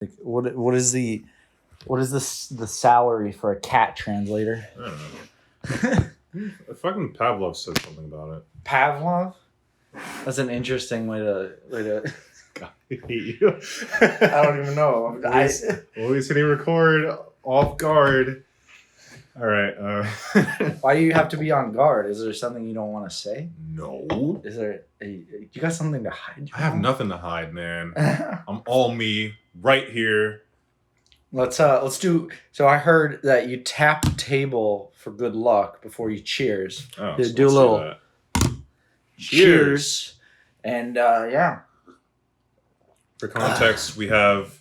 Like, what is the salary for a cat translator? I don't know. Fucking Pavlov said something about it. Pavlov? That's an interesting way to. God, I hate you. I don't even know. Always hitting record off guard. All right. Why do you have to be on guard? Is there something you don't want to say? No. Is there? You got something to hide? I have nothing to hide, man. I'm all me right here. Let's do. So I heard that you tap the table for good luck before you cheers. Oh, do so a little cheers. And yeah. For context, we have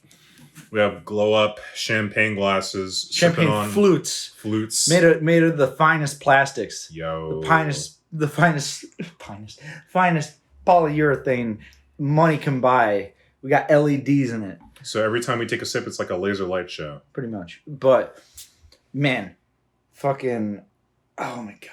glow up champagne glasses, champagne flutes made of the finest plastics. Yo, the finest polyurethane money can buy. We got LEDs in it. So every time we take a sip, it's like a laser light show. Pretty much. But man, fucking, oh my god.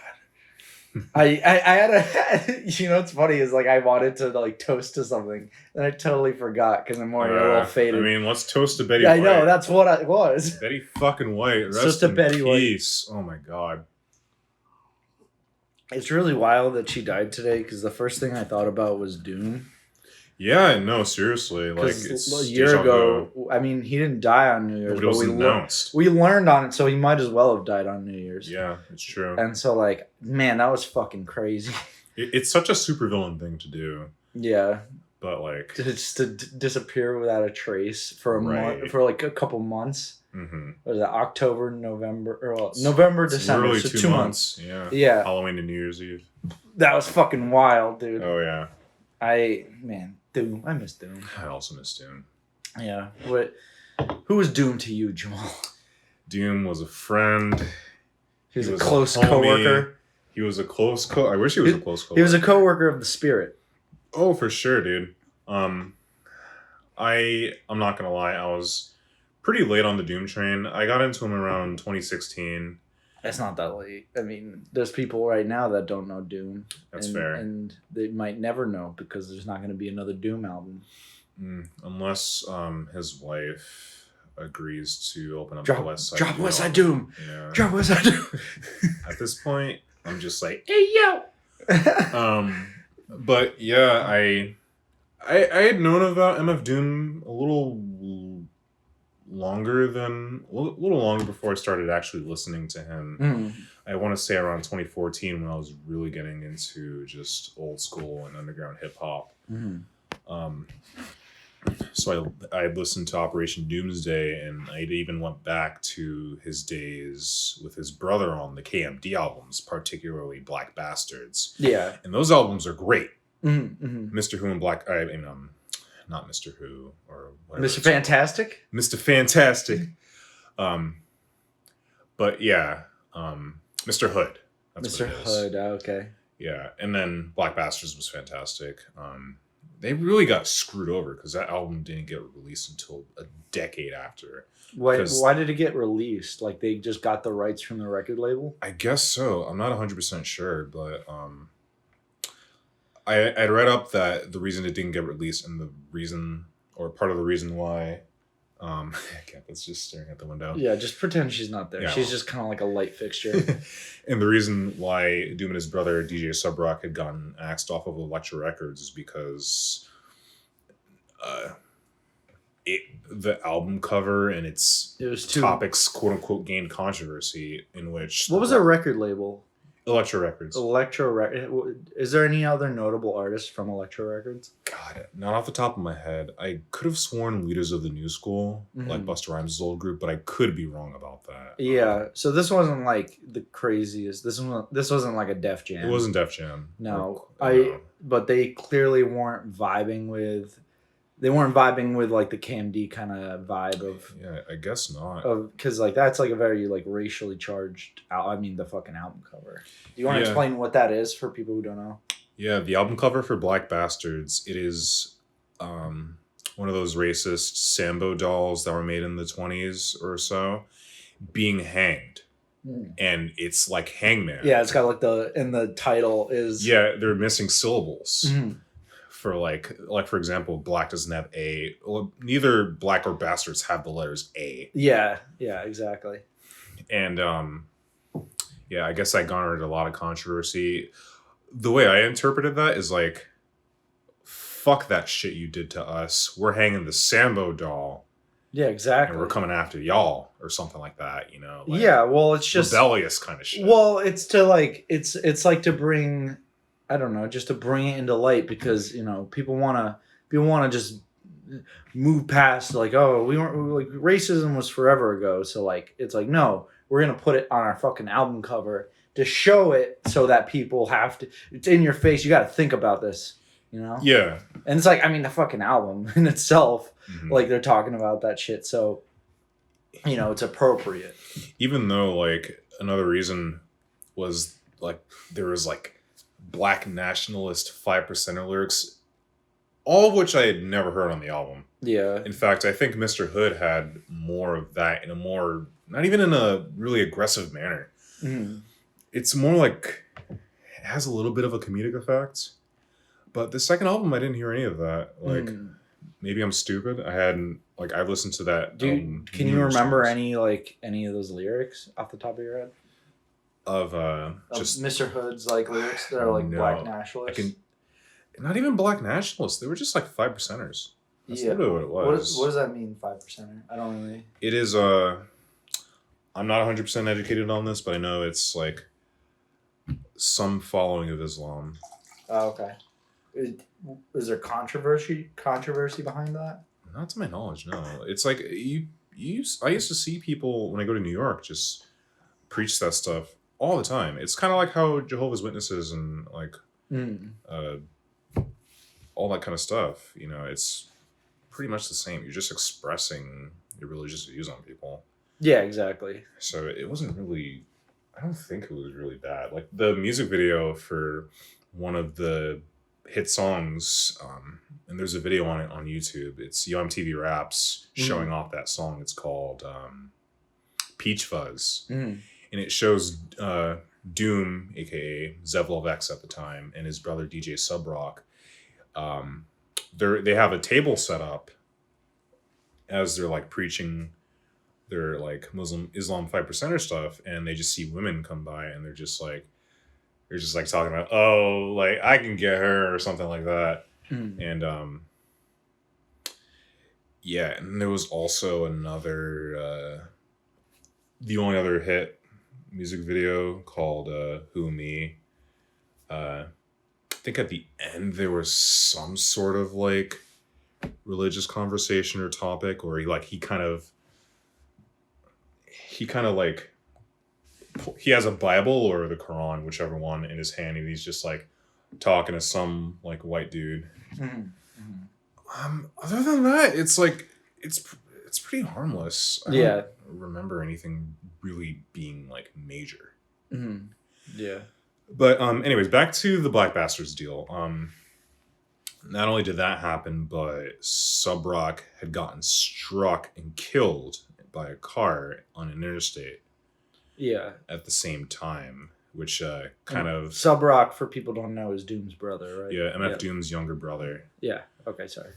I had a, you know what's funny is like I wanted to like toast to something and I totally forgot because I'm already a little faded. I mean, let's toast to Betty White. I know, that's what it was. Betty fucking White. Rest Toast to Betty peace. White. Oh my god. It's really wild that she died today because the first thing I thought about was Doom. Yeah, no, seriously. Like it's a year ago, I mean, he didn't die on New Year's, but it was announced. We learned on it, so he might as well have died on New Year's. Yeah, it's true. And so, like, man, that was fucking crazy. It's such a supervillain thing to do. Yeah. But like, just to disappear without a trace for a month, for like a couple months. Mm-hmm. Was it October, November, or November, December? Literally so 2 months. Yeah. Yeah. Halloween and New Year's Eve. That was fucking wild, dude. Oh yeah. Doom. I miss Doom. I also miss Doom. Yeah. Who was Doom to you, Jamal? Doom was a friend. He was a close coworker. He was a close I wish he was a close coworker. He was a coworker of the spirit. Oh, for sure, dude. I'm not gonna lie. I was pretty late on the Doom train. I got into him around 2016. It's not that late. I mean, there's people right now that don't know Doom. That's fair. And they might never know because there's not going to be another Doom album. Unless his wife agrees to open up the West Side. Drop West Side Doom. Yeah. Drop West Side Doom. At this point, I'm just like, hey, yo! But yeah, I had known about MF Doom a little longer before I started actually listening to him. I want to say around 2014 when I was really getting into just old school and underground hip hop. So I listened to Operation Doomsday, and I even went back to his days with his brother on the KMD albums, particularly Black Bastards. Yeah, and those albums are great. Mr. Who and Black, I mean, not Mr. Who or whatever. Mr. Fantastic? Mr. Fantastic. But yeah, Mr. Hood. That's Mr. Hood, okay. Yeah, and then Black Bastards was fantastic. They really got screwed over because that album didn't get released until a decade after. Why did it get released? Like they just got the rights from the record label? I guess so. I'm not 100% sure, but I'd read up that the reason it didn't get released and the reason, or part of the reason why, Cat's just staring at the window. Yeah, just pretend she's not there. Yeah, she's just kind of like a light fixture. And the reason why Doom and his brother DJ Subrock had gotten axed off of Elektra Records is because the album cover and its topics, quote unquote, gained controversy. In which what was their record label? Elektra Records. Is there any other notable artists from Elektra Records? God, not off the top of my head. I could have sworn Leaders of the New School, like Busta Rhymes' old group, but I could be wrong about that. Yeah, so this wasn't like the craziest. This wasn't like a Def Jam. It wasn't Def Jam. No, but they clearly weren't vibing with. They weren't vibing with like the KMD kind of vibe of. Yeah, I guess not. Because like that's like a very like racially charged. I mean the fucking album cover. Do you want to explain what that is for people who don't know? Yeah, the album cover for Black Bastards. It is one of those racist Sambo dolls that were made in the 20s or so, being hanged. And it's like Hangman. Yeah, it's got like the title is. Yeah, they're missing syllables. for like for example, Black doesn't have A. Well, neither Black or Bastards have the letters A. Yeah, exactly. And I guess that garnered a lot of controversy. The way I interpreted that is like, fuck that shit you did to us. We're hanging the Sambo doll. Yeah, exactly. And we're coming after y'all or something like that, you know? Like, yeah, well, it's just rebellious kind of shit. Well, it's to like it's like to bring, I don't know, just to bring it into light because, you know, people want to just move past like, oh, we weren't like racism was forever ago, so like it's like, no, we're going to put it on our fucking album cover to show it so that people have to, it's in your face, you got to think about this, you know? Yeah. And it's like, I mean, the fucking album in itself, like they're talking about that shit. So, you know, it's appropriate. Even though like another reason was like, there was like Black nationalist 5%er lyrics, all of which I had never heard on the album. Yeah. In fact, I think Mr. Hood had more of that in a more, not even in a really aggressive manner. Mm-hmm. It's more like, it has a little bit of a comedic effect. But the second album, I didn't hear any of that. Like, maybe I'm stupid. I've listened to that. Dude, can you remember any of those lyrics off the top of your head? Of just Mr. Hood's like lyrics that are like Black nationalists? Not even Black nationalists. They were just like 5%ers. That's literally what it was. What does that mean, 5%er? I don't really. It is I'm not 100% educated on this, but I know it's like some following of Islam. Oh, okay. Is there controversy behind that? Not to my knowledge, no. It's like I used to see people when I go to New York just preach that stuff all the time. It's kind of like how Jehovah's Witnesses and like all that kind of stuff. You know, it's pretty much the same. You're just expressing your religious views on people. Yeah, exactly. So it wasn't really. I don't think it was really bad. Like the music video for one of the hit songs, and there's a video on it on YouTube. It's MTV Raps showing off that song. It's called Peach Fuzz, and it shows Doom, aka Zevlov X at the time, and his brother DJ Subrock. They have a table set up as they're like preaching their like Islam 5%er stuff, and they just see women come by, and they're just like talking about, oh, like I can get her or something like that. And and there was also another the only other hit music video called Who Me. I think at the end there was some sort of like religious conversation or topic, or he kind of like, he has a Bible or the Quran, whichever one, in his hand, and he's just like talking to some like white dude. Other than that, it's like it's pretty harmless. I don't remember anything really being like major. Yeah. But anyways, back to the Black Bastards deal. Not only did that happen, but Subrock had gotten struck and killed by a car on an interstate. Yeah. At the same time, which kind of... Subrock, for people who don't know, is Doom's brother, right? Yeah, MF Doom's younger brother. Yeah. Okay, sorry.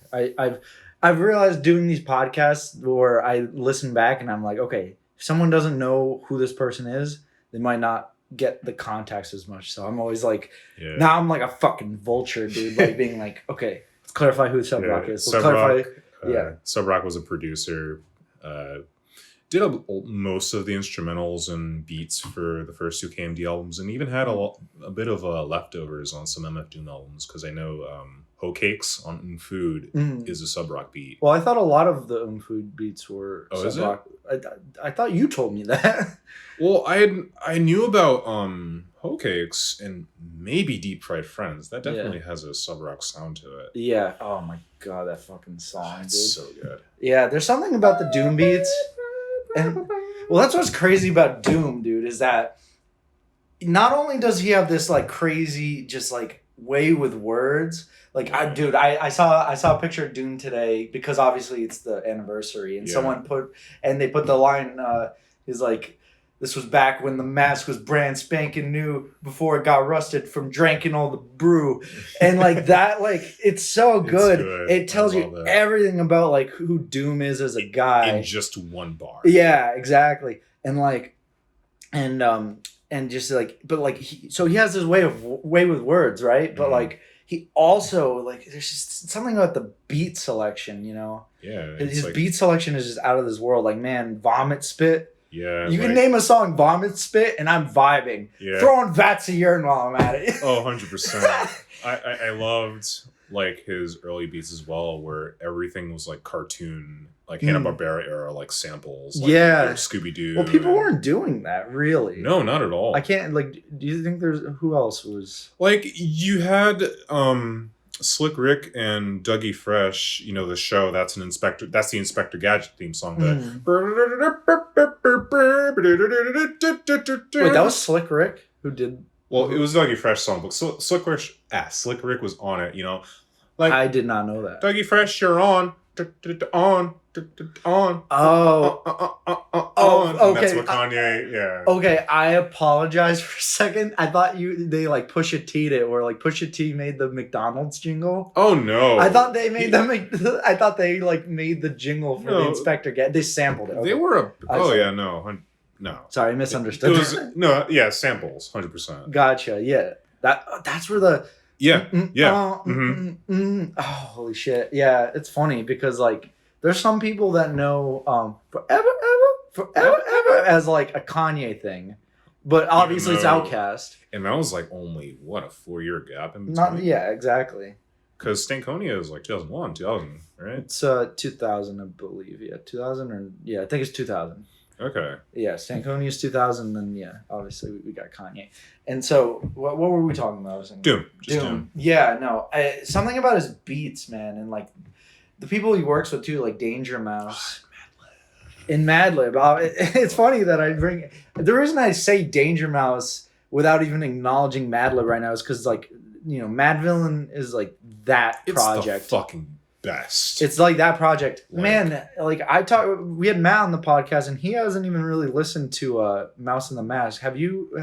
I've realized doing these podcasts where I listen back and I'm like, okay, if someone doesn't know who this person is, they might not get the context as much. So I'm always like, now I'm like a fucking vulture, dude, like being like, okay, let's clarify who Subrock is. Subrock was a producer. Did most of the instrumentals and beats for the first two KMD albums, and even had a bit of leftovers on some MF Doom albums, because I know Hoe Cakes on Food is a Subrock beat. Well, I thought a lot of the Food beats were Subrock. I thought you told me that. Well, I knew about Hoe Cakes and maybe Deep Fried Friends. That definitely has a Subrock sound to it. Yeah. Oh my god, that fucking song, dude. So good. Yeah, there's something about the Doom beats. And, well, that's what's crazy about Doom, dude, is that not only does he have this like crazy just like way with words, like I saw a picture of Doom today because obviously it's the anniversary, and someone they put the line is like, This was back when the mask was brand spanking new before it got rusted from drinking all the brew. And like that, like it's so good. It tells you everything about like who Doom is as a guy. In just one bar. Yeah, exactly. And like and just like but like so he has his way with words, right? But like he also like there's just something about the beat selection, you know? Yeah. His like, beat selection is just out of this world. Like, man, Vomit Spit. Yeah. You can name a song Vomit Spit and I'm vibing. Yeah. Throwing vats of urine while I'm at it. Oh, 100%. I loved like his early beats as well, where everything was like cartoon, like Hanna-Barbera era, like samples. Like, like Scooby-Doo. Well, people weren't doing that, really. No, not at all. I can't, like, do you think there's, who else was? Like, you had Slick Rick and Dougie Fresh, you know, the show, that's the Inspector Gadget theme song. Wait, that was Slick Rick who did... Well, it was Dougie Fresh song, but Slick Rick was on it, you know. Like, I did not know that. Dougie Fresh, you're on. On. Okay. That's what Kanye, yeah. Okay, I apologize for a second. I thought they like Pusha T'd it, or like Pusha T made the McDonald's jingle. Oh no! I thought they made I thought they like made the jingle for the Inspector Gadget. They sampled it. Okay. They were no. Sorry, I misunderstood. It was samples, 100%. Gotcha. Yeah, that's where the oh, holy shit. Yeah, it's funny because like there's some people that know forever as like a Kanye thing, but obviously it's Outkast. And that was like only what a 4-year gap in between. Yeah, exactly. Because Stankonia is like 2001, 2000, right? It's 2000, I believe. Yeah, 2000 or I think it's 2000. Okay. Yeah, Stankonia's 2000, then obviously we got Kanye. And so, what were we talking about? Doom. Yeah, no, something about his beats, man, and like the people he works with too, like Danger Mouse. In Madlib. It's funny that I bring... The reason I say Danger Mouse without even acknowledging Madlib right now is because, like, you know, Madvillain is like that project. It's the fucking best. It's like that project. Man, like we had Matt on the podcast and he hasn't even really listened to Mouse and the Mask. Have you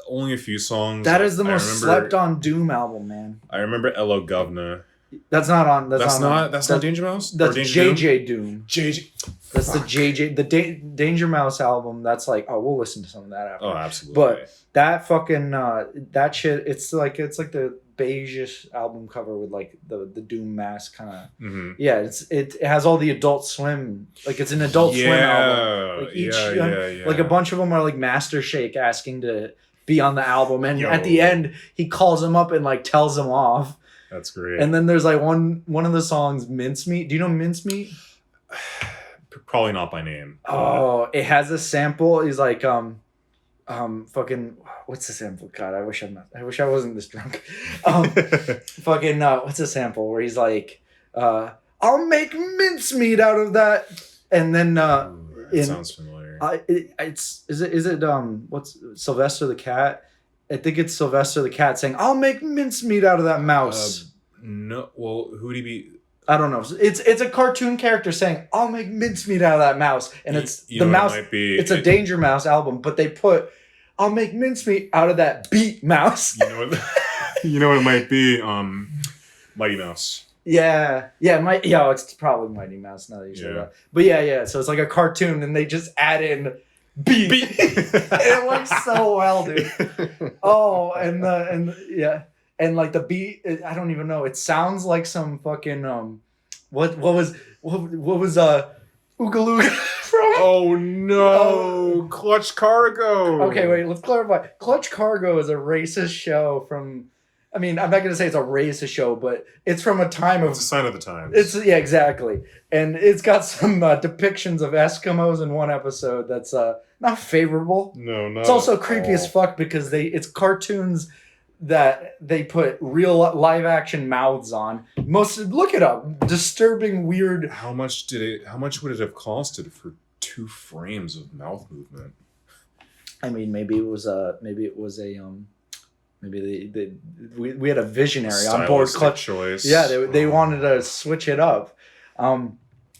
only a few songs. That is the most slept on Doom album, man. I remember Elo Govna. That's not on. That's not Danger Mouse. That's JJ Doom. JJ. That's the JJ. The Danger Mouse album. That's like, oh, we'll listen to some of that after. Oh, absolutely. But that fucking that shit. It's like the beige album cover with like the Doom mask kind of. Mm-hmm. Yeah, it has all the Adult Swim. Like it's an Adult Swim album. Like like a bunch of them are like Master Shake asking to be on the album, and at the end he calls them up and like tells them off. That's great. And then there's like one of the songs, Mincemeat. Do you know Mincemeat? Probably not by name. Oh, it has a sample. He's like, fucking, what's the sample? God, I wish I wasn't this drunk. Fucking, what's the sample where he's like, I'll make mincemeat out of that. And then, that sounds familiar. Is it what's Sylvester the Cat? I think it's Sylvester the Cat saying, I'll make mincemeat out of that mouse. No, well, who would he be? I don't know. It's a cartoon character saying, I'll make mincemeat out of that mouse. And it's the mouse. It's a Danger Mouse album, but they put, I'll make mincemeat out of that beat mouse. You know what it might be? Mighty Mouse. Yeah. It's probably Mighty Mouse now that you say that. But yeah. So it's like a cartoon and they just add in beat. It works so well, dude. Oh, and like the beat, I don't even know. It sounds like some fucking what was Oogalooga from? Oh no, Clutch Cargo. Okay, wait, let's clarify. Clutch Cargo is a racist show from. I mean, I'm not gonna say it's a racist show, but it's from a time of. It's a sign of the times. Exactly, and it's got some depictions of Eskimos in one episode that's not favorable. No, not. It's also creepy as fuck because it's cartoons that they put real live action mouths on. Look it up. Disturbing, weird. How much would it have costed for 2 frames of mouth movement? I mean, maybe we had a visionary on board. Clutch choice. Yeah, they wanted to switch it up.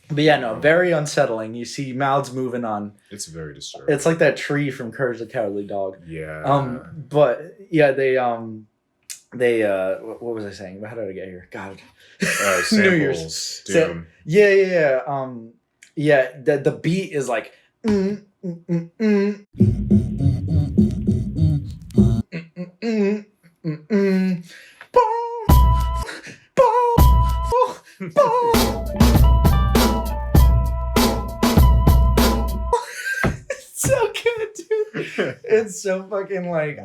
But yeah, no, very unsettling. You see mouths moving on. It's very disturbing. It's like that tree from Courage the Cowardly Dog. Yeah. But yeah, they what was I saying? How did I get here? God. Samples. New Year's. Doom. Yeah. The beat is like. So good, dude. It's so fucking like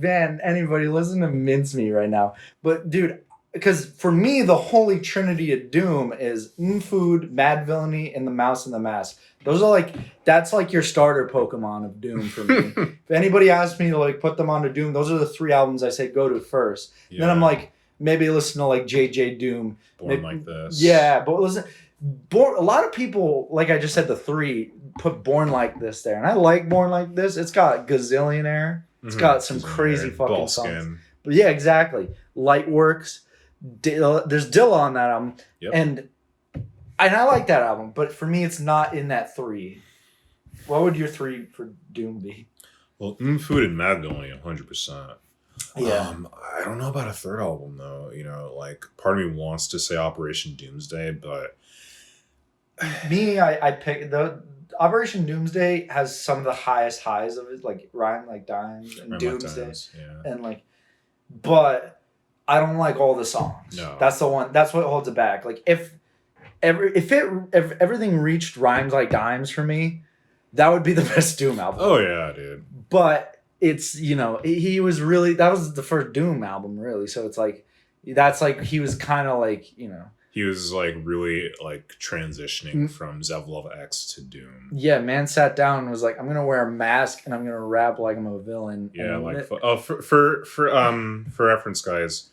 man, anybody listen to Mince Me right now. But dude, because for me the holy trinity of Doom is Food, Mad Villainy, and the Mouse and the Mask. Those are like that's like your starter Pokemon of Doom for me. If anybody asks me to like put them onto Doom, those are the 3 albums I say go to first. Yeah. Then I'm like maybe listen to like JJ Doom. Born Like This. Yeah, but listen, a lot of people, like I just said, the 3 put Born Like This there, and I like Born Like This. It's got Gazillionaire. It's got some crazy fucking Ball songs. Skin. But yeah, exactly. Lightworks. There's Dilla on that album, and I like that album. But for me, it's not in that 3. What would your 3 for Doom be? Well, Food and Mad Villainy, 100%. Yeah. I don't know about a 3rd album though. You know, like part of me wants to say Operation Doomsday, but me, I pick the Operation Doomsday has some of the highest highs of it, like Rhyme Like Dimes and Doomsday, and like, but I don't like all the songs. No, that's the one. That's what holds it back. Like if everything reached Rhymes Like Dimes for me, that would be the best Doom album. Oh yeah, dude. But it's he was really that was the first Doom album really, so it's like that's like he was kind of like he was like really like transitioning from Zevlov X to Doom. Yeah, man sat down and was like, I'm gonna wear a mask and I'm gonna rap like I'm a villain. Yeah, like for reference, guys,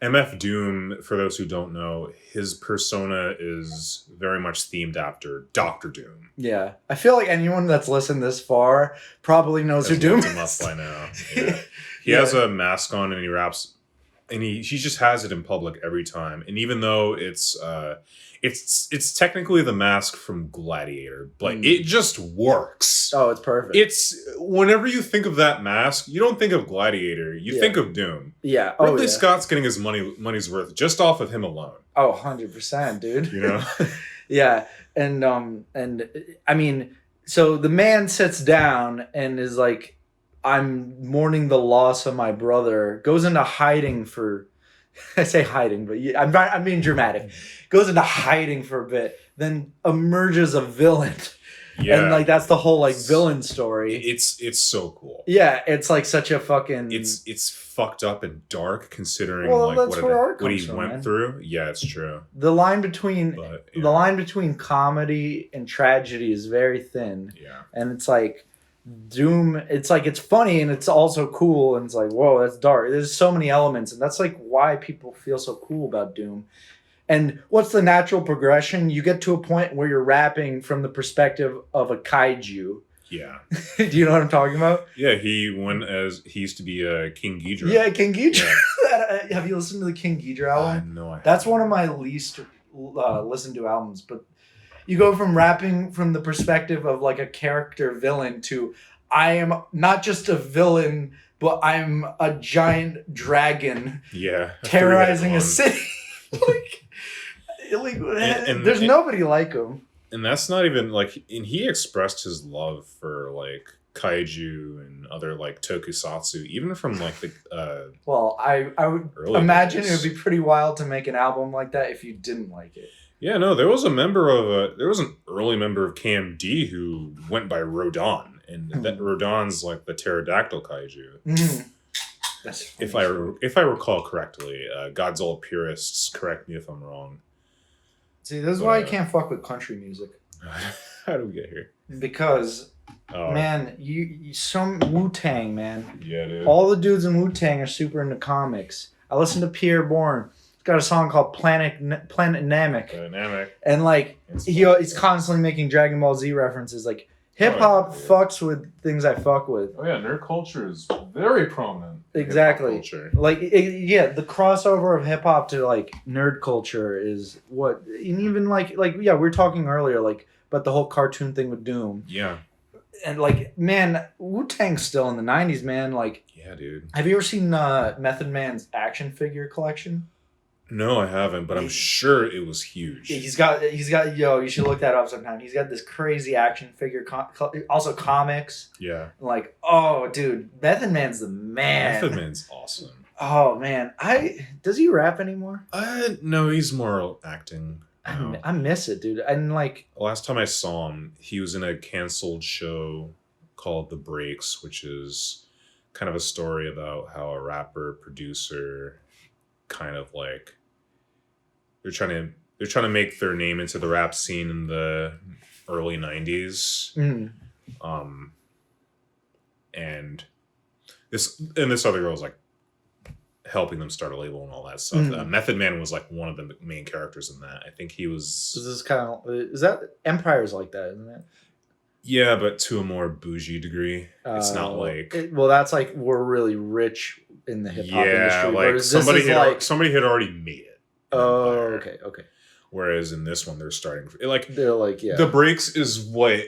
MF Doom, for those who don't know, his persona is very much themed after Dr. Doom. Yeah, I feel like anyone that's listened this far probably knows who Doom is. Him up by now. Yeah. He has a mask on and he raps. And he just has it in public every time. And even though it's technically the mask from Gladiator, but it just works. Oh, it's perfect. It's whenever you think of that mask, you don't think of Gladiator, you think of Doom. Yeah. Ridley Scott's getting his money's worth just off of him alone. Oh, 100%, dude. You know? Yeah. And I mean, so the man sits down and is like, I'm mourning the loss of my brother, goes into hiding for, I say hiding, but I'm being dramatic, goes into hiding for a bit, then emerges a villain. Yeah. And like, that's the whole like villain story. It's so cool. Yeah. It's like such a fucking, it's fucked up and dark considering what he went through. Yeah, it's true. The line between comedy and tragedy is very thin. Yeah. And it's like, Doom, it's like it's funny and it's also cool and it's like, whoa, that's dark. There's so many elements and that's like why people feel so cool about Doom. And what's the natural progression? You get to a point where you're rapping from the perspective of a kaiju. Yeah. Do you know what I'm talking about? Yeah, he used to be King Ghidorah. Yeah, King Ghidorah. Yeah. Have you listened to the King Ghidorah album? No, I haven't. That's one of my least listened to albums, but you go from rapping from the perspective of like a character villain to I am not just a villain, but I'm a giant dragon terrorizing a city. There's nobody like him. And that's not even like, and he expressed his love for like kaiju and other like tokusatsu, even from like the well, I would imagine it would be pretty wild to make an album like that if you didn't like it. Yeah, no, there was an early member of KMD who went by Rodon, and that Rodon's like the pterodactyl kaiju. That's funny. If I recall correctly, Godzilla purists correct me if I'm wrong. See, this is why I can't fuck with country music. How do we get here? Because man, you some Wu-Tang, man. Yeah, dude. All the dudes in Wu-Tang are super into comics. I listen to Pierre Bourne. Got a song called Planet Namek. And like he's constantly making Dragon Ball Z references. Like hip hop fucks with things I fuck with. Oh yeah, nerd culture is very prominent. Exactly. Culture. Like, the crossover of hip hop to like nerd culture is what, and even like we were talking earlier, like, about the whole cartoon thing with Doom. Yeah. And like, man, Wu-Tang's still in the 90s, man. Like, yeah, dude. Have you ever seen Method Man's action figure collection? No, I haven't, but I'm sure it was huge. He's got you should look that up sometime. He's got this crazy action figure, also comics. Yeah. Like, oh, dude, Method Man's the man. Method Man's awesome. Oh man, does he rap anymore? No, he's more acting. I miss it, dude. And like, last time I saw him, he was in a canceled show called The Breaks, which is kind of a story about how a rapper producer kind of like they're trying to make their name into the rap scene in the early 90s. And this other girl was like helping them start a label and all that stuff. Method Man was like one of the main characters in that. I think he was. Is that Empire's like that, isn't it? Yeah, but to a more bougie degree. It's not like. That's like we're really rich in the hip hop industry. Like somebody had already made it. Oh, okay. Whereas in this one, they're starting The Breaks is what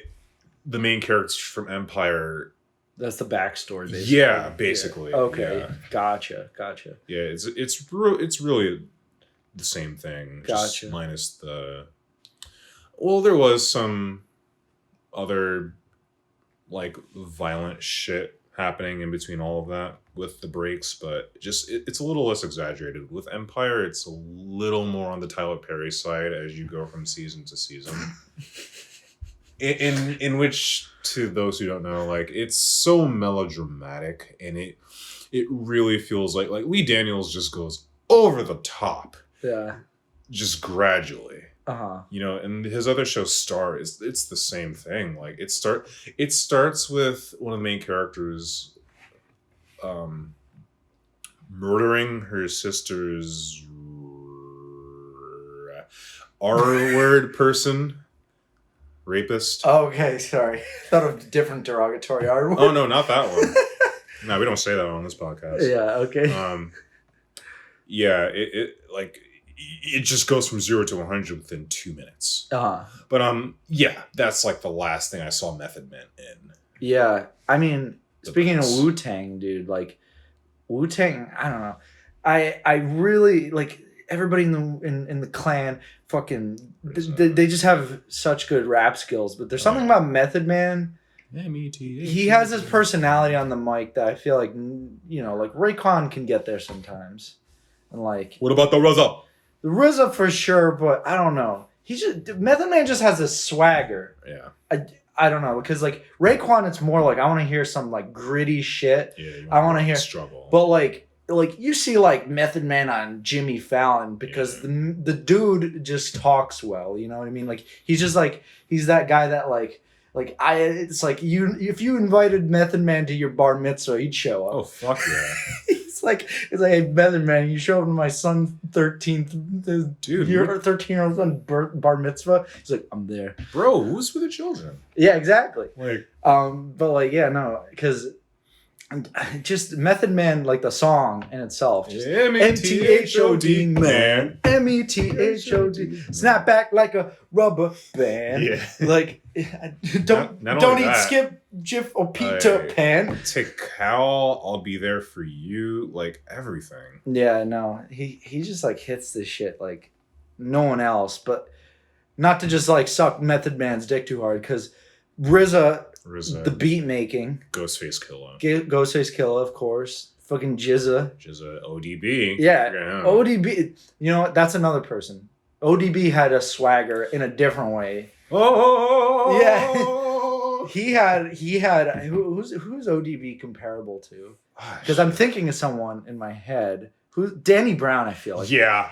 the main characters from Empire. That's the backstory, basically. Yeah, basically. Yeah. Okay, yeah. Gotcha. Yeah, it's really the same thing. Gotcha. Just minus the. Well, there was some other like violent shit happening in between all of that with the breaks, but just it's a little less exaggerated. With Empire, it's a little more on the Tyler Perry side as you go from season to season. in which, to those who don't know, like it's so melodramatic, and it really feels like Lee Daniels just goes over the top. Yeah. Just gradually. You know, and his other show Star it's the same thing. Like it starts with one of the main characters murdering her sister's R-word person. Rapist. Okay, sorry. Thought of different derogatory R-word. Oh no, not that one. No, we don't say that on this podcast. Yeah, okay. Yeah, it just goes from 0 to 100 within 2 minutes. But yeah, that's like the last thing I saw Method Man in. Yeah, I mean, speaking of Wu-Tang, dude, like Wu-Tang, I don't know. I really like everybody in the clan. Fucking, they just have such good rap skills. But there's something about Method Man. He has his personality on the mic that I feel like, like Raekwon can get there sometimes. And like, what about the RZA? The RZA for sure, but I don't know. Method Man just has this swagger. Yeah. I don't know, because like Raekwon, it's more like I want to hear some like gritty shit. Yeah. I want to hear struggle. But like you see like Method Man on Jimmy Fallon because the dude just talks well. You know what I mean? Like he's just like he's that guy that it's like if you invited Method Man to your bar mitzvah, he'd show up. Oh fuck yeah. It's like, hey, Method Man, you show up to my son's 13th, dude, your 13-year-old son bar mitzvah. He's like, I'm there, bro. Who's with the children? Yeah, exactly. Like, but like, yeah, no, because just Method Man, like the song in itself, just M-E-T-H-O-D, man, M-E-T-H-O-D, snap back like a rubber band. Yeah, like don't eat Skip, Jif, or Peter Pan. Take Cal, I'll be there for you, like everything. Yeah, no, he just like hits this shit like no one else. But not to just like suck Method Man's dick too hard, because RZA, the beat making, Ghostface Killah, of course, fucking Jizza, ODB. Yeah, ODB. You know what? That's another person. ODB had a swagger in a different way. Oh yeah. he had who's ODB comparable to? Because I'm thinking of someone in my head. Who's Danny Brown? I feel like. Yeah.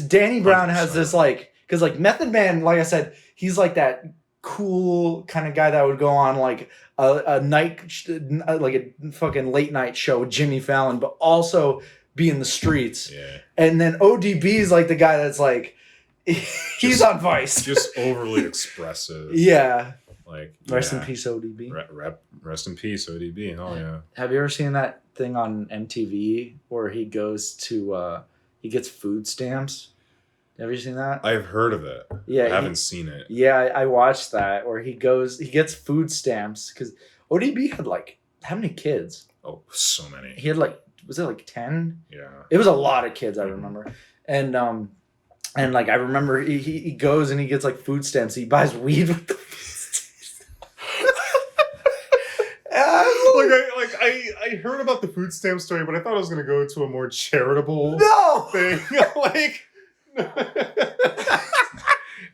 Danny Brown 100%. Has this like, because like Method Man, like I said, he's like that cool kind of guy that would go on like a night, like a fucking late night show with Jimmy Fallon, but also be in the streets. Yeah. And then ODB is like the guy that's like, he's on Vice. Just overly expressive. Yeah. Like, rest in peace, ODB. Rest in peace, ODB. Oh yeah. Have you ever seen that thing on MTV where he goes to he gets food stamps? Have you seen that? I've heard of it. Yeah, I haven't seen it. Yeah, I watched that where he gets food stamps because ODB had like how many kids? Oh, so many. He had like was it like 10? Yeah. It was a lot of kids, I remember. And like I remember he goes and he gets like food stamps. He buys weed with the I heard about the food stamp story, but I thought I was gonna go to a more charitable thing. Like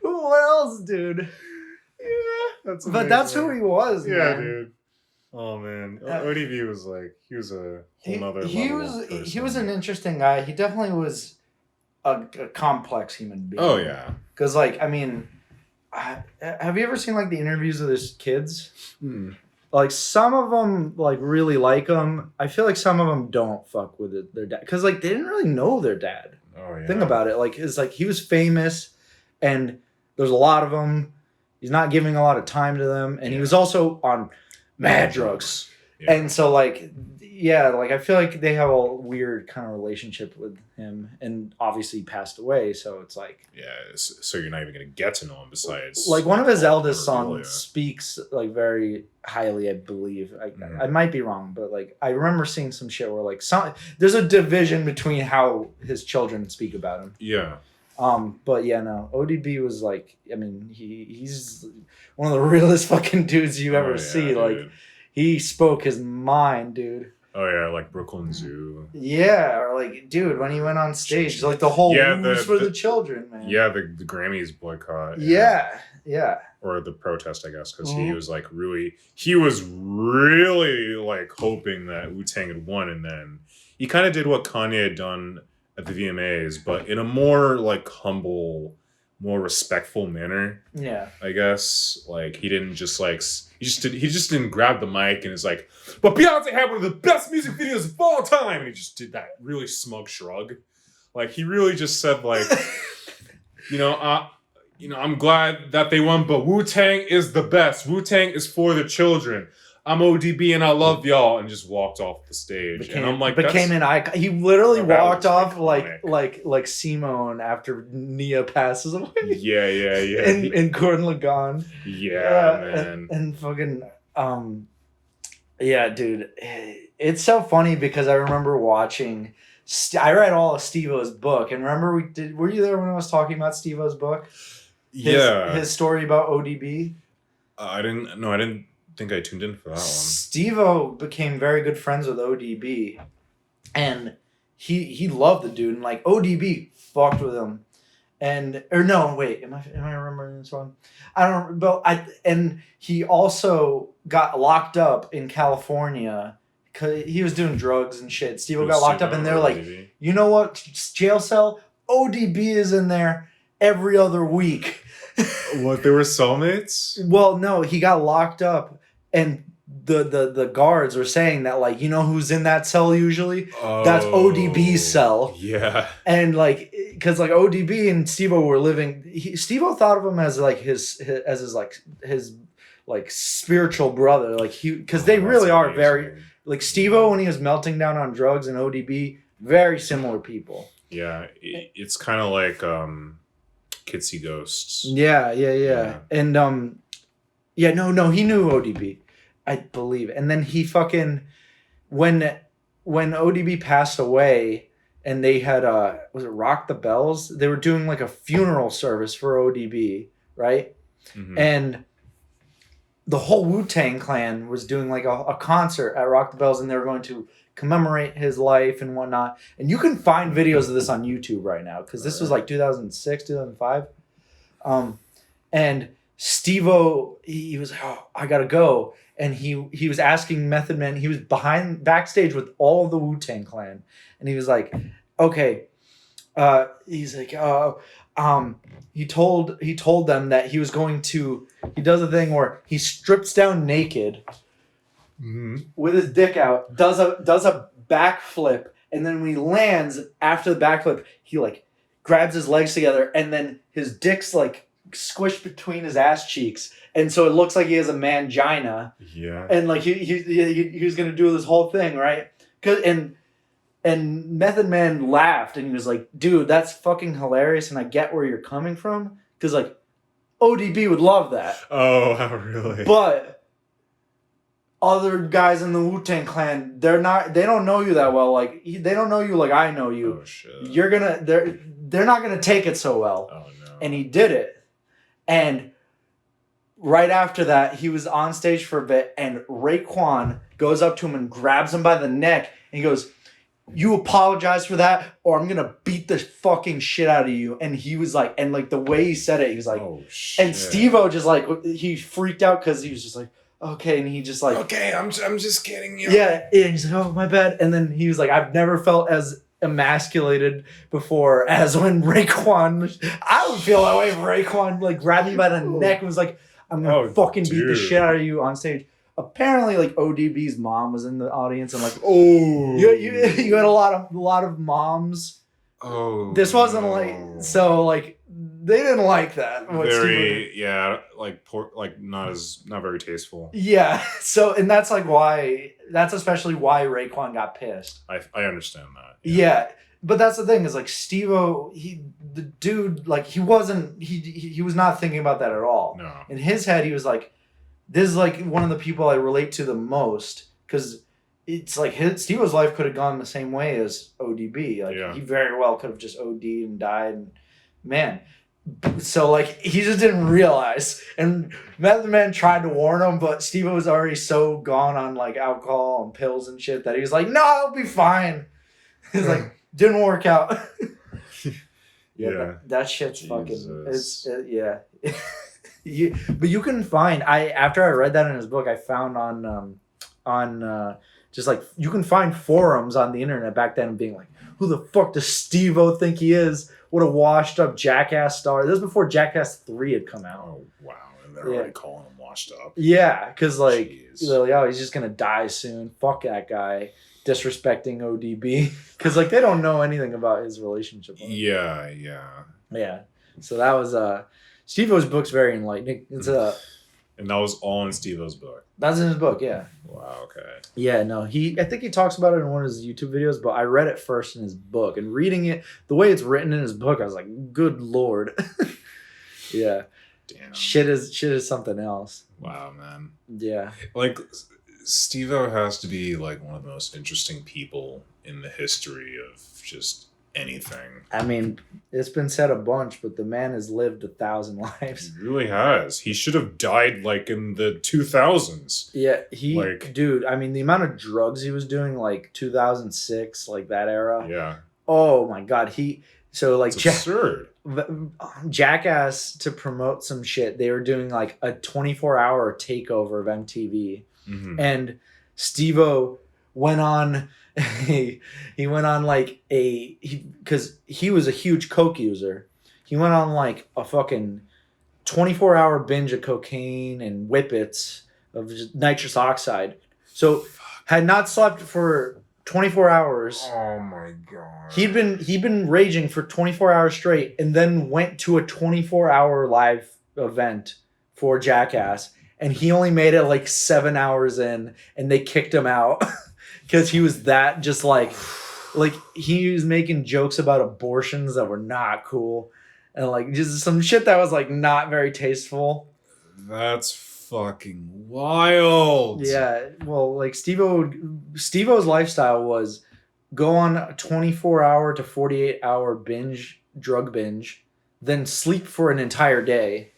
who else, dude? Yeah, that's amazing. But that's who he was, yeah, man. dude. Oh man, ODB was like he was a whole nother level. He was an interesting guy. He definitely was a complex human being. Oh yeah, because like I mean, have you ever seen like the interviews of his kids? Like some of them like really like him. I feel like some of them don't fuck with their dad because like they didn't really know their dad. Oh yeah. Think about it. Like it's like he was famous, and there's a lot of them. He's not giving a lot of time to them, and he was also on mad drugs. Yeah. And so like yeah, like I feel like they have a weird kind of relationship with him, and obviously he passed away, so it's like yeah, so you're not even gonna get to know him besides like one of his eldest sons speaks like very highly, I believe. I might be wrong, but like I remember seeing some shit where like there's a division between how his children speak about him. Yeah. But yeah, no, ODB was like, I mean, he's one of the realest fucking dudes you ever see. Dude. Like he spoke his mind, dude. Oh yeah, like Brooklyn Zoo. Yeah, or like, dude, when he went on stage, like the whole news for the children, man. Yeah, the Grammys boycott. Yeah. Or the protest, I guess, because he was really like hoping that Wu-Tang had won, and then he kind of did what Kanye had done at the VMAs, but in a more like humble, more respectful manner. Yeah, I guess like he didn't just like he just didn't grab the mic and is like, but Beyonce had one of the best music videos of all time, and he just did that really smug shrug. Like he really just said like, I'm glad that they won, but Wu-Tang is the best. Wu-Tang is for the children. I'm ODB and I love y'all, and just walked off the stage. And I'm like, became an icon. He literally walked off like Simone after Nia passes away. Yeah. In Gordon Lagann. Yeah, man. And fucking yeah, dude. It's so funny because I remember watching. I read all of Steve-O's book, and remember were you there when I was talking about Steve-O's book? His story about ODB. I didn't think I tuned in for that one. Steve-O became very good friends with ODB, and he loved the dude, and like ODB fucked with him, am I remembering this wrong? I don't, but and he also got locked up in California because he was doing drugs and shit. Steve-O got locked up, and they're like, you know what, jail cell, ODB is in there every other week. What, they were soulmates? Well, no, he got locked up, and the guards were saying that, like, you know who's in that cell usually? That's ODB's cell. Yeah. And like, because like ODB and Steve-O were living. Steve-O thought of him as like his spiritual brother, like because they really are very like Steve-O when he was melting down on drugs, and ODB very similar people. Yeah, it's kind of like Kids See Ghosts. Yeah. And no, he knew ODB, I believe. And then he fucking when ODB passed away, and they had was it Rock the Bells? They were doing like a funeral service for ODB, right? Mm-hmm. And the whole Wu-Tang Clan was doing like a concert at Rock the Bells, and they were going to commemorate his life and whatnot. And you can find videos of this on YouTube right now, because this was like 2006, 2005. And Steve-O, he was like, oh, I gotta go. And he was asking Method Man, he was backstage with all of the Wu-Tang Clan. And he was like, okay, he's like, he told them that he was going to, he does a thing where he strips down naked, mm-hmm, with his dick out, does a backflip, and then when he lands after the backflip, he like grabs his legs together, and then his dick's like squished between his ass cheeks, and so it looks like he has a mangina. Yeah. And like he was gonna do this whole thing, right? And Method Man laughed, and he was like, "Dude, that's fucking hilarious, and I get where you're coming from, because like ODB would love that." Oh, how really? But other guys in the Wu-Tang Clan, they don't know you that well. Like they don't know you like I know you. Oh shit. They're not gonna take it so well. Oh no. And he did it. And right after that, he was on stage for a bit, and Raekwon goes up to him and grabs him by the neck, and he goes, "You apologize for that, or I'm gonna beat the fucking shit out of you." And he was like, and like the way he said it, he was like, oh shit. and Steve-O just like, he freaked out because he was just like, okay, and he just like, okay, I'm just kidding you. yeah, and he's like, oh my bad, and then he was like, I've never felt as emasculated before as when Raekwon. I would feel that way if Raekwon like grabbed me by the neck and was like, I'm gonna fucking beat the shit out of you on stage. Apparently, like ODB's mom was in the audience, and like, oh, you had a lot of moms. Oh, this wasn't like so like they didn't like that. Very like poor, like not very tasteful. Yeah, so and that's especially why Raekwon got pissed. I understand that. Yeah, but that's the thing is like Steve-O, the dude, like he was not thinking about that at all. No, in his head he was like, this is like one of the people I relate to the most, because it's like Steve-O's life could have gone the same way as ODB. Like he very well could have just OD'd and died. And man, so like he just didn't realize. And Method Man tried to warn him, but Steve-O was already so gone on like alcohol and pills and shit that he was like, "No, I'll be fine." He's like, didn't work out. That shit's Jesus. Fucking. Yeah. But you can find after I read that in his book, I found on just like you can find forums on the internet back then being like, who the fuck does Steve-O think he is? What a washed up jackass star. This was before Jackass 3 had come out. Oh wow, and they're already calling him washed up. Yeah, because like they're like, oh, he's just gonna die soon. Fuck that guy. Disrespecting ODB because like they don't know anything about his relationship. Yeah. So that was Steve-O's book's very enlightening. It's and that was all in Steve-O's book. That's in his book, yeah. Wow, okay. Yeah, no, I think he talks about it in one of his YouTube videos, but I read it first in his book, and reading it the way it's written in his book, I was like, good lord. Yeah. Damn. Shit is something else. Wow, man. Yeah. Like Steve-O has to be like one of the most interesting people in the history of just anything. I mean, it's been said a bunch, but the man has lived 1,000 lives. He really has. He should have died like in the 2000s. Yeah, dude, I mean, the amount of drugs he was doing, like 2006, like that era. Yeah. Oh my God. It's absurd. Jackass, to promote some shit, they were doing like a 24-hour takeover of MTV. Mm-hmm. And Steve-O went on he went on like because he was a huge coke user. He went on like a fucking 24-hour binge of cocaine and whippets of just nitrous oxide. So had not slept for 24 hours. Oh my God. He'd been raging for 24 hours straight, and then went to a 24-hour live event for Jackass. And he only made it like 7 hours in, and they kicked him out because he was that just like he was making jokes about abortions that were not cool, and like just some shit that was like not very tasteful. That's fucking wild. Yeah, well, like Steve-O's lifestyle was go on a 24-hour to 48-hour drug binge, then sleep for an entire day.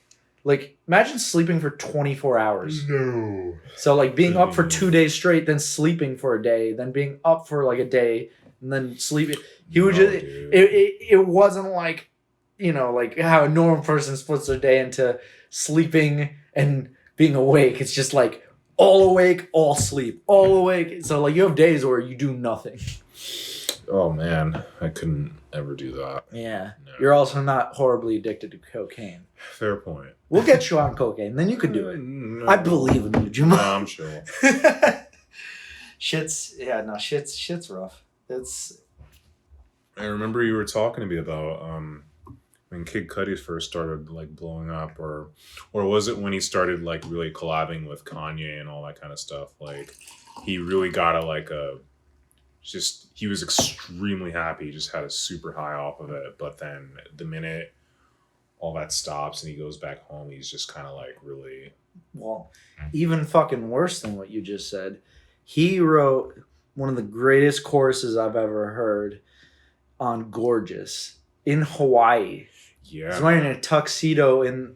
Like, imagine sleeping for 24 hours. No. So, like, being up for 2 days straight, then sleeping for a day, then being up for, like, a day, and then sleeping. He would just... It wasn't like, like how a normal person splits their day into sleeping and being awake. It's just, like, all awake, all sleep. All awake. So, like, you have days where you do nothing. Oh, man. I couldn't ever do that. Yeah. No. You're also not horribly addicted to cocaine. Fair point. We'll get you on cocaine, then you can do it. No. I believe in you, Jamal. No, I'm sure. Shit's rough. I remember you were talking to me about when Kid Cudi first started like blowing up, or was it when he started like really collabing with Kanye and all that kind of stuff? Like he really got he was extremely happy. He just had a super high off of it. But then the minute all that stops and he goes back home, he's just kind of like really. Well, even fucking worse than what you just said. He wrote one of the greatest choruses I've ever heard on Gorgeous in Hawaii. Yeah. He's wearing a tuxedo in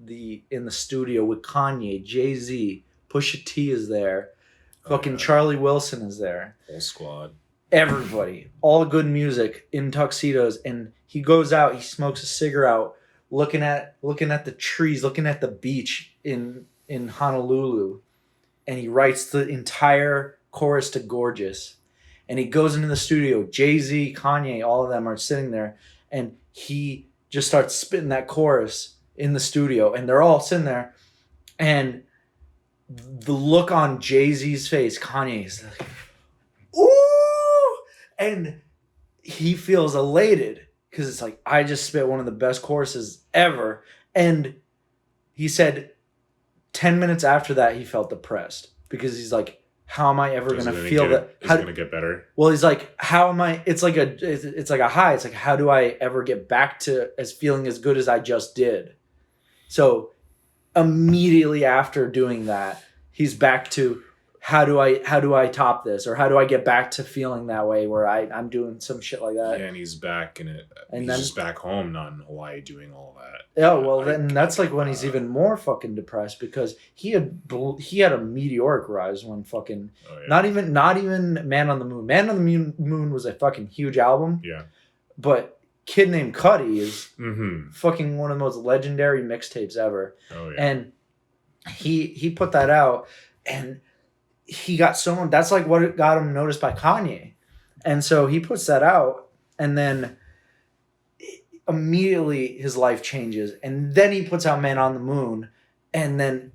the studio with Kanye, Jay-Z, Pusha T is there. Fucking Charlie Wilson is there. Whole squad. Everybody. All the good music in tuxedos. And he goes out, he smokes a cigarette, looking at the trees, looking at the beach in Honolulu. And he writes the entire chorus to Gorgeous. And he goes into the studio. Jay-Z, Kanye, all of them are sitting there. And he just starts spitting that chorus in the studio. And they're all sitting there. And the look on Jay-Z's face, Kanye's like, ooh! And he feels elated because it's like, I just spit one of the best choruses ever. And he said 10 minutes after that, he felt depressed because he's like, how am I ever going to feel that? Is it going to get better? Well, he's like, how am I? It's like a high. It's like, how do I ever get back to feeling as good as I just did? So immediately after doing that, he's back to how do I top this, or how do I get back to feeling that way where I'm doing some shit like that. Yeah, and he's back in it. And he's just back home, not in Hawaii, doing all that. Yeah, well, then that's like when he's even more fucking depressed because he had a meteoric rise when fucking not even Man on the Moon. Man on the Moon was a fucking huge album. Yeah, but Kid Named Cudi is fucking one of the most legendary mixtapes ever. Oh yeah, and he put that out, and he got someone. That's like what got him noticed by Kanye, and so he puts that out, and then immediately his life changes, and then he puts out Man on the Moon, and then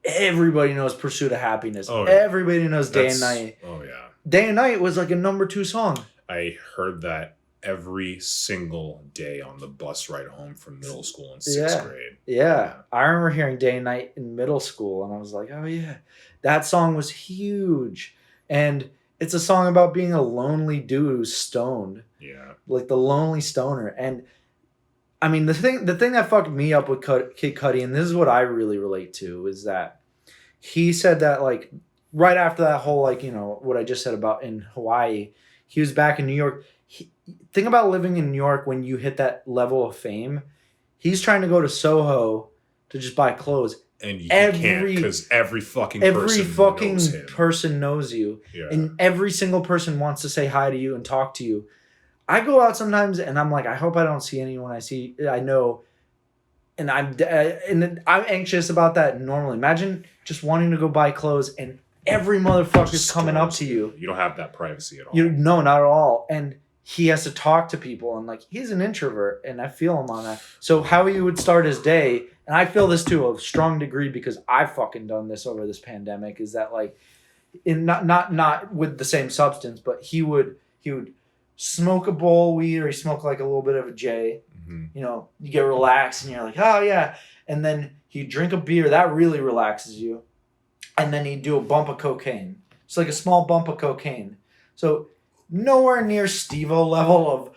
everybody knows Pursuit of Happiness. Oh, yeah. Everybody knows Day and Night. Oh yeah, Day and Night was like a #2 song. I heard that every single day on the bus ride home from middle school in sixth grade. Yeah, I remember hearing Day and Night in middle school, and I was like, oh yeah, that song was huge, and it's a song about being a lonely dude who's stoned. Yeah. Like the lonely stoner. And I mean, the thing that fucked me up with Kid Cudi, and this is what I really relate to, is that he said that like right after that whole, like, you know, what I just said about in Hawaii, he was back in New York. Think about living in New York when you hit that level of fame. He's trying to go to Soho to just buy clothes. And you can't because every fucking person knows you. Yeah. And every single person wants to say hi to you and talk to you. I go out sometimes and I'm like, I hope I don't see anyone I know. And I'm anxious about that normally. Imagine just wanting to go buy clothes and every motherfucker's coming up to you. You don't have that privacy at all. No, not at all. And he has to talk to people, and like he's an introvert, and I feel him on that. So how he would start his day, and I feel this to a strong degree because I've fucking done this over this pandemic, is that like in not with the same substance, but he would smoke a bowl of weed, or he smoked like a little bit of a J. Mm-hmm. You know, you get relaxed and you're like, oh yeah. And then he'd drink a beer, that really relaxes you. And then he'd do a bump of cocaine. It's like a small bump of cocaine. So nowhere near Steve-O level of...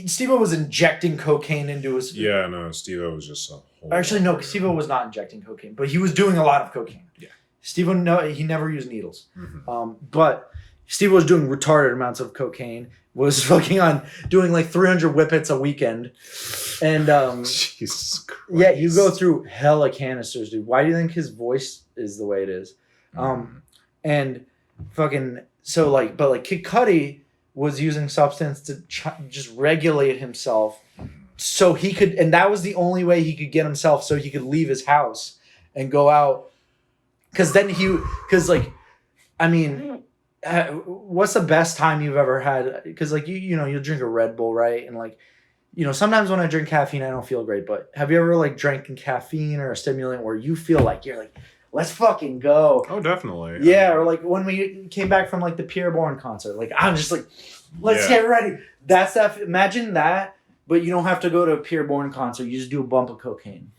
Steve-O was injecting cocaine into his... Yeah, no, Steve-O was just a whole... Actually, no, Steve-O was not injecting cocaine, but he was doing a lot of cocaine. Yeah. Steve-O, no, he never used needles. Mm-hmm. But Steve-O was doing retarded amounts of cocaine, was fucking on doing like 300 whippets a weekend. And, Jesus Christ. Yeah, you go through hella canisters, dude. Why do you think his voice is the way it is? And fucking... So like, but like Kid Cudi was using substance to just regulate himself so he could, and that was the only way he could get himself so he could leave his house and go out. Cause like, I mean, what's the best time you've ever had? Cause like, you know, you'll drink a Red Bull, right? And like, you know, sometimes when I drink caffeine, I don't feel great, but have you ever like drank caffeine or a stimulant where you feel like you're like, let's fucking go. Oh, definitely. Yeah, or like when we came back from like the Pierre Bourne concert. Like I'm just like, let's get ready. That's that. Imagine that, but you don't have to go to a Pierre Bourne concert. You just do a bump of cocaine.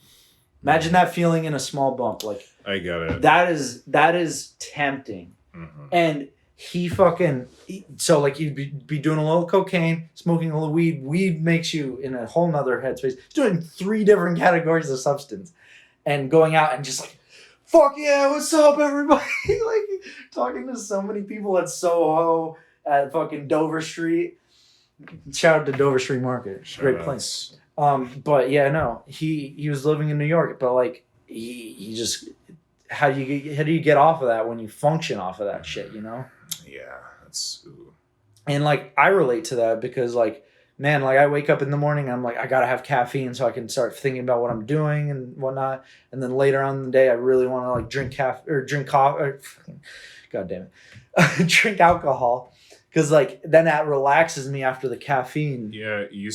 Imagine that feeling in a small bump. Like, I get it. That is tempting. Mm-hmm. And so like you'd be doing a little cocaine, smoking a little weed. Weed makes you in a whole nother headspace. He's doing 3 different categories of substance and going out and just like, fuck yeah, what's up, everybody? Like talking to so many people at Soho, at fucking Dover Street. Shout out to Dover Street Market. Great place. But yeah, no, he was living in New York, but like he just how do you get off of that when you function off of that shit, you know? Yeah, that's. Ooh. And like I relate to that because like, man, like I wake up in the morning, I'm like I gotta have caffeine so I can start thinking about what I'm doing and whatnot. And then later on in the day, I really want to like drink coffee, god damn it, drink alcohol. Because like then that relaxes me after the caffeine. Yeah, you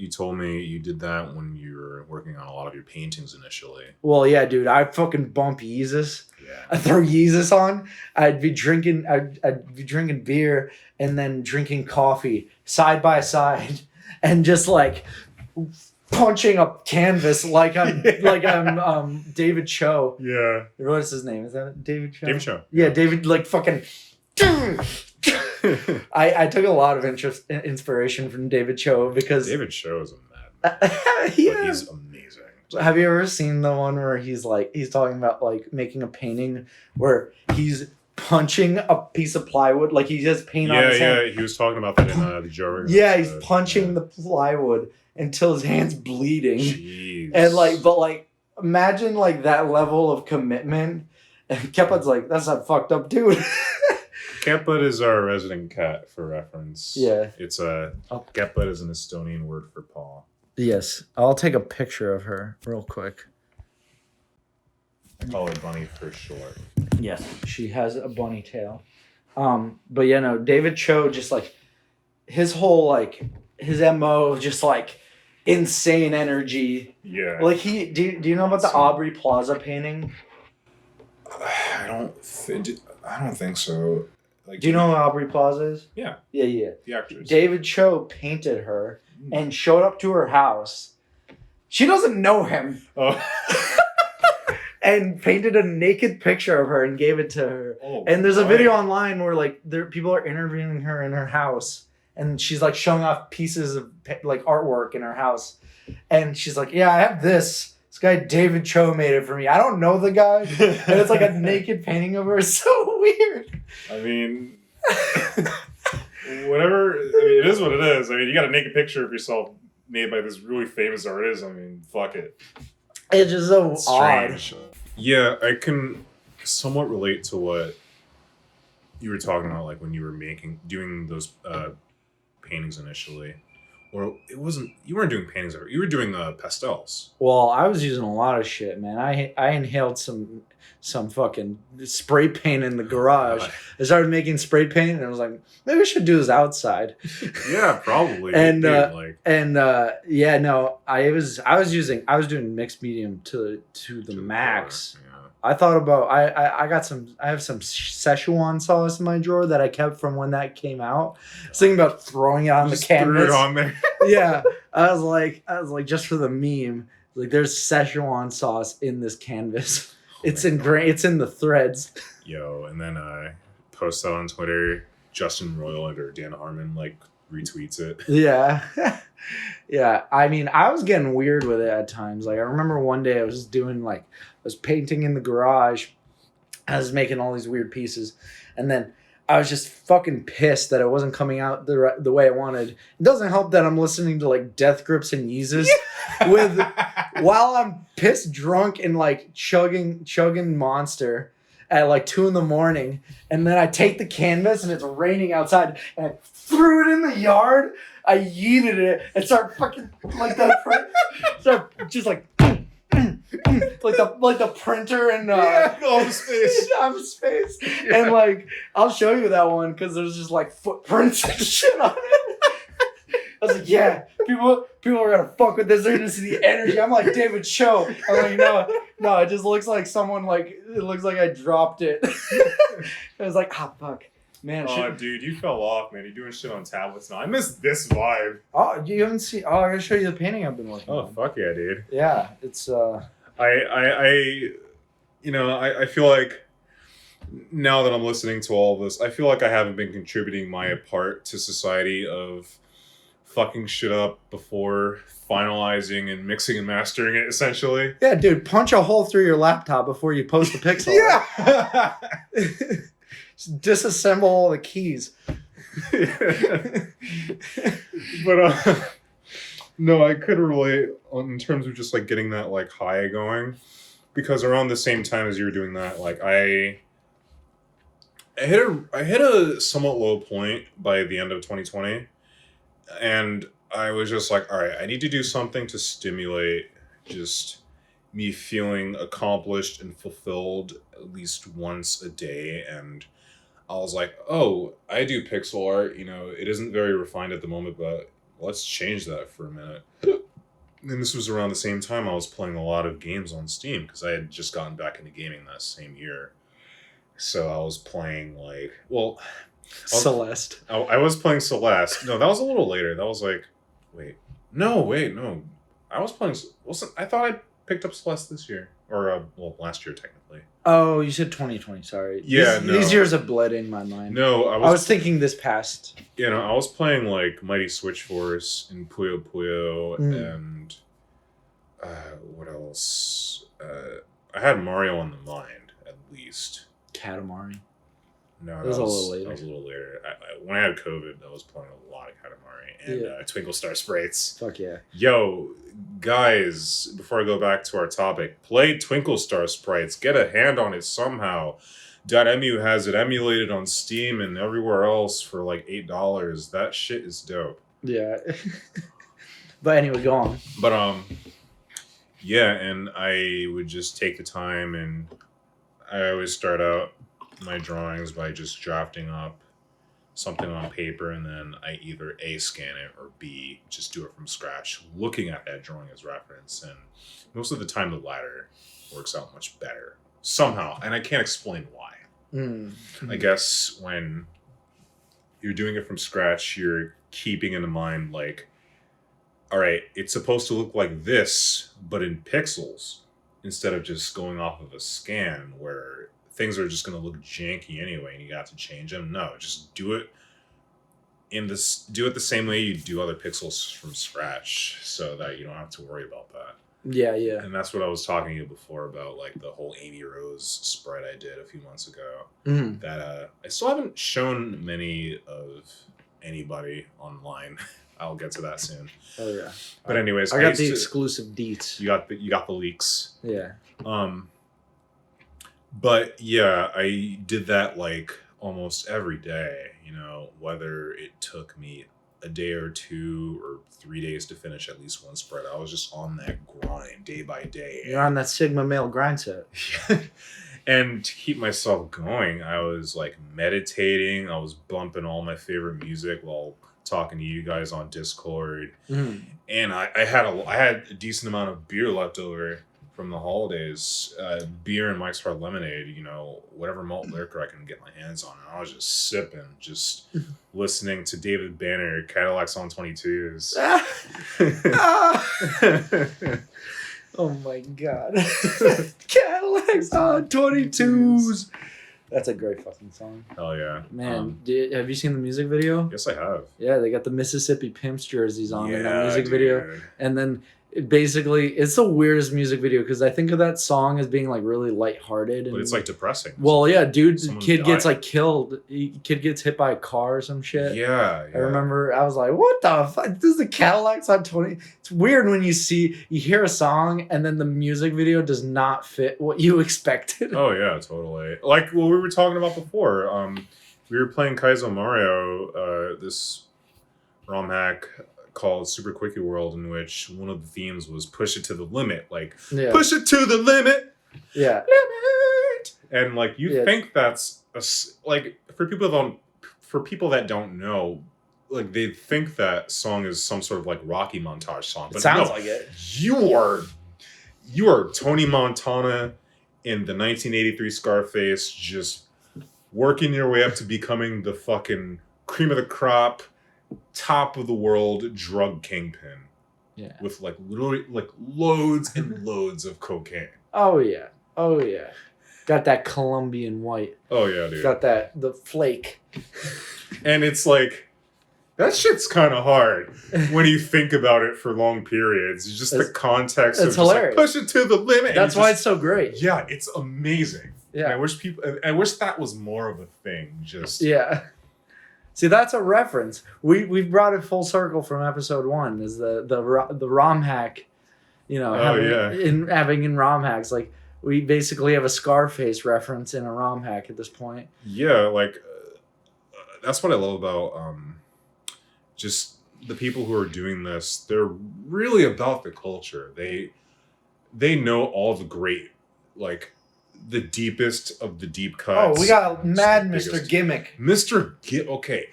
told me you did that when you were working on a lot of your paintings initially. Well, yeah, dude, I fucking bump Yeezus. Yeah. I throw Yeezus on. I'd be drinking beer and then drinking coffee side by side and just like punching a canvas like I'm David Cho. Yeah. What is his name? Is that David Cho? David Cho. Yeah, David like fucking. I took a lot of inspiration from David Cho because David Cho is a madman. Yeah. But he's amazing. Have you ever seen the one where he's talking about like making a painting where he's punching a piece of plywood, like he just paint on his hand? Yeah, he was talking about that in the Joe Rogan. Yeah, he's punching the plywood until his hand's bleeding. Jeez. And like imagine like that level of commitment. And Keput's like, that's not fucked up, dude. Keput is our resident cat for reference. Yeah. It's Keput is an Estonian word for paw. Yes. I'll take a picture of her real quick. I call her Bunny for short. Yes. She has a bunny tail. But yeah, no, David Cho just like his whole like his MO just like insane energy. Yeah. Like do you know about the Aubrey Plaza painting? I don't think so. Like, do you know who Aubrey Plaza is? Yeah. Yeah. The actress. David Cho painted her and showed up to her house. She doesn't know him. Oh. And painted a naked picture of her and gave it to her. Oh, and there's a video online where like people are interviewing her in her house and she's like showing off pieces of like artwork in her house. And she's like, yeah, I have this. This guy David Cho made it for me. I don't know the guy. And it's like a naked painting of her. It's so weird. I mean, whatever. I mean, it is what it is. I mean, you got a naked picture of yourself made by this really famous artist. I mean, fuck it. It's just so strange. odd. Yeah, I can somewhat relate to what you were talking about, like when you were doing those paintings initially. Or it wasn't. You weren't doing paintings. You were doing pastels. Well, I was using a lot of shit, man. I inhaled some fucking spray paint in the garage. I started making spray paint, and I was like, maybe I should do this outside. Yeah, probably. And yeah, no, I was doing mixed medium to the max. Yeah. I thought about I have some Szechuan sauce in my drawer that I kept from when that came out. I was thinking about throwing it on the canvas. Threw it on there. Yeah, I was like just for the meme, like there's Szechuan sauce in this canvas. It's in the threads. Yo, and then post that on Twitter. Justin Roiland or Dan Harmon like retweets it. Yeah. Yeah. I mean, I was getting weird with it at times. Like I remember one day I was painting in the garage. I was making all these weird pieces. And then I was just fucking pissed that it wasn't coming out the way I wanted. It doesn't help that I'm listening to like Death Grips and Yeezus while I'm pissed drunk and like chugging Monster at like 2 a.m. And then I take the canvas and it's raining outside and I threw it in the yard. I yeeted it and start fucking like that. Start just like like the printer and Office Space. Yeah. And like I'll show you that one because there's just like footprints and shit on it. I was like, yeah, people are gonna fuck with this. They're gonna see the energy. I'm like David Cho. I'm like, no, it just looks like someone like it looks like I dropped it. I was like, fuck. Man, Oh, dude, you fell off, man. You're doing shit on tablets now. I miss this vibe. Oh, you haven't seen... Oh, I gotta show you the painting I've been working on. Oh, fuck yeah, dude. Yeah, it's... I feel like now that I'm listening to all this, I feel like I haven't been contributing my part to society of fucking shit up before finalizing and mixing and mastering it, essentially. Yeah, dude, punch a hole through your laptop before you post a pixel. Yeah! Just disassemble all the keys. But, no, I could relate in terms of just, like, getting that, like, high going. Because around the same time as you were doing that, like, I hit a somewhat low point by the end of 2020. And I was just like, all right, I need to do something to stimulate just me feeling accomplished and fulfilled at least once a day. And I was like, oh, I do pixel art. You know, it isn't very refined at the moment, but let's change that for a minute. And this was around the same time I was playing a lot of games on Steam because I had just gotten back into gaming that same year. So I was playing Celeste. I was playing Celeste. No, that was a little later. That was like, no. I was playing. I thought I picked up Celeste this year or last year technically. Oh, you said 2020. Sorry. Yeah, these years have bled in my mind. No, I was thinking this past. You know, I was playing like Mighty Switch Force and Puyo Puyo and what else? I had Mario on the mind at least. Katamari. No, that was a little later. That was a little later. When I had COVID, I was playing a lot of Katamari and Twinkle Star Sprites. Fuck yeah. Yo, guys, before I go back to our topic, play Twinkle Star Sprites. Get a hand on it somehow. .mu has it emulated on Steam and everywhere else for like $8. That shit is dope. Yeah. But anyway, go on. But yeah, and I would just take the time, and I always start out my drawings by just drafting up something on paper, and then I either A, scan it, or B, just do it from scratch, looking at that drawing as reference. And most of the time the latter works out much better somehow, and I can't explain why. I guess when you're doing it from scratch, you're keeping in mind, like, all right, it's supposed to look like this, but in pixels, instead of just going off of a scan where things are just going to look janky anyway and you got to change them. No, just do it the same way you do other pixels from scratch so that you don't have to worry about that. Yeah. And that's what I was talking to you before about, like the whole Amy Rose spread I did a few months ago. That I still haven't shown many of anybody online. I'll get to that soon. Oh yeah. But anyways, I got the exclusive deets. You got the leaks. Yeah. But yeah, I did that like almost every day, you know, whether it took me a day or 2 or 3 days to finish at least one spread. I was just on that grind day by day. You're on that Sigma male grind set. And to keep myself going, I was like meditating. I was bumping all my favorite music while talking to you guys on Discord. And I had a decent amount of beer left over from the holidays. Beer and Mike's Hard Lemonade, you know, whatever malt liquor I can get my hands on. And I was just sipping, just listening to David Banner, Cadillacs on 22s. Oh my god. Cadillacs on 22s. That's a great fucking song. Hell yeah. Man, have you seen the music video? Yes, I have. Yeah, they got the Mississippi Pimps jerseys on in that music dude. video. And then it's the weirdest music video because I think of that song as being like really lighthearted. And, but it's like depressing. Well, yeah, dude, kid died. gets like killed. Kid gets hit by a car or some shit. Yeah. I remember I was like, what the fuck? This is the Cadillacs on 20. It's weird when you hear a song and then the music video does not fit what you expected. Oh yeah, totally. Like what we were talking about before. We were playing Kaizo Mario, this ROM hack called Super Quickie World, in which one of the themes was push it to the limit. Like, push it to the limit. Yeah. Limit. And like you think that's like for people that don't know, like they think that song is some sort of like Rocky montage song. But it sounds like it. You are Tony Montana in the 1983 Scarface, just working your way up to becoming the fucking cream of the crop, top of the world drug kingpin. Yeah. With like literally like loads and loads of cocaine. Oh yeah. Got that Colombian white. Oh yeah, dude. Got the flake. And it's like, that shit's kind of hard when you think about it for long periods. It's just the context of just like, push it to the limit. That's why it's so great. Yeah, it's amazing. Yeah. And I wish that was more of a thing. Just yeah. See, that's a reference. We've brought it full circle from episode 1. Is the ROM hack, having in ROM hacks, like we basically have a Scarface reference in a ROM hack at this point. Yeah, like that's what I love about just the people who are doing this. They're really about the culture. They know all the great, like the deepest of the deep cuts. Oh, we got Mad Mr. Gimmick. Okay.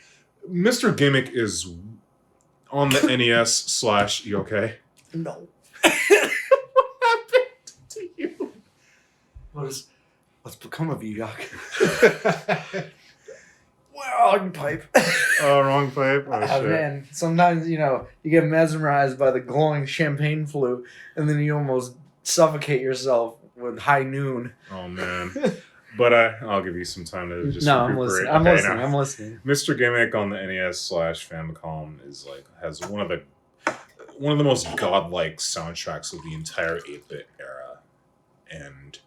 Mr. Gimmick is on the NES / you okay? No. What happened to you? What's become of you, Yuck? Wrong pipe. Oh, wrong pipe. Oh, shit. Man, sometimes, you get mesmerized by the glowing champagne flute, and then you almost suffocate yourself with High Noon. Oh, man. But I'll give you some time to just recuperate. I'm listening. Mr. Gimmick on the NES / Famicom is has one of the most godlike soundtracks of the entire 8-bit era, and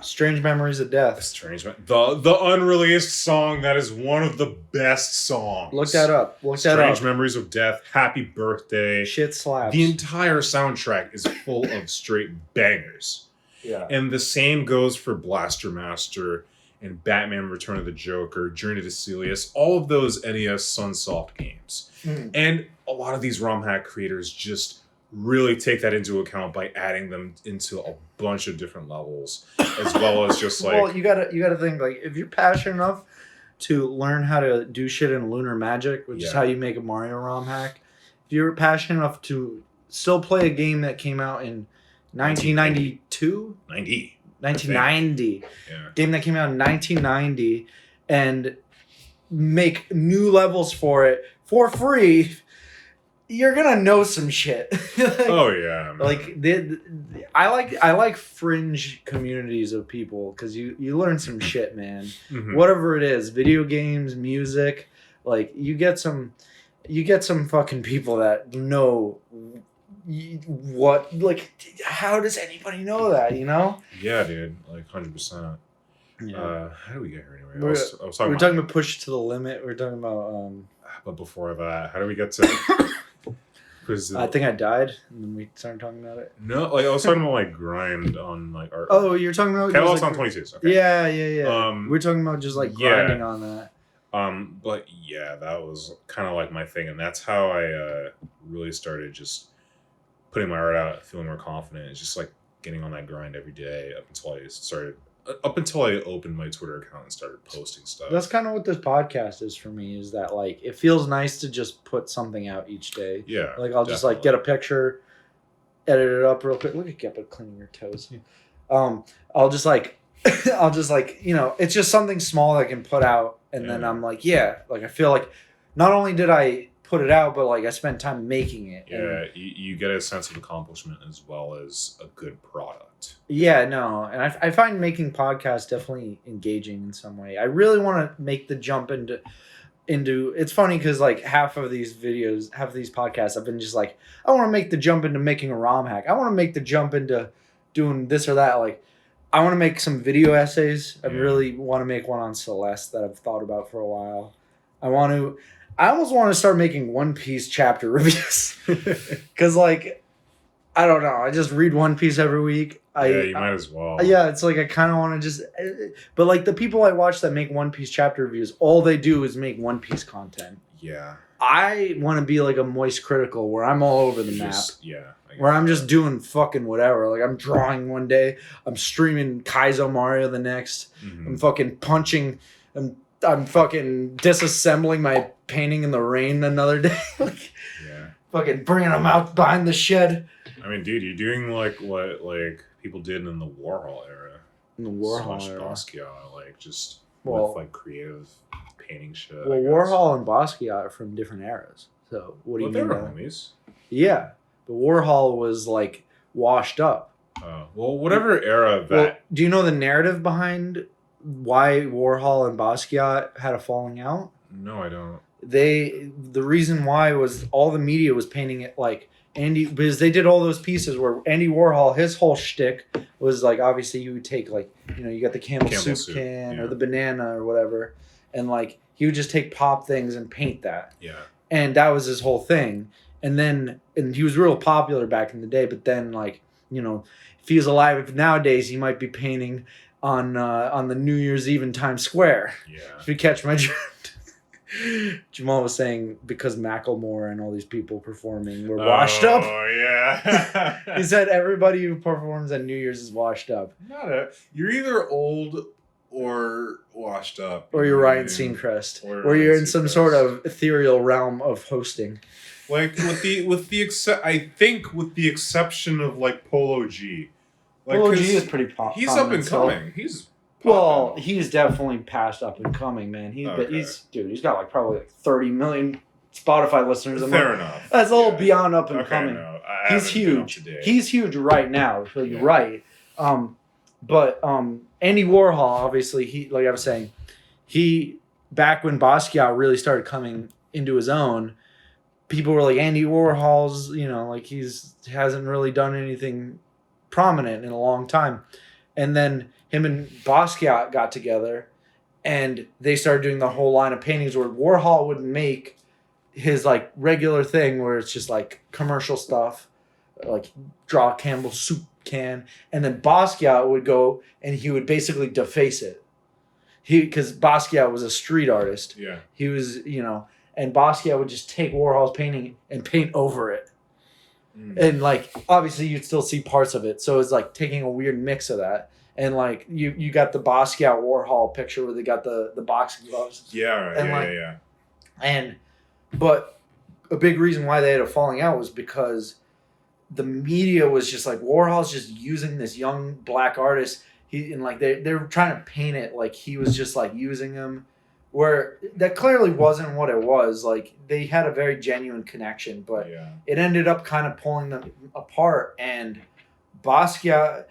Strange Memories of Death. The unreleased song that is one of the best songs. Look that up. Strange Memories of Death. Happy Birthday. Shit slaps. The entire soundtrack is full of straight bangers. Yeah. And the same goes for Blaster Master and Batman Return of the Joker, Journey to Celius, all of those NES Sunsoft games. Mm. And a lot of these ROM hack creators just really take that into account by adding them into a bunch of different levels, as well as just like... Well, you gotta think, like, if you're passionate enough to learn how to do shit in Lunar Magic, which is how you make a Mario ROM hack, if you're passionate enough to still play a game that came out in 1992? 1990. Yeah. Game that came out in 1990 and make new levels for it for free, you're gonna know some shit. Oh yeah. Man. Like I like fringe communities of people because you learn some shit, man. Mm-hmm. Whatever it is, video games, music, like you get some fucking people that know what, like, how does anybody know that, Yeah, dude, like 100%. Yeah. How do we get here anyway? We're talking about push to the limit. We're talking about but before that, how do we get to I think I died and then we started talking about it. No, like I was talking about like grind on like art. Oh, you're talking about Catalog's on 22s. Okay. Yeah. We're talking about just like grinding on that. But yeah, that was kind of like my thing, and that's how I really started just putting my art out, feeling more confident. It's just like getting on that grind every day up until I opened my Twitter account and started posting stuff. That's kind of what this podcast is for me, is that like it feels nice to just put something out each day. Yeah. Like I'll just like get a picture, edit it up real quick. Look at Geppa cleaning your toes. I'll just like it's just something small that I can put out, and then I'm like, like I feel like not only did I put it out, but like I spent time making it. Yeah, you get a sense of accomplishment as well as a good product. Yeah, no, and I find making podcasts definitely engaging in some way. I really want to make the jump into. It's funny because like half of these podcasts, I've been just like, I want to make the jump into making a ROM hack. I want to make the jump into doing this or that. Like, I want to make some video essays. I really want to make one on Celeste that I've thought about for a while. I almost want to start making One Piece chapter reviews because, like, I don't know. I just read One Piece every week. You might as well. Yeah, it's like I kind of want to just... But, like, the people I watch that make One Piece chapter reviews, all they do is make One Piece content. Yeah. I want to be like a Moist Critical where I'm all over the map. Where I'm just doing fucking whatever. Like, I'm drawing one day. I'm streaming Kaizo Mario the next. Mm-hmm. I'm fucking punching... I'm fucking disassembling my painting in the rain another day. Fucking bringing them out behind the shed. I mean, dude, you're doing like what like people did in the Warhol era. In the Warhol era. Basquiat, like just Well, with creative painting shit. Well, Warhol and Basquiat are from different eras. So what do you mean? They were homies. Yeah, but Warhol was washed up. Oh, well, whatever era that. Well, do you know the narrative behind why Warhol and Basquiat had a falling out? No, I don't. The reason why was all the media was painting it Andy, because they did all those pieces where Andy Warhol, his whole shtick was obviously you would take you got the Campbell soup can or the banana or whatever, and he would just take pop things and paint that. Yeah. And that was his whole thing. And he was real popular back in the day, but then if he was alive nowadays, he might be painting on the New Year's Eve in Times Square. Yeah. If you catch my drift. Jamal was saying because Macklemore and all these people performing were washed up. Oh, yeah. He said everybody who performs at New Year's is washed up. You're either old or washed up. Or you're Ryan Seacrest. Or you're in some sort of ethereal realm of hosting. With the exception of Polo G. Polo G is pretty popular. He's up and coming. He's Well, he's definitely past up and coming, man. He's got probably 30 million Spotify listeners. Fair enough. That's a little beyond up and coming. No, he's huge. He's huge right now. So you're right. But Andy Warhol, obviously, he I was saying, back when Basquiat really started coming into his own, people were like, Andy Warhol's, he hasn't really done anything prominent in a long time, and then him and Basquiat got together and they started doing the whole line of paintings where Warhol would make his regular thing where it's just commercial stuff, draw a Campbell soup can, and then Basquiat would go and he would basically deface it. Because Basquiat was a street artist. Yeah. He was, and Basquiat would just take Warhol's painting and paint over it. And obviously you'd still see parts of it. So it's taking a weird mix of that. And you got the Basquiat Warhol picture where they got the boxing gloves. Yeah, right. And but a big reason why they had a falling out was because the media was just Warhol's just using this young black artist. They were trying to paint it like he was just using him, where that clearly wasn't what it was. They had a very genuine connection, but it ended up kind of pulling them apart. And Warhol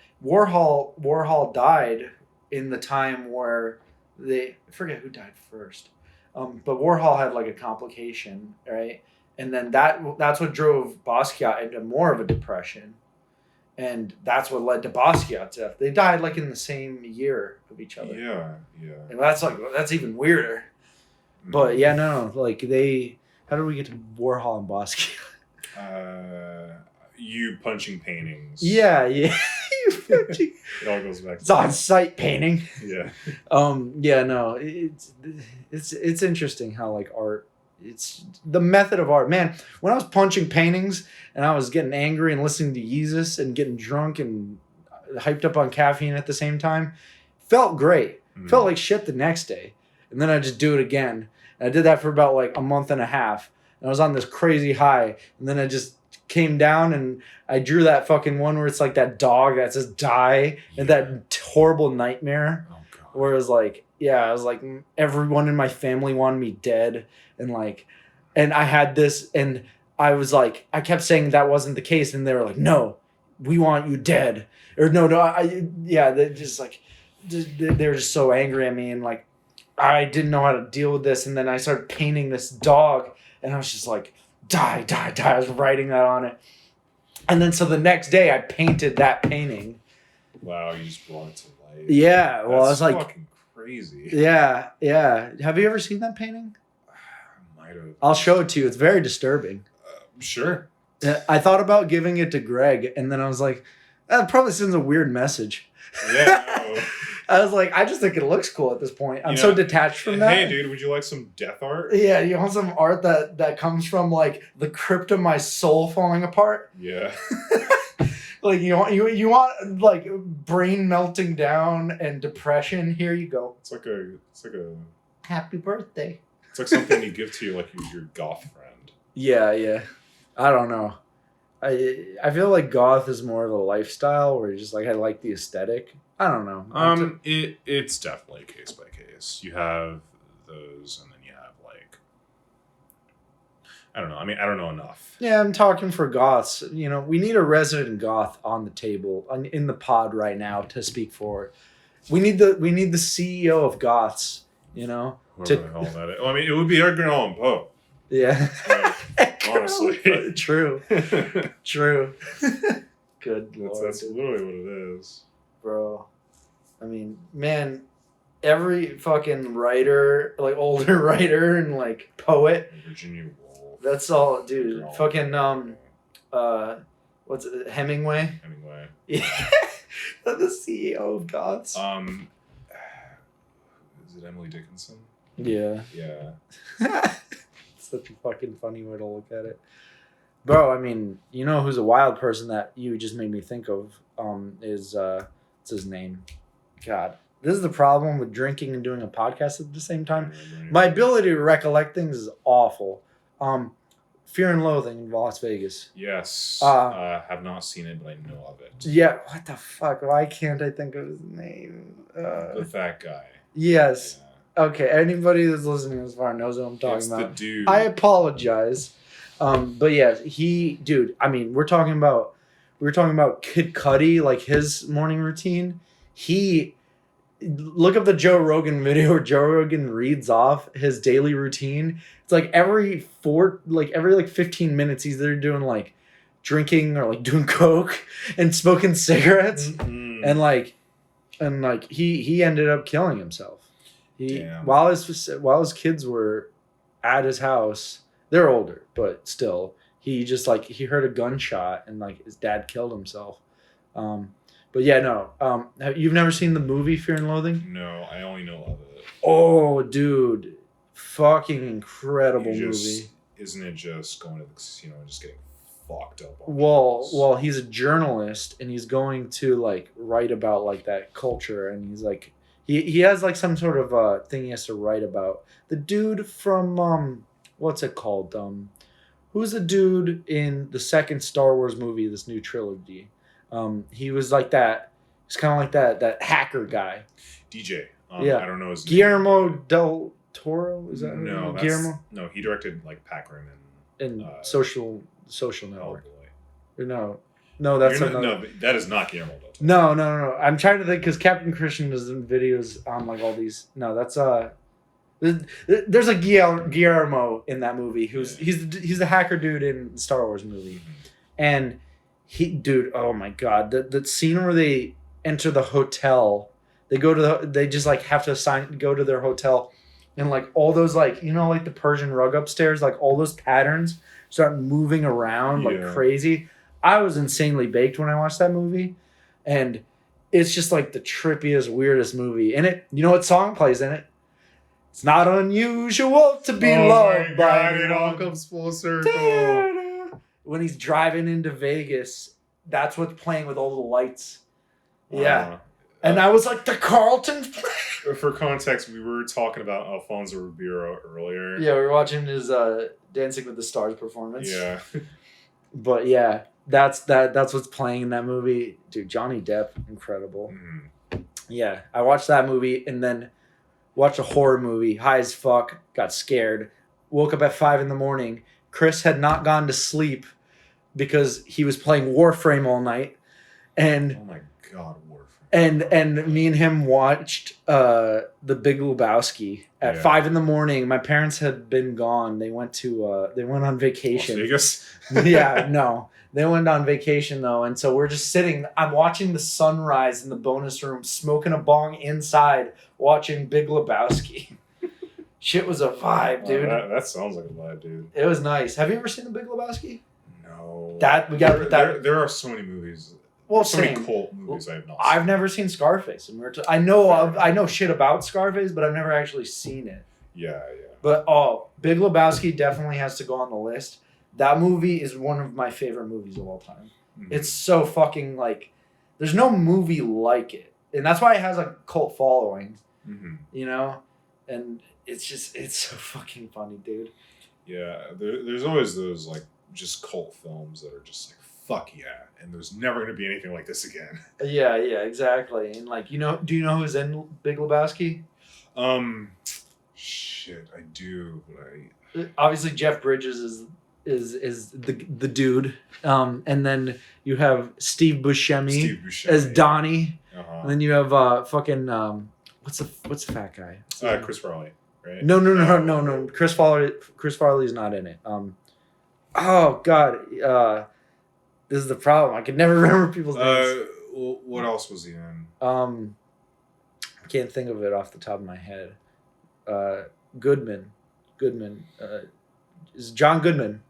died in the time where I forget who died first, but Warhol had a complication, right? And then that's what drove Basquiat into more of a depression, and that's what led to Basquiat's death. They died in the same year of each other. Yeah. And that's even weirder. Mm-hmm. But yeah, no, how did we get to Warhol and Basquiat? You punching paintings. Yeah. It all goes back. It's on-site painting. Yeah. Yeah. No. It's interesting how art. It's the method of art, man. When I was punching paintings and I was getting angry and listening to Yeezus and getting drunk and hyped up on caffeine at the same time, felt great. Felt like shit the next day, and then I just do it again. And I did that for about a month and a half, and I was on this crazy high, and then I just came down and I drew that fucking one where it's that dog that says die and that horrible nightmare. Oh, God. Where it was I was everyone in my family wanted me dead, and and I had this, and I was I kept saying that wasn't the case, and they were no, we want you dead, or no, they just they were just so angry at me, and I didn't know how to deal with this, and then I started painting this dog, and I was just die, die, die. I was writing that on it, and then so the next day I painted that painting. Wow, you just brought it to life. Yeah, well, that's I was fucking crazy. Yeah. Have you ever seen that painting? I might have. I'll show it to you. It's very disturbing. Sure. I thought about giving it to Greg, and then I was that probably sends a weird message. Yeah. No. I was I just think it looks cool at this point. I'm so detached from that. Hey, dude, would you like some death art? Yeah, you want some art that comes from the crypt of my soul falling apart? Yeah. you want brain melting down and depression. Here you go. It's like a happy birthday. It's something you give to your goth friend. Yeah. I don't know. I feel like goth is more of a lifestyle where you're just like, I like the aesthetic. I don't know. It's definitely case by case. You have those, and then you have like, I don't know. I mean, I don't know enough. Yeah, I'm talking for goths. You know, we need a resident goth on the table in the pod right now to speak for it. We need the CEO of goths. You know, Whoever the hell that is. Well, I mean, it would be Edgar Allan Poe. Yeah. Honestly. True. True. Good Lord. That's literally what it is. Bro. I mean, man, every fucking writer, like older writer and like poet. Virginia Woolf. That's all, dude. Fucking what's it, Hemingway? Hemingway. Yeah. The CEO of goths. Is it Emily Dickinson? Yeah. Yeah. Such a fucking funny way to look at it. Bro, I mean, you know who's a wild person that you just made me think of is what's his name? God. This is the problem with drinking and doing a podcast at the same time. My ability to recollect things is awful. Fear and Loathing in Las Vegas. Yes. Have not seen it, but I know of it. Yeah, what the fuck? Why can't I think of his name? The fat guy. Yes. Yeah. Okay, anybody that's listening this far knows what I'm talking about. It's the dude. I apologize. But yeah, dude, I mean, we were talking about Kid Cudi, like his morning routine. Look up the Joe Rogan video where Joe Rogan reads off his daily routine. It's like every 15 minutes he's there doing like drinking or like doing coke and smoking cigarettes. Mm-hmm. and like he ended up killing himself. While his kids were at his house, they're older, but still, he just like he heard a gunshot and like his dad killed himself. But yeah, no. You've never seen the movie Fear and Loathing? No, I only know of it. Oh, dude, fucking incredible movie. Isn't it just going to the casino and just getting fucked up? Well, he's a journalist and he's going to like write about like that culture, and he's like. He has like some sort of thing he has to write about. The dude from what's it called? Who's the dude in the second Star Wars movie, this new trilogy? He was like that. He's kind of like that hacker guy. DJ. Yeah. I don't know his Guillermo del Toro. Is that no? Guillermo? No, he directed like Pac Rim and Social Network. Oh, No, that's another. No, that is not Guillermo del Toro. No. I'm trying to think because Captain Christian does videos on like all these. No, that's There's a Guillermo in that movie he's the hacker dude in the Star Wars movie, and oh my god, the scene where they enter the hotel, they just like have to go to their hotel, and like all those like like the Persian rug upstairs, like all those patterns start moving around like crazy. I was insanely baked when I watched that movie, and it's just like the trippiest, weirdest movie. And you know what song plays in it? It's not unusual to be loved by it all comes full circle. When he's driving into Vegas, that's what's playing with all the lights. Yeah. And I was like, the Carlton. For context, we were talking about Alfonso Ribeiro earlier. Yeah, we were watching his Dancing with the Stars performance. Yeah. But yeah, that's what's playing in that movie. Dude, Johnny Depp, incredible. Mm-hmm. Yeah, I watched that movie and then watched a horror movie, high as fuck, got scared, woke up at 5 a.m. Chris had not gone to sleep because he was playing Warframe all night. And oh my god, Warframe. And me and him watched The Big Lebowski at 5 a.m. My parents had been gone. They went on vacation. Las Vegas? Yeah, no. They went on vacation though, and so we're just sitting. I'm watching the sunrise in the bonus room, smoking a bong inside, watching Big Lebowski. Shit was a vibe, dude. That sounds like a vibe, dude. It was nice. Have you ever seen The Big Lebowski? No. There are so many movies. Well, so many cult movies I have not seen. I've never seen Scarface, and I know shit about Scarface, but I've never actually seen it. Yeah. But Big Lebowski definitely has to go on the list. That movie is one of my favorite movies of all time. Mm-hmm. It's so fucking like, there's no movie like it, and that's why it has a cult following. Mm-hmm. And it's so fucking funny, dude. Yeah, there's always those like just cult films that are just like fuck yeah. And there's never going to be anything like this again. Yeah, exactly. And like, do you know who's in Big Lebowski? Shit, I do, but Obviously Jeff Bridges is the dude. And then you have Steve Buscemi as Donnie. Uh-huh. And then you have fucking what's the fat guy? Chris Farley, right? No. Chris Farley's not in it. Oh god. This is the problem. I can never remember people's names. What else was he in? I can't think of it off the top of my head. Goodman. Is John Goodman.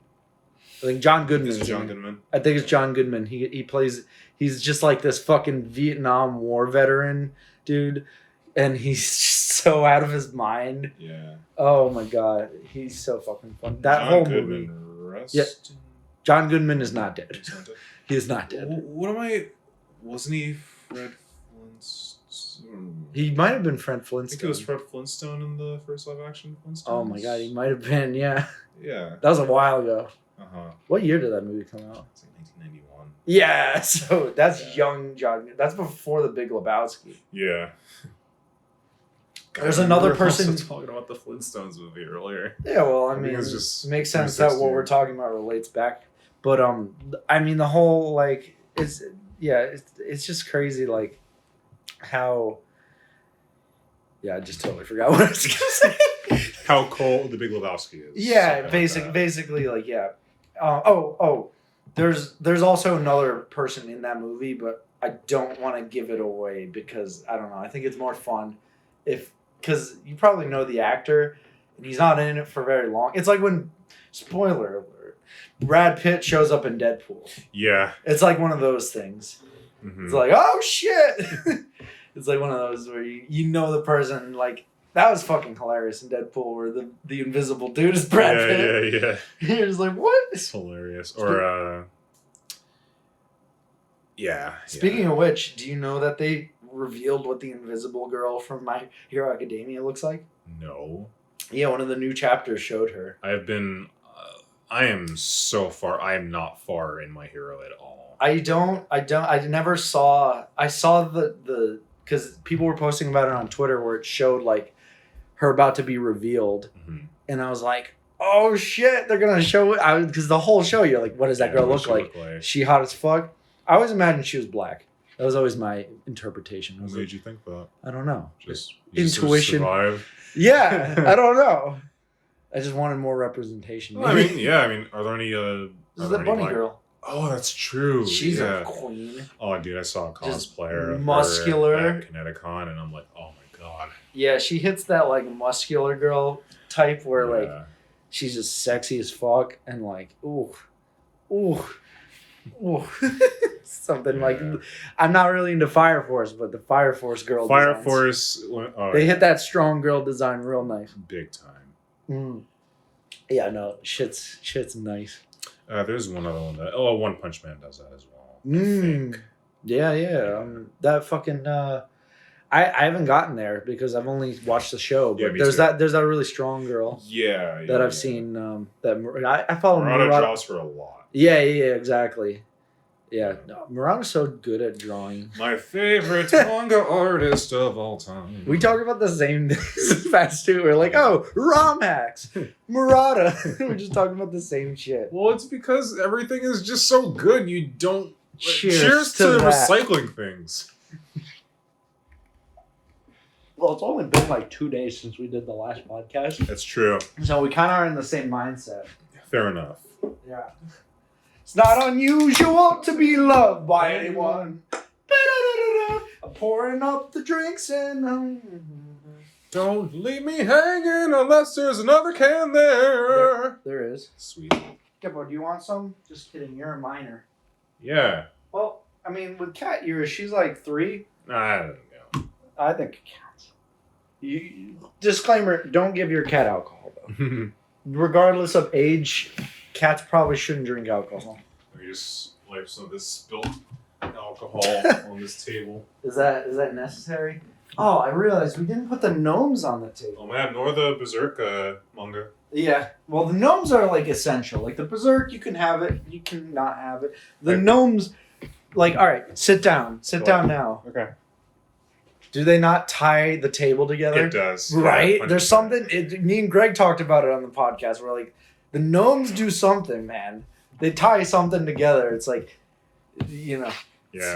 I think John Goodman. Is it John Goodman? I think it's John Goodman. He plays. He's just like this fucking Vietnam War veteran dude, and he's just so out of his mind. Yeah. Oh my god, he's so fucking fun. That John whole Goodman movie. Yeah. John Goodman is not dead. He is not dead. What am I? Wasn't he Fred Flintstone? He might have been Fred Flintstone. I think it was Fred Flintstone in the first live action Flintstones. Oh my god, he might have been. Yeah. Yeah. That was a while ago. Uh-huh. What year did that movie come out? It's like 1991. Yeah, so that's young John. That's before the Big Lebowski. Yeah. God, There's another person talking about the Flintstones movie earlier. Yeah, well, I mean, it's just it makes sense that what we're talking about relates back. But I mean, the whole like it's just crazy like how. Yeah, I just totally forgot what I was gonna say. How cold the Big Lebowski is. Yeah, basically like yeah. There's also another person in that movie, but I don't want to give it away because I don't know. I think it's more fun because you probably know the actor and he's not in it for very long. It's like when, spoiler alert, Brad Pitt shows up in Deadpool. Yeah. It's like one of those things. Mm-hmm. It's like, oh shit. It's like one of those where you know the person like. That was fucking hilarious in Deadpool where the invisible dude is Brad Pitt. Yeah. You're just like, what? It's hilarious. Or, yeah. Speaking of which, do you know that they revealed what the invisible girl from My Hero Academia looks like? No. Yeah, one of the new chapters showed her. I am not far in My Hero at all. I never saw, I saw the, because people were posting about it on Twitter where it showed like, her about to be revealed, and I was like, "Oh shit, they're gonna show it!" Because the whole show, you're like, "What does that girl look like? She hot as fuck." I always imagined she was black. That was always my interpretation. What made you think that? I don't know. Just intuition. Survive? Yeah, I don't know. I just wanted more representation. Well, I mean, are there any? This is the bunny girl. Oh, that's true. She's a queen. Oh, dude, I saw a cosplayer of muscular her at Kineticon, and I'm like, oh my god. Yeah, she hits that like muscular girl type where like she's just sexy as fuck and like ooh. Something like I'm not really into Fire Force, but the Fire Force girl. Fire designs, Force. They hit that strong girl design real nice. Big time. Yeah, no, shit's nice. There's one other one that One Punch Man does that as well. I think. Yeah. That fucking. I haven't gotten there because I've only watched the show. But there's that really strong girl. Yeah. That I've seen. That I follow Murata draws her a lot. Yeah, exactly. Yeah, no, Murata's so good at drawing. My favorite manga artist of all time. We talk about the same things fast too. We're like, oh, ROM hacks, Murata. We're just talking about the same shit. Well, it's because everything is just so good. You don't. Cheers to recycling things. Well, it's only been like 2 days since we did the last podcast. That's true. So we kind of are in the same mindset. Fair enough. Yeah. It's not unusual to be loved by anyone. I'm pouring up the drinks and... Don't leave me hanging unless there's another can there. There is. Sweet. Gibbo, do you want some? Just kidding, you're a minor. Yeah. Well, I mean, with Kat years, she's like 3. I don't know. I think it counts. Disclaimer, don't give your cat alcohol, though. Regardless of age, cats probably shouldn't drink alcohol. We just wipe some of this spilled alcohol on this table. Is that necessary? Oh, I realized we didn't put the gnomes on the table. Oh man, nor the Berserk manga. Yeah. Well, the gnomes are like essential. Like the berserk, you can have it, you can not have it. The Okay. gnomes, like, all right, sit down now. Okay. Do they not tie the table together? It does. Right? Yeah, There's something. Me and Greg talked about it on the podcast. Where like the gnomes do something, man. They tie something together. It's like, Yeah.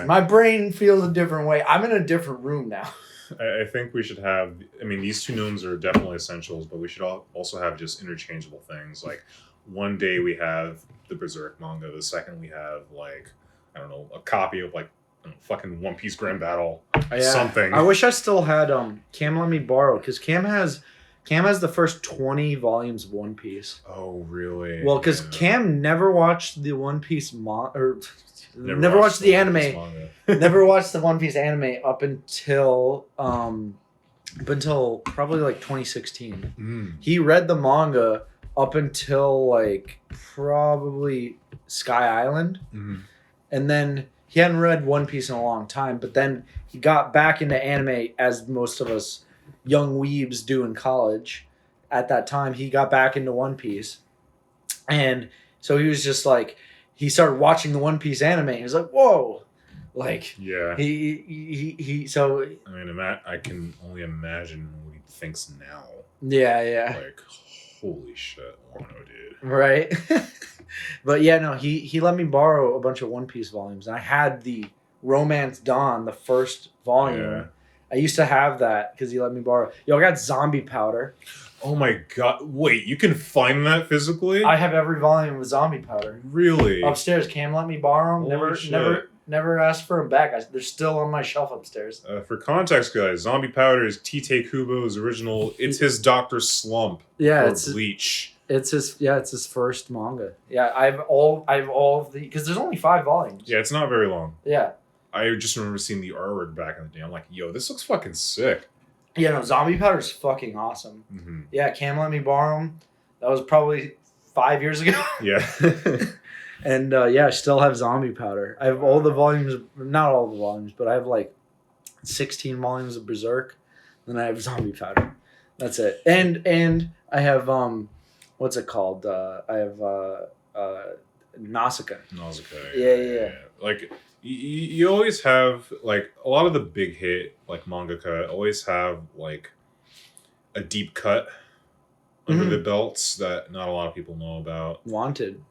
my brain feels a different way. I'm in a different room now. I think we should have. I mean, these two gnomes are definitely essentials, but we should also have just interchangeable things. Like one day we have the Berserk manga, the second we have like I don't know a copy of like fucking One Piece Grand Battle, something. I wish I still had Cam let me borrow because Cam has the first 20 volumes of One Piece. Oh really? Well, because Cam never watched the One Piece never watched the anime. Never watched the One Piece anime up until probably like 2016. He read the manga up until like probably Sky Island, and then he hadn't read One Piece in a long time. But then he got back into anime, as most of us young weebs do in college. At that time, he got back into One Piece, and so he was just like. He started watching the One Piece anime. He was like, "Whoa!" Like, yeah. He. So I mean, I can only imagine what he thinks now. Yeah. Like, holy shit, Wano, dude. Right. But yeah, no. He let me borrow a bunch of One Piece volumes, and I had the Romance Dawn, the first volume. Yeah. I used to have that because he let me borrow. Yo, I got Zombie Powder. Oh my god! Wait, you can find that physically? I have every volume of Zombie Powder. Really? Upstairs. Cam let me borrow them. Never asked for them back. They're still on my shelf upstairs. For context, guys, Zombie Powder is Tite Kubo's original. It's his Dr. Slump. Yeah, it's Bleach. It's his first manga. Yeah, I have all of the because there's only 5 volumes. Yeah, it's not very long. Yeah. I just remember seeing the artwork back in the day. I'm like, yo, this looks fucking sick. Yeah, no, Zombie Powder is fucking awesome. Mm-hmm. Yeah, Cam let me borrow them. That was probably 5 years ago. Yeah. And I still have Zombie Powder. I have all the volumes, not all the volumes, but I have like 16 volumes of Berserk. Then I have Zombie Powder. That's it. And I have what's it called? I have Nausicaa. Nausicaa. Yeah. Like you always have like a lot of the big hit like mangaka always have like a deep cut under the belts that not a lot of people know about. Wanted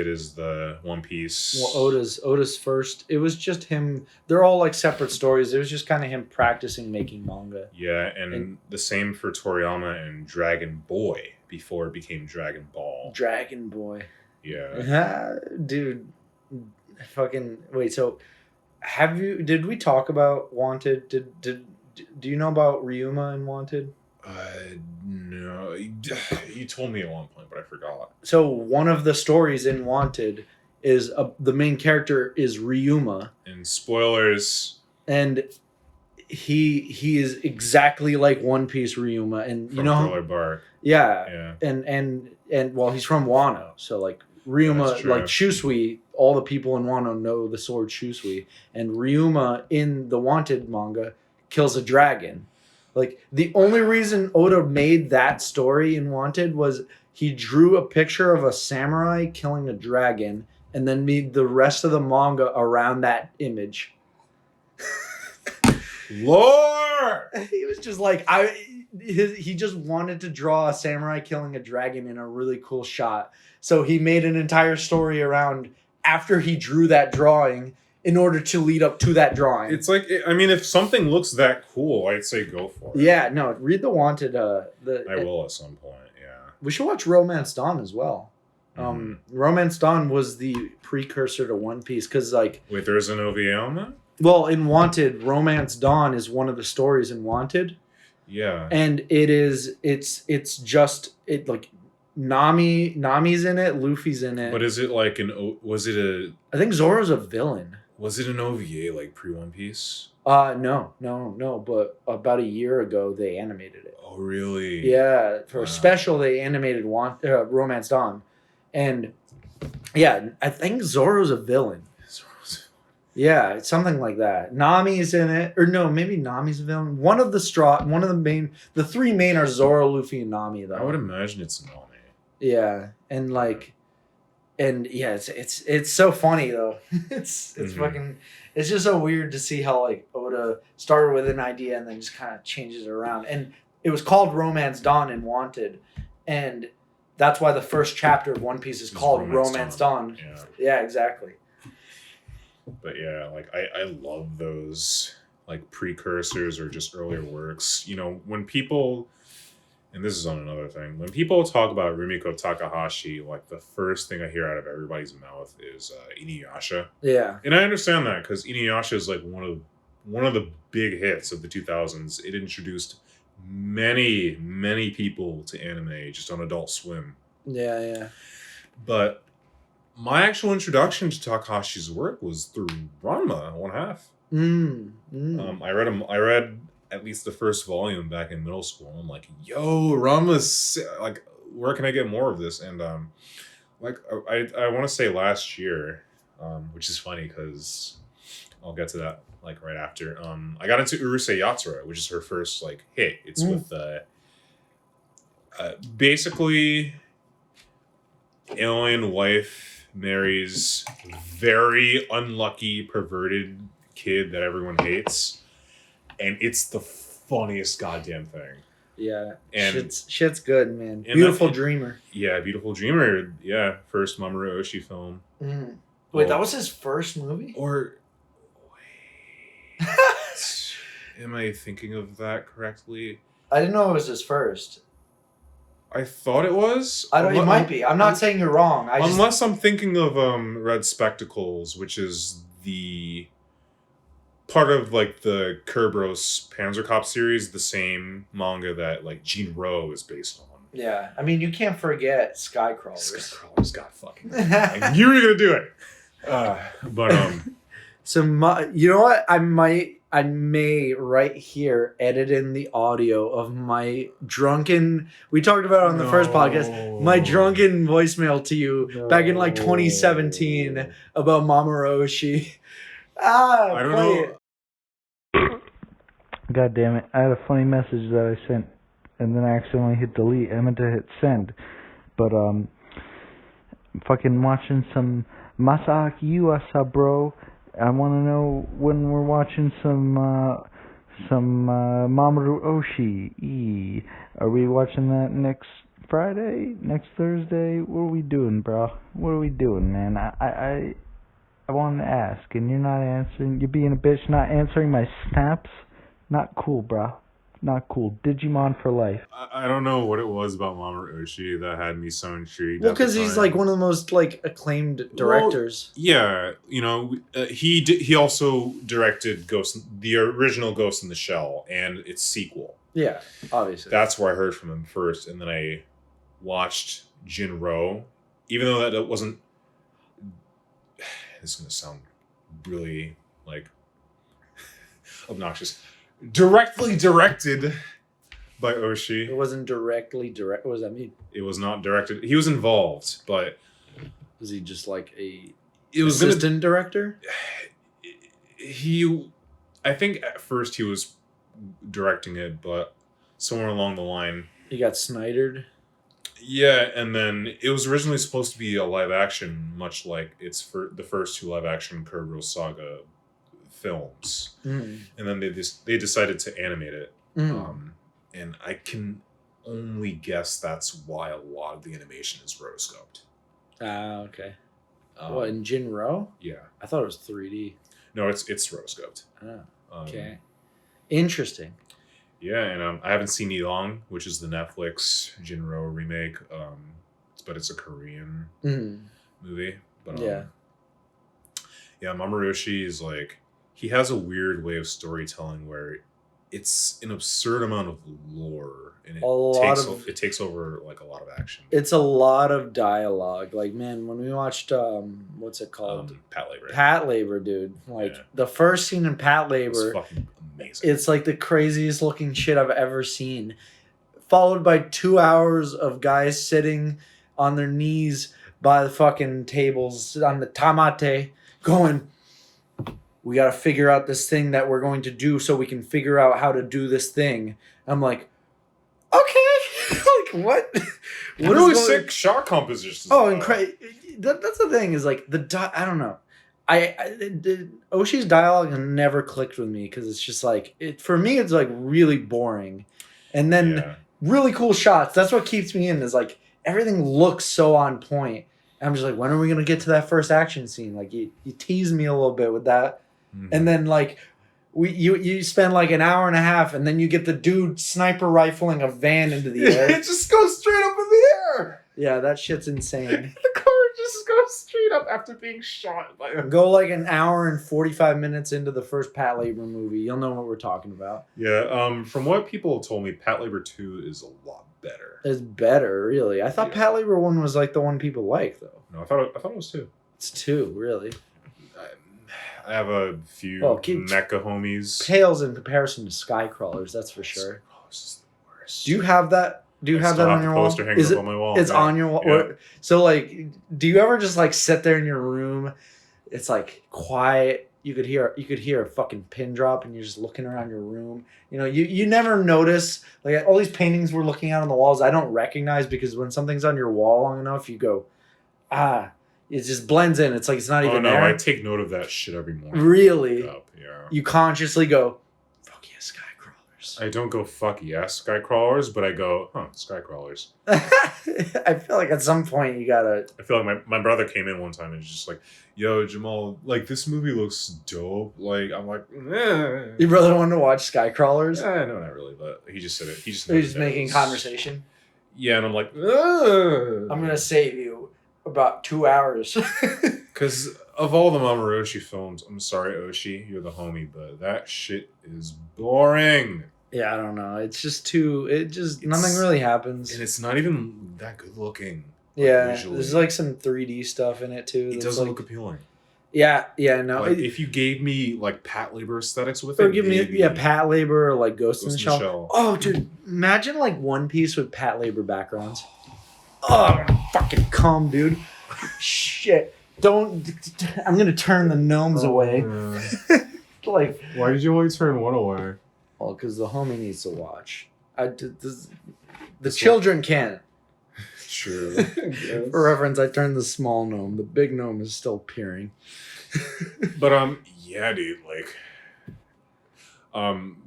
is the One Piece. Well, Oda's first. It was just him. They're all like separate stories. It was just kind of him practicing making manga. Yeah, and the same for Toriyama and Dragon Boy before it became Dragon Ball. Dragon Boy. Yeah. Dude. Fucking wait. So, did we talk about Wanted? Do you know about Ryuma and Wanted? No. You told me at one point, but I forgot. So one of the stories in Wanted is the main character is Ryuma. And spoilers. And he is exactly like One Piece Ryuma, and from Thriller Bark. Yeah. And well, he's from Wano, so like Ryuma, like Shusui, all the people in Wano know the sword Shusui, and Ryuma in the Wanted manga kills a dragon. Like, the only reason Oda made that story in Wanted was he drew a picture of a samurai killing a dragon and then made the rest of the manga around that image. Lore! He was just like, he just wanted to draw a samurai killing a dragon in a really cool shot. So he made an entire story around after he drew that drawing in order to lead up to that drawing. It's like, I mean, if something looks that cool, I'd say go for it. Yeah, no, read the Wanted. I will at some point, yeah. We should watch Romance Dawn as well. Romance Dawn was the precursor to One Piece, because like... Wait, there's an OVA on that? Well, in Wanted, Romance Dawn is one of the stories in Wanted. Yeah. And it's just like... Nami's in it, Luffy's in it. But is it like I think Zoro's a villain. Was it an OVA like pre-One Piece? No. But about a year ago, they animated it. Oh, really? Yeah, for a special, they animated Romance Dawn, and yeah, I think Zoro's a villain. Yeah, it's something like that. Nami's in it, or no, maybe Nami's a villain. The three main are Zoro, Luffy, and Nami. Though I would imagine it's Nami. Yeah, and like, and yeah, it's so funny though. it's fucking. It's just so weird to see how like Oda started with an idea and then just kind of changes it around. And it was called Romance Dawn in Wanted, and that's why the first chapter of One Piece is called Romance Dawn. Yeah, exactly. But yeah, like I love those like precursors or just earlier works. You know, when people, and this is on another thing, when people talk about Rumiko Takahashi, like the first thing I hear out of everybody's mouth is Inuyasha. Yeah, and I understand that because Inuyasha is like one of the big hits of the 2000s. It introduced many people to anime just on Adult Swim. Yeah. But my actual introduction to Takahashi's work was through Ranma 1/2. I read at least the first volume back in middle school. I'm like, yo, Ranma's like, where can I get more of this? And like I want to say last year, which is funny because I'll get to that like right after. I got into Urusei Yatsura, which is her first like hit. It's with basically alien wife marries very unlucky perverted kid that everyone hates, and it's the funniest goddamn thing. Yeah, and shit's good, man. Beautiful Dreamer. Yeah, Beautiful Dreamer. Yeah, first Mamoru Oshii film. Wait, that was his first movie? Or wait, am I thinking of that correctly? I didn't know it was his first. I thought it was. It might be. I'm not saying you're wrong. Unless I'm thinking of Red Spectacles, which is the part of like the Kerberos Panzer Cop series, the same manga that like Jinro is based on. Yeah, I mean you can't forget Skycrawlers. Skycrawlers got fucking. I knew you were gonna do it. But so you know what? I may right here edit in the audio of my drunken. We talked about it on the first podcast. My drunken voicemail to you back in like 2017 about Mamoru Oshii. I don't know. God damn it! I had a funny message that I sent, and then I accidentally hit delete. I meant to hit send, but fucking watching some Masaaki Yuasa, bro. I want to know when we're watching some Mamoru Oshii. Are we watching that next Friday? Next Thursday? What are we doing, bro? What are we doing, man? I wanted to ask, and you're not answering. You're being a bitch, not answering my snaps. Not cool, bro. Not cool. Digimon for life. I don't know what it was about Mamoru Oshii that had me so intrigued. Well, because he's like one of the most like acclaimed directors. Well, yeah, you know, he also directed the original Ghost in the Shell and its sequel. Yeah, obviously. That's where I heard from him first, and then I watched Jinro, even though that wasn't. This is gonna sound really like obnoxious. Directly directed by Oshii. It wasn't directly direct. What does that mean? It was not directed. He was involved, but was he just like assistant director? I think at first he was directing it, but somewhere along the line he got snidered. Yeah, and then it was originally supposed to be a live action, much like the first two live action Kerberos Saga films, and then they decided to animate it, and I can only guess that's why a lot of the animation is rotoscoped. Okay. What, in Jinro? Yeah, I thought it was 3D. No, it's rotoscoped. Okay, interesting. Yeah, and I haven't seen Ilong, which is the Netflix Jinro remake, but it's a Korean movie. But yeah, Mamoru Oshii is like, he has a weird way of storytelling where it's an absurd amount of lore, and it takes over like a lot of action. It's a lot of dialogue. Like, man, when we watched what's it called? Pat Labor, dude. Like the first scene in Pat Labor, fucking amazing. It's like the craziest looking shit I've ever seen. Followed by 2 hours of guys sitting on their knees by the fucking tables on the tamate, going, we got to figure out this thing that we're going to do so we can figure out how to do this thing. I'm like, okay, like what? What really is sick shot compositions. Oh, incredible! That's the thing is like I don't know. Oshi's dialogue has never clicked with me because it's just like for me it's like really boring, and then really cool shots. That's what keeps me in. Is like everything looks so on point. I'm just like, when are we gonna get to that first action scene? Like you tease me a little bit with that, and then like you spend like an hour and a half, and then you get the dude sniper rifling a van into the air. It just goes straight up in the air. Yeah, that shit's insane. The car just goes straight up after being shot. Go like an hour and 45 minutes into the first Pat Labor movie. You'll know what we're talking about. Yeah, from what people told me, Pat Labor 2 is a lot better. It's better, really. I thought Pat Labor 1 was like the one people like, though. No, I thought it was 2. It's 2, really. I have a few mecha homies. Pales in comparison to Skycrawlers, that's for sure. Skycrawlers is the worst. Do you have that? Do you have that on your wall? Poster hangs up on my wall. It's on your wall. Yeah. So like, do you ever just like sit there in your room? It's like quiet. You could hear a fucking pin drop, and you're just looking around your room. You know, you never notice like all these paintings we're looking at on the walls. I don't recognize because when something's on your wall long enough, you go, it just blends in. It's like it's not even there. I take note of that shit every morning. Really? Yeah. You consciously go, fuck yeah, Skycrawlers. I don't go fuck yes, Skycrawlers, but I go, Skycrawlers. I feel like at some point you gotta. I feel like my brother came in one time and he's just like, yo, Jamal, like this movie looks dope. Like I'm like, Your brother wanted to watch Skycrawlers? No, not really, but he just said it. He's just making conversation. Yeah, and I'm like, I'm gonna save you about 2 hours. Because of all the Mamorushi films, I'm sorry, Oshi, you're the homie, but that shit is boring. Yeah, I don't know. It's just nothing really happens. And it's not even that good looking. Yeah, there's like some 3D stuff in it too. It doesn't look appealing. Yeah, no. Like, if you gave me like Pat Labor aesthetics with or it, give me Pat Labor or like Ghost in the Shell. Oh, dude, imagine like One Piece with Pat Labor backgrounds. Oh, fucking cum, dude. Shit. I'm gonna turn the gnomes away. Like, why did you only turn one away? Well, because the homie needs to watch. The children can't. True. For reference, I turned the small gnome. The big gnome is still peering. But yeah, dude, like,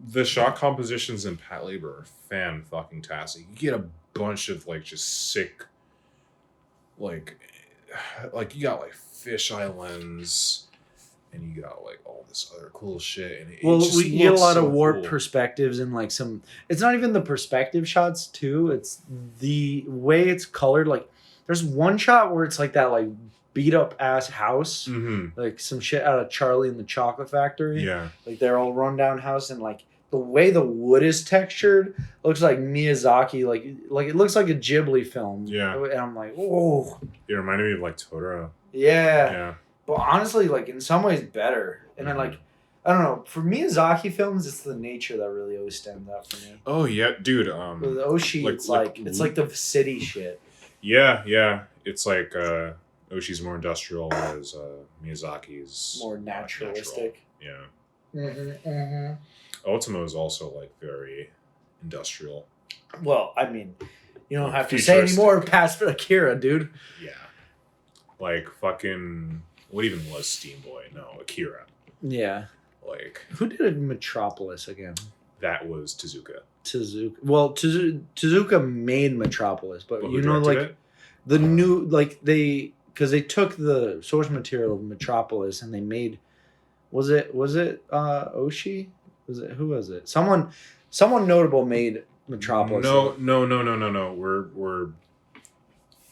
the shot compositions in Pat Labor are fan-fucking-tastic. You get a bunch of like just sick, like you got like fish islands, and you got like all this other cool shit. And we get a lot of warped perspectives and like some. It's not even the perspective shots too. It's the way it's colored. Like there's one shot where it's like that like beat up ass house, like some shit out of Charlie and the Chocolate Factory. Yeah, like their old rundown house, and like the way the wood is textured looks like Miyazaki. Like it looks like a Ghibli film. Yeah, and I'm like, oh, it reminded me of like Totoro. Yeah. But honestly, like in some ways better. And then like, I don't know, for Miyazaki films, it's the nature that really always stands out for me. Oh yeah, dude. With Oshi, it's like the city shit. Yeah. It's like Oshi's more industrial, whereas Miyazaki's more naturalistic. Yeah. Ultimo is also like very industrial. Well, I mean, you don't have to say anymore past Akira, dude. Yeah. Like fucking what even was Steam Boy? No, Akira. Yeah. Like who did Metropolis again? That was Tezuka. Well, Tezuka made Metropolis, but you know, like the new, like because they took the source material of Metropolis and they made. Was it Oshi? Who was it? Someone notable made Metropolis. No.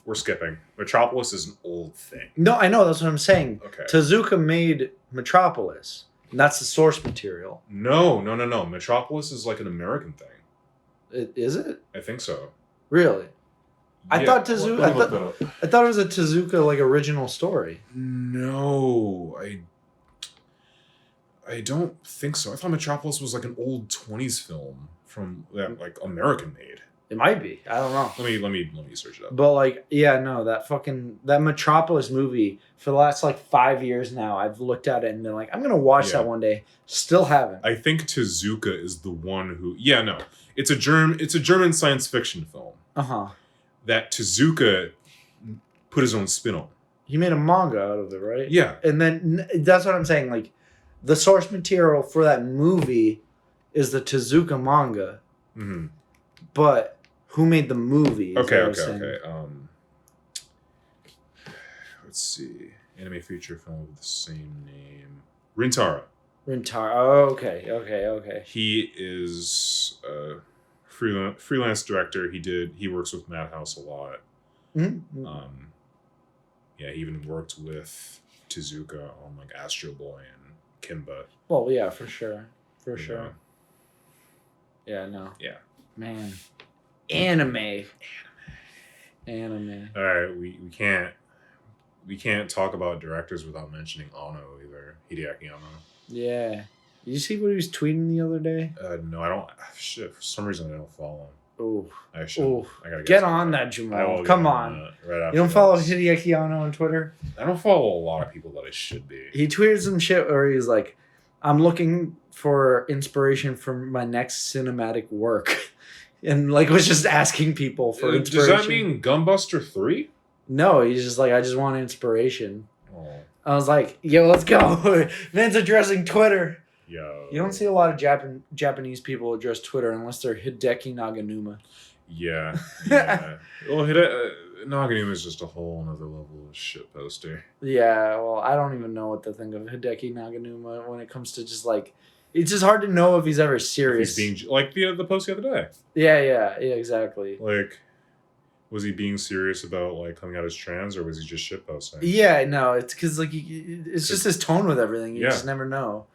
We're skipping. Metropolis is an old thing. No, I know. That's what I'm saying. Okay. Tezuka made Metropolis. And that's the source material. No. Metropolis is like an American thing. Is it? I think so. Really? Yeah. I thought Tezuka. I thought it was a Tezuka like original story. No, I don't think so. I thought Metropolis was like an old 20s film from that like American made. It might be. I don't know. Let me search it up. But like, yeah, no, that Metropolis movie for the last like 5 years now, I've looked at it and been like, I'm gonna watch that one day. Still haven't. I think Tezuka is the one who. Yeah, no, it's a German science fiction film. That Tezuka put his own spin on. He made a manga out of it, right? Yeah, and then that's what I'm saying. Like, the source material for that movie is the Tezuka manga, but who made the movie? Okay. Let's see. Anime feature film with the same name. Rintaro. Oh, okay. He is a freelance director. He works with Madhouse a lot. Mm-hmm. Yeah, he even worked with Tezuka on like Astro Boy and Kimba. Well, yeah, for sure. Know? Yeah, no. Yeah. Man. Anime. All right, we can't talk about directors without mentioning Ono either. Hideaki Yama. Yeah. Did you see what he was tweeting the other day? No, I don't. Shit, for some reason I don't follow him. Oh. I should. Ooh. I gotta get on that, Jamal. Come on. Right after you don't follow Hideaki Yama on Twitter? I don't follow a lot of people that I should be. He tweeted some shit where he's like, I'm looking for inspiration for my next cinematic work. And like was just asking people for inspiration. Does that mean Gunbuster 3? No, he's just like, I just want inspiration. Oh. I was like, yo, let's go. Man's addressing Twitter. Yo. You don't see a lot of Japanese people address Twitter unless they're Hideki Naganuma. Yeah. Well, Naganuma is just a whole other level of shit poster. Yeah, well, I don't even know what to think of Hideki Naganuma when it comes to just like, it's just hard to know if he's ever serious. He's being like the post the other day. Yeah, exactly. Like, was he being serious about like coming out as trans, or was he just shit posting? Yeah, no, it's because like it's just his tone with everything. You just never know.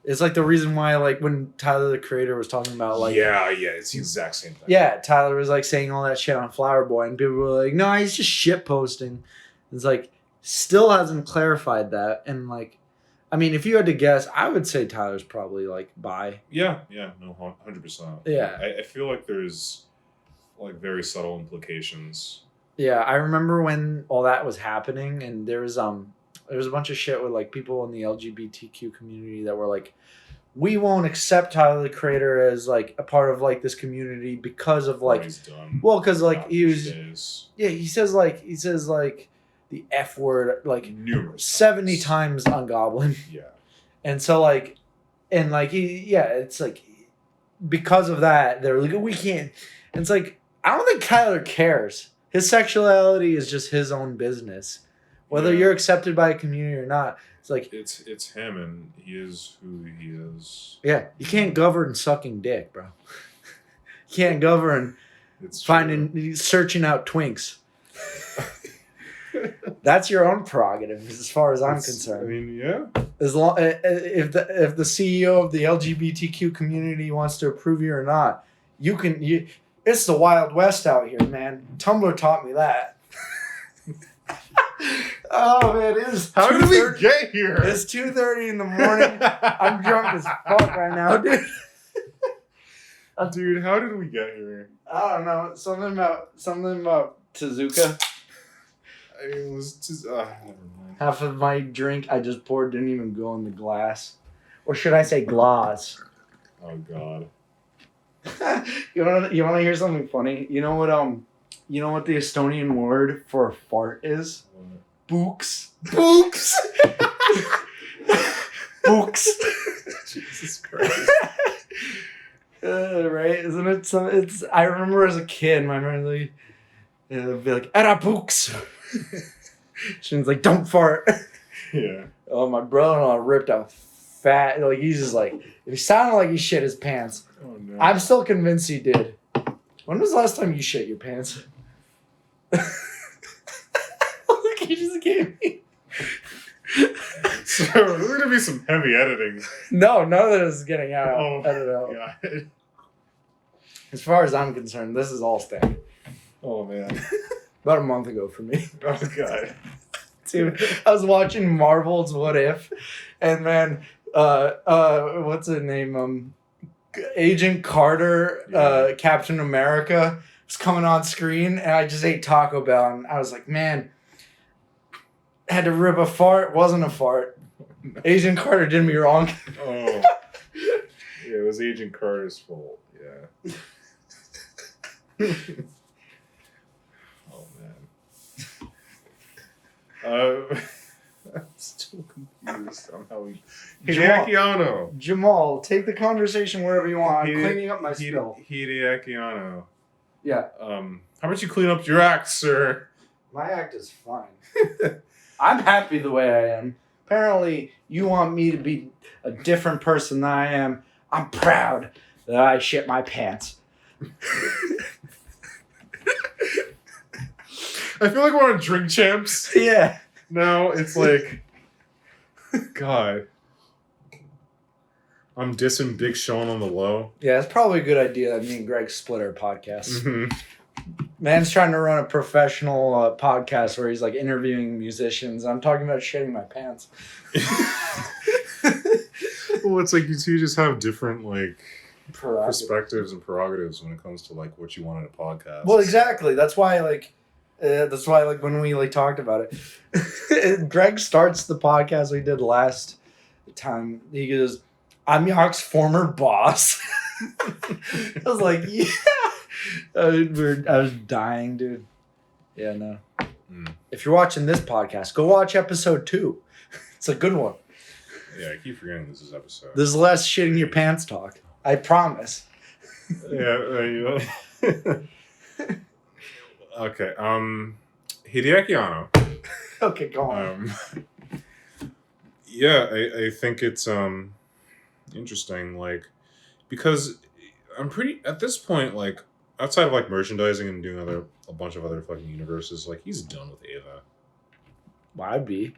It's like the reason why, like, when Tyler the Creator was talking about, like... Yeah, it's the exact same thing. Yeah, Tyler was, like, saying all that shit on Flower Boy, and people were like, no, he's just shit posting. It's like, still hasn't clarified that, and, like, I mean, if you had to guess, I would say Tyler's probably, like, bi. Yeah, no, 100%. Yeah. I feel like there's, like, very subtle implications. Yeah, I remember when all that was happening, and there was a bunch of shit with like people in the LGBTQ community that were like, we won't accept Tyler the Creator as like a part of like this community because of like, because like he says the F word like numerous 70 times on Goblin. Yeah. And so like, and like it's like because of that they're like, we can't. And it's like, I don't think Tyler cares. His sexuality is just his own business. Whether you're accepted by a community or not, it's like... It's him, and he is who he is. Yeah, you can't govern sucking dick, bro. You can't govern searching out twinks. That's your own prerogative, as far as I'm concerned. I mean, yeah. As long if the CEO of the LGBTQ community wants to approve you or not, you can... It's the Wild West out here, man. Tumblr taught me that. Oh man, it is. How did we get here? It's 2:30 in the morning. I'm drunk as fuck right now, dude. Dude, how did we get here? I don't know. Something about Tezuka. I mean, it was never mind. Half of my drink I just poured didn't even go in the glass, or should I say glass? Oh God. You want to hear something funny? You know what the Estonian word for a fart is? Books. Books. Books. Jesus Christ. Right? Isn't it? It's. I remember as a kid, my mom would be like, "Era books." She's like, "Don't fart." Yeah. Oh, my brother-in-law ripped a fat. Like he's just like, it sounded like he shit his pants. Oh no. I'm still convinced he did. When was the last time you shit your pants? Look, he just gave me. So there's gonna be some heavy editing. No, none of this is getting out. Oh, edited out. God. As far as I'm concerned, this is all staying. Oh man. About a month ago for me. Oh God. Dude, I was watching Marvel's What If, and man, what's his name? Agent Carter, Captain America, was coming on screen, and I just ate Taco Bell, and I was like, man, I had to rip a fart. Wasn't a fart. Agent Carter did me wrong. Oh. Yeah, it was Agent Carter's fault. Yeah. Oh, man. I'm still confused on how we... Hideaki Yama. Jamal, take the conversation wherever you want. I'm cleaning up my spill. Hideaki Yama. Yeah. How about you clean up your act, sir? My act is fine. I'm happy the way I am. Apparently, you want me to be a different person than I am. I'm proud that I shit my pants. I feel like we're on Drink Champs. Yeah. No, it's like... God. I'm dissing Big Sean on the low. Yeah, it's probably a good idea that me and Greg split our podcast. Mm-hmm. Man's trying to run a professional podcast where he's like interviewing musicians. I'm talking about shitting my pants. Well, it's like you two just have different like Prerogative. perspectives and prerogatives when it comes to like what you want in a podcast. Well, exactly. That's why when we like talked about it, Greg starts the podcast we did last time. He goes, "I'm Yock's former boss." I was like, yeah. I was dying, dude. Yeah, no. If you're watching this podcast, go watch episode 2. It's a good one. Yeah, I keep forgetting this is episode. There's less shitting your pants talk. I promise. Yeah. Okay. Hideaki Yama. Okay, go on. Yeah, I think it's interesting, like, because I'm pretty at this point, like, outside of like merchandising and doing a bunch of other fucking universes, like he's done with Ava. Well, I'd be.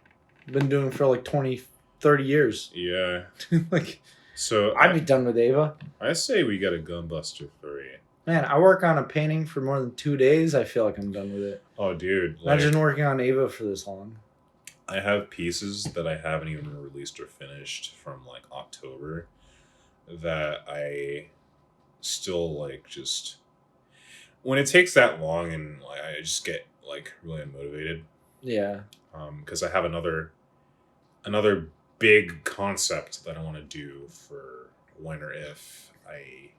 Been doing it for like 20, 30 years. Yeah. Like, so I'd be done with Ava. I say we got a Gunbuster 3. Man, I work on a painting for more than 2 days. I feel like I'm done with it. Oh, dude. Like, Imagine working on Ava for this long. I have pieces that I haven't even released or finished from like October that I still like just... When it takes that long and like, I just get like really unmotivated. Yeah. Because I have another big concept that I want to do for when or if I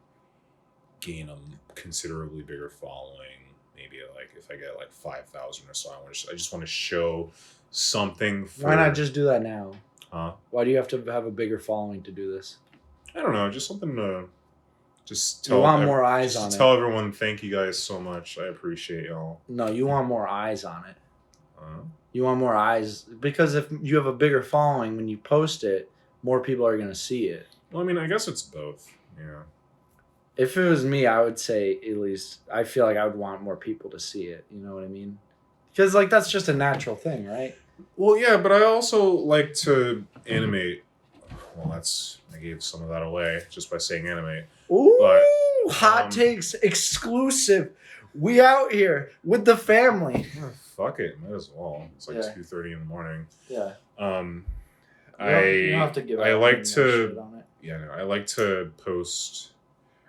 gain a considerably bigger following. Maybe like if I get like 5,000 or so, I just want to show something. Why not just do that now? Huh? Why do you have to have a bigger following to do this? I don't know. Just something to just tell. You want more eyes on it. Tell everyone thank you guys so much. I appreciate y'all. No, you want more eyes on it. You want more eyes because if you have a bigger following, when you post it, more people are going to see it. Well, I mean, I guess it's both. Yeah. If it was me, I would say at least I feel like I would want more people to see it. You know what I mean? Because like that's just a natural thing, right? Well, yeah, but I also like to animate. Well, I gave some of that away just by saying animate. Ooh, but, hot takes exclusive. We out here with the family. Yeah, fuck it, might as well. It's like 2:30 in the morning. Yeah. I don't have to give. I like to. Shit on it. Yeah, no, I like to post.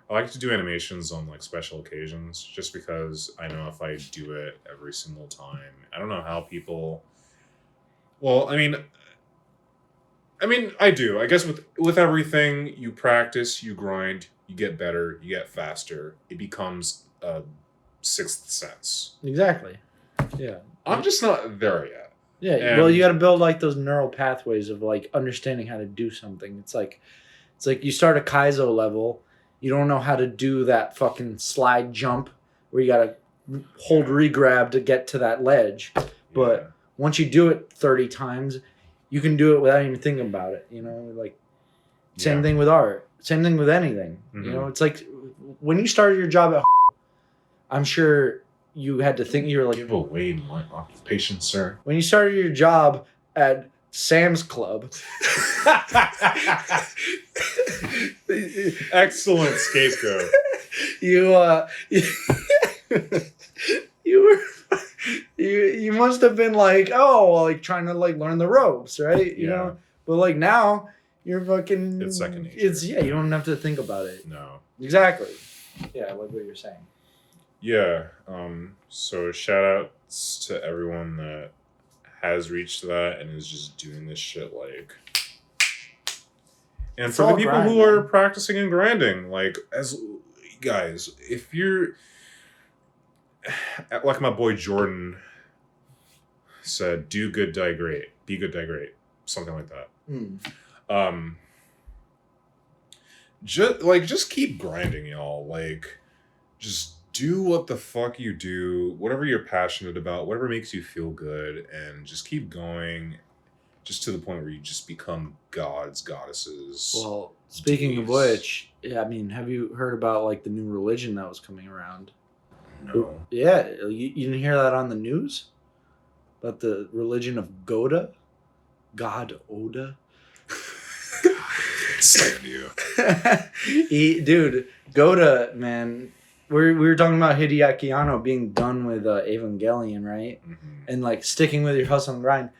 I like to do animations on like special occasions, just because I know if I do it every single time, I don't know how people. Well, I mean, I do. I guess with everything, you practice, you grind, you get better, you get faster. It becomes a sixth sense. Exactly. Yeah. I'm just not there yet. Yeah. And well, you got to build like those neural pathways of like understanding how to do something. It's like you start a Kaizo level, you don't know how to do that fucking slide jump where you got to hold regrab to get to that ledge, but once you do it 30 times, you can do it without even thinking about it. You know, like same thing with art, same thing with anything. Mm-hmm. You know, it's like when you started your job at, I'm sure you had to think. You were like, give away my occupation, sir. When you started your job at Sam's Club, excellent scapegoat. You must have been like, like trying to like learn the ropes, right? You know, but like now you're fucking. It's second nature. You don't have to think about it. No. Exactly. Yeah, I like what you're saying. Yeah. So shout outs to everyone that has reached that and is just doing this shit like. And It's for the all people grind, who are man. practicing and grinding, like as guys, if you're like my boy Jordan said, do good, die great. Be good, die great. Something like that. Mm. Just keep grinding, y'all. Like, just do what the fuck you do, whatever you're passionate about, whatever makes you feel good, and just keep going, just to the point where you just become gods, goddesses. Well, speaking of which, yeah, I mean, have you heard about like the new religion that was coming around? No. Yeah, you didn't hear that on the news? About the religion of Goda? God Oda? Stand you. Dude, Goda, man. We were talking about Hideaki Yama being done with Evangelion, right? Mm-hmm. And like sticking with your hustle and grind.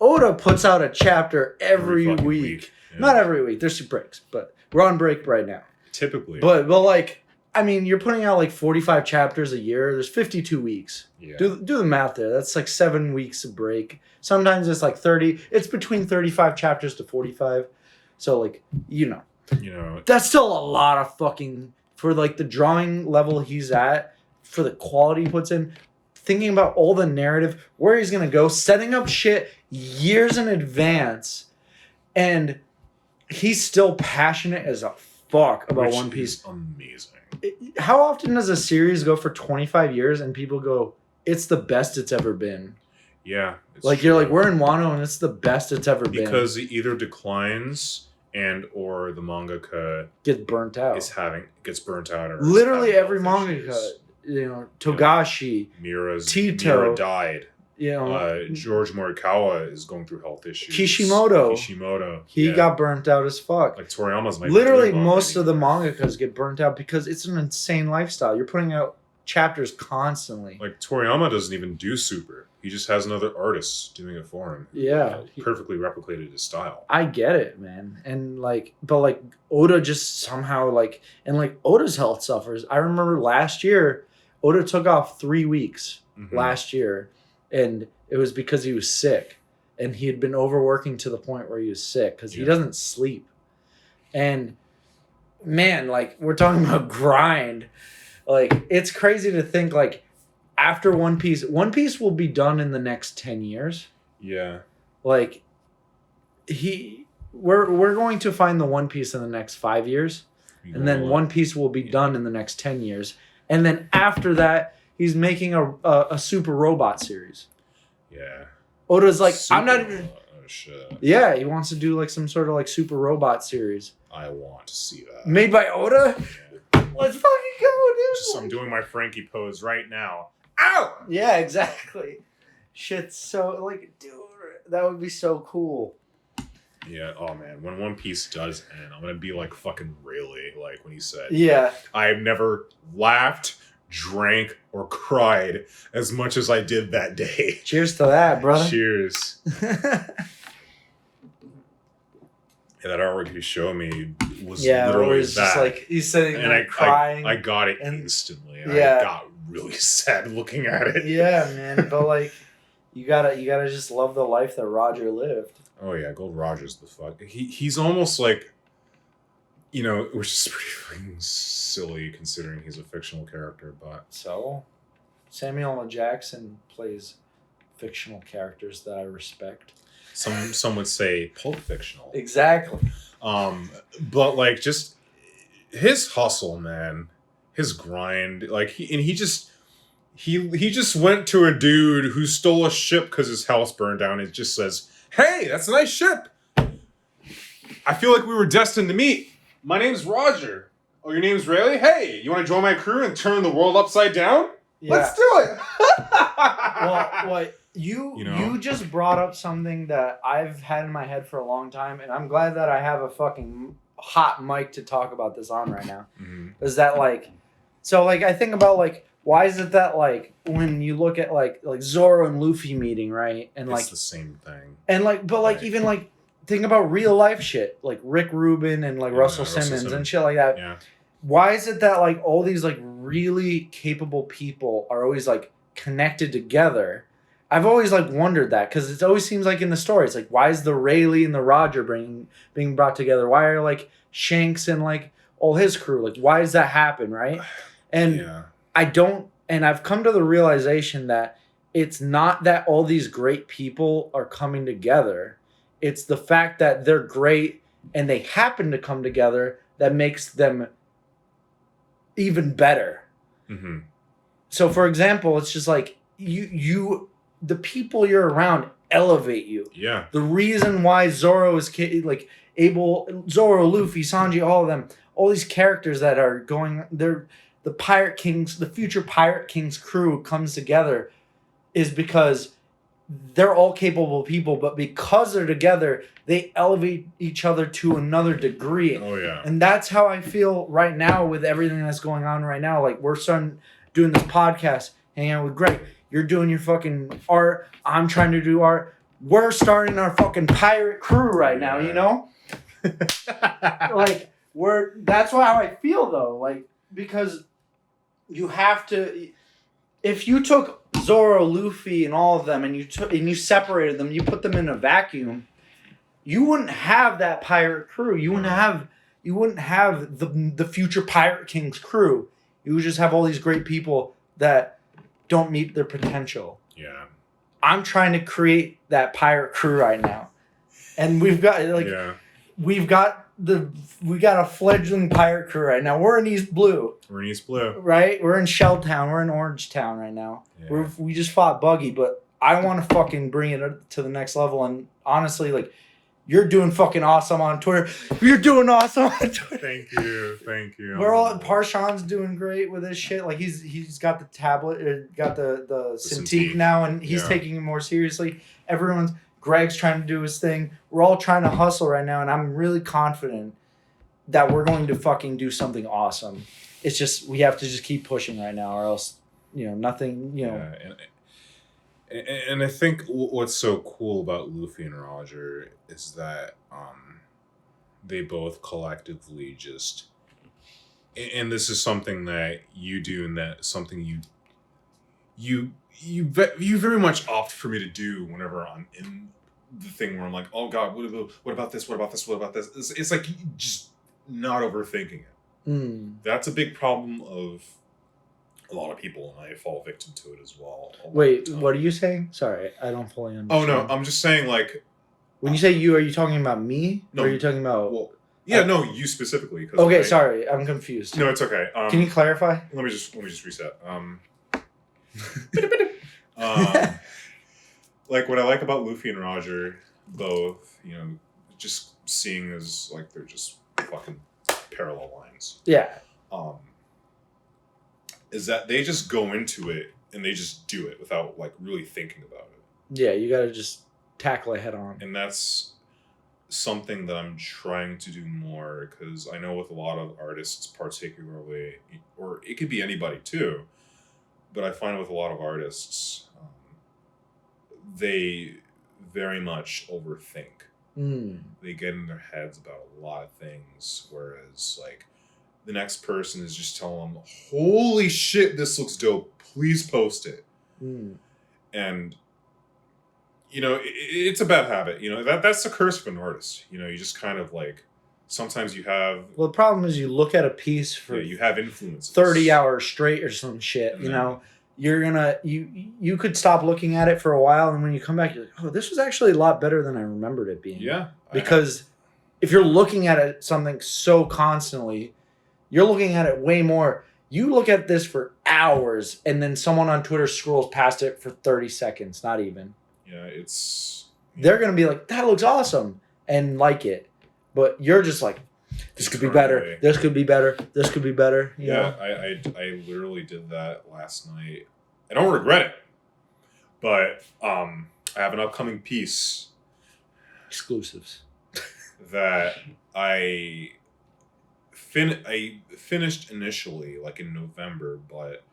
Oda puts out a chapter every fucking week. Yeah. Not every week. There's 2 breaks, but we're on break right now. Typically. But like, I mean, you're putting out like 45 chapters a year. There's 52 weeks. Yeah. Do the math there. That's like 7 weeks of break. Sometimes it's like 30. It's between 35 chapters to 45. So like, you know, that's still a lot of fucking, for like the drawing level he's at, for the quality he puts in, thinking about all the narrative, where he's gonna go, setting up shit years in advance, and he's still passionate as a fuck about One Piece. Amazing. How often does a series go for 25 years and people go, it's the best it's ever been? Yeah. Like, you're like, we're in Wano and it's the best it's ever been. Because it either declines and or the mangaka gets burnt out. Gets burnt out. Or literally every mangaka, Togashi, Mira died. George Morikawa is going through health issues. Kishimoto. He got burnt out as fuck. Like Toriyama's literally most of the mangakas get burnt out because it's an insane lifestyle. You're putting out chapters constantly. Like Toriyama doesn't even do super. He just has another artist doing it for him. Yeah. Perfectly replicated his style. I get it, man. And like, but like Oda just somehow like, and like Oda's health suffers. I remember last year, Oda took off 3 weeks last year, and it was because he was sick, and he had been overworking to the point where he was sick because he doesn't sleep. And man, like, we're talking about grind. Like, it's crazy to think like, after One Piece will be done in the next 10 years. Yeah. Like, we're going to find the One Piece in the next 5 years. And then One Piece will be done in the next 10 years. And then after that, he's making a super robot series. Yeah. Oda's like, super I'm not even... Oh, shit. Yeah, he wants to do like some sort of like super robot series. I want to see that. Made by Oda? Yeah. Let's fucking go, dude. I'm doing my Frankie pose right now. Ow! Yeah, exactly. Shit's so, like, dude, that would be so cool. Yeah, oh man, when One Piece does end, I'm gonna be like fucking Rayleigh, like when he said, yeah, I've never laughed, drank, or cried as much as I did that day. Cheers to that, brother. Cheers. Yeah, that artwork you showed me was literally that. Just like he's sitting there crying. I got it instantly. And I got really sad looking at it. Yeah, man. But like, you gotta just love the life that Roger lived. Oh yeah, Gold Roger's the fuck. He's almost like, which is pretty silly considering he's a fictional character, but so Samuel L. Jackson plays fictional characters that I respect. Some would say pulp fictional. Exactly. But like just his hustle, man, his grind, like he just went to a dude who stole a ship because his house burned down. It just says, "Hey, that's a nice ship. I feel like we were destined to meet. My name's Roger. Oh, your name's Rayleigh? Hey, you want to join my crew and turn the world upside down? Yeah. Let's do it." Well, you just brought up something that I've had in my head for a long time, and I'm glad that I have a fucking hot mic to talk about this on right now. Mm-hmm. Is that like, so like I think about like, why is it that like when you look at like Zoro and Luffy meeting, right? And it's like the same thing. And like, but like even like think about real life shit, like Rick Rubin and like Russell Simmons and shit like that. Yeah. Why is it that like all these like really capable people are always like connected together. I've always like wondered that because it always seems like in the stories, like why is the Rayleigh and the Roger being brought together? Why are like Shanks and like all his crew? Like why does that happen, right? And and I've come to the realization that it's not that all these great people are coming together. It's the fact that they're great and they happen to come together that makes them even better. Mm-hmm. So for example, it's just like the people you're around elevate you. Yeah. The reason why Zoro is like Zoro, Luffy, Sanji, all of them, all these characters that are going, they're the Pirate Kings, the future Pirate Kings crew comes together is because they're all capable people, but because they're together, they elevate each other to another degree. Oh yeah. And that's how I feel right now with everything that's going on right now. Like we're starting doing this podcast, hanging out with Greg. You're doing your fucking art. I'm trying to do art. We're starting our fucking pirate crew right now, you know? Like that's how I feel though. Like because you have to, if you took Zoro, Luffy, and all of them, and you separated them, you put them in a vacuum, you wouldn't have that pirate crew. You wouldn't have the future Pirate Kings crew. You would just have all these great people that don't meet their potential. Yeah. I'm trying to create that pirate crew right now, and we've got we got a fledgling pirate crew right now. We're in East Blue. Right? We're in Shelltown. We're in Orange Town right now. Yeah. We just fought Buggy, but I want to fucking bring it to the next level. And honestly, like, you're doing fucking awesome on Twitter. You're doing awesome on Twitter. Thank you. We're all Parshawn's doing great with his shit. Like he's got the tablet, got the Cintiq now, and he's taking it more seriously. Greg's trying to do his thing. We're all trying to hustle right now, and I'm really confident that we're going to fucking do something awesome. It's just we have to just keep pushing right now, or else nothing. And I think what's so cool about Luffy and Roger is that they both collectively just, and this is something that you do, and that something you very much opt for me to do whenever I'm in the thing where I'm like, oh god, what about this? What about this? What about this? It's like just not overthinking it. That's a big problem of a lot of people, and I fall victim to it as well. Wait, what are you saying? Sorry, I don't fully understand. Oh no, I'm just saying, like, when you say you, are you talking about me? No, or are you talking about? Well, yeah, no, you specifically. Okay, sorry, I'm confused. No, it's okay. Can you clarify? Let me just reset. Like what I like about Luffy and Roger, both, just seeing as like they're just fucking parallel lines. Yeah. Is that they just go into it and they just do it without like really thinking about it. Yeah, you gotta just tackle it head on. And that's something that I'm trying to do more, because I know with a lot of artists particularly, or it could be anybody too, but I find with a lot of artists, they very much overthink. They get in their heads about a lot of things, whereas like the next person is just telling them, holy shit, this looks dope, please post it. And it's a bad habit. That's the curse of an artist. You just kind of like, sometimes you have... Well, the problem is you look at a piece for... you have influences. 30 hours straight or some shit, you're gonna... You could stop looking at it for a while, and when you come back, you're like, oh, this was actually a lot better than I remembered it being. Yeah. Because if you're looking at something so constantly, you're looking at it way more... You look at this for hours, and then someone on Twitter scrolls past it for 30 seconds, not even. Yeah, it's... They're going to be like, that looks awesome, and like it. But you're just like, this could be better, this could be better, this could be better. You know? I literally did that last night. I don't regret it. But I have an upcoming piece. Exclusives. That I finished initially, like in November, but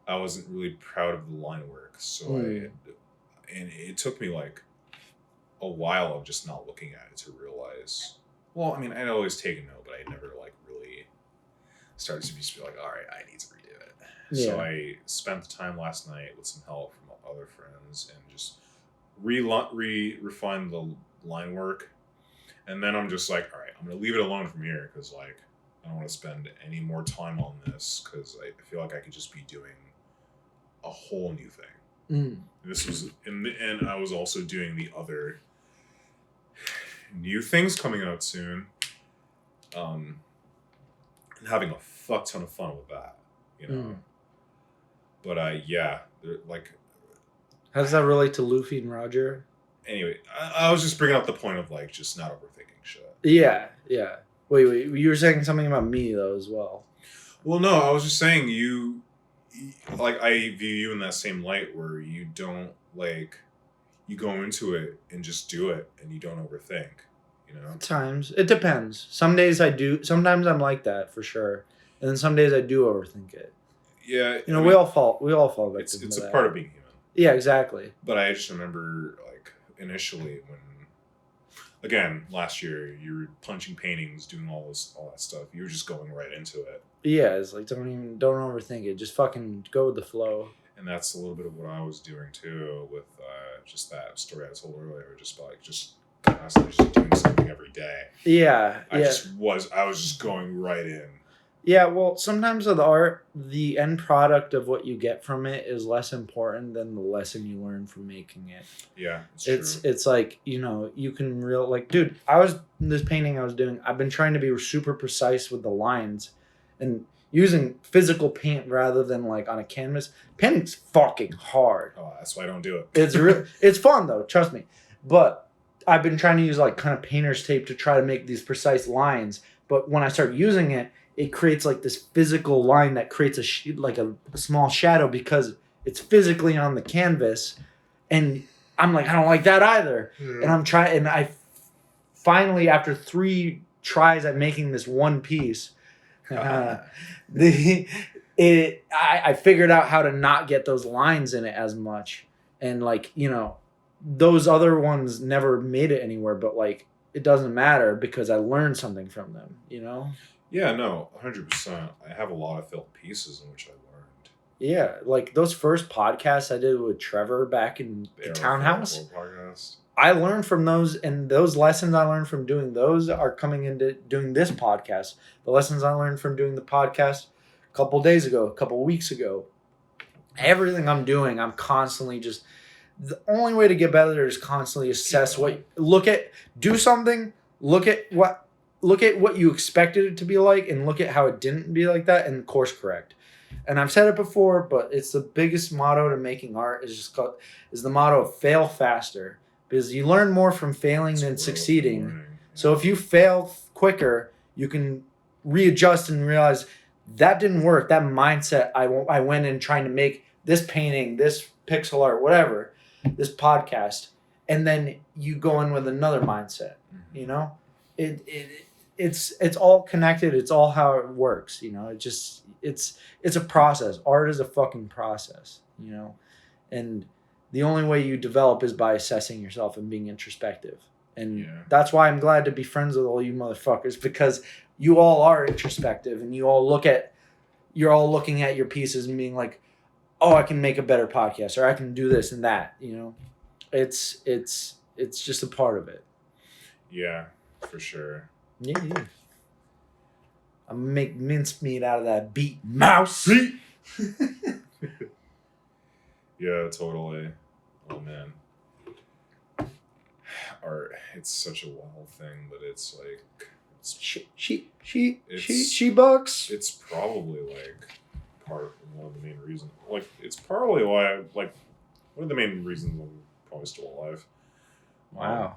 I wasn't really proud of the line work. So and it took me like a while of just not looking at it to realize. Well, I mean, I'd always taken note, but I never like really started to just be like, all right, I need to redo it. Yeah. So I spent the time last night with some help from other friends and just refine the line work. And then I'm just like, all right, I'm going to leave it alone from here because, like, I don't want to spend any more time on this because I feel like I could just be doing a whole new thing. This was, and I was also doing the other new things coming out soon. And having a fuck ton of fun with that, you know. But yeah, like. How does that relate to Luffy and Roger? Anyway, I was just bringing up the point of like just not overthinking shit. Yeah. Wait, you were saying something about me though as well. Well, no, I was just saying you, like, I view you in that same light where you don't like, you go into it and just do it and you don't overthink, you know? At times. It depends. Some days I do. Sometimes I'm like that for sure. And then some days I do overthink it. Yeah. You know, we all fall victim It's to a that. part of being human. Yeah, exactly. But I just remember, like, initially when, again, last year, you were punching paintings, doing all that stuff. You were just going right into it. Yeah, it's like don't overthink it. Just fucking go with the flow. And that's a little bit of what I was doing too with just that story I told earlier, just constantly just doing something every day. Yeah, I was just going right in. Yeah, well, sometimes with art, the end product of what you get from it is less important than the lesson you learn from making it. Yeah, it's like, you know, you can dude, this painting I was doing, I've been trying to be super precise with the lines and using physical paint rather than like on a canvas. Painting's fucking hard. Oh, that's why I don't do it. It's fun though, trust me. But I've been trying to use like kind of painter's tape to try to make these precise lines. But when I start using it, it creates like this physical line that creates a small shadow because it's physically on the canvas. And I'm like, I don't like that either. And I'm trying, and I finally, after 3 tries at making this one piece, I figured out how to not get those lines in it as much. And like, you know, those other ones never made it anywhere, but like, it doesn't matter because I learned something from them, you know? Yeah, no, 100%. I have a lot of failed pieces in which I learned. Yeah, like those first podcasts I did with Trevor back in the townhouse. I learned from those, and those lessons I learned from doing those are coming into doing this podcast. The lessons I learned from doing the podcast a couple days ago, a couple weeks ago. Everything I'm doing, I'm constantly just... The only way to get better is constantly assess do something, look at what you expected it to be like, and look at how it didn't be like that, and course correct. And I've said it before, but it's the biggest motto to making art is the motto of fail faster. Because you learn more from failing than succeeding. So if you fail quicker, you can readjust and realize that didn't work. That mindset I went in trying to make this painting, this pixel art, whatever, this podcast, and then you go in with another mindset. You know, it's all connected. It's all how it works. You know, it's a process. Art is a fucking process. You know, and the only way you develop is by assessing yourself and being introspective. And that's why I'm glad to be friends with all you motherfuckers, because you all are introspective and you're all looking at your pieces and being like, oh, I can make a better podcast, or I can do this and that, you know. It's just a part of it. Yeah, for sure. Yeah. I'm gonna make mincemeat out of that beat mouse. Yeah, totally. Oh man, art. It's such a wild thing, but it's like she bucks. It's probably like one of the main reasons. Like it's probably why one of the main reasons I'm probably still alive. Wow.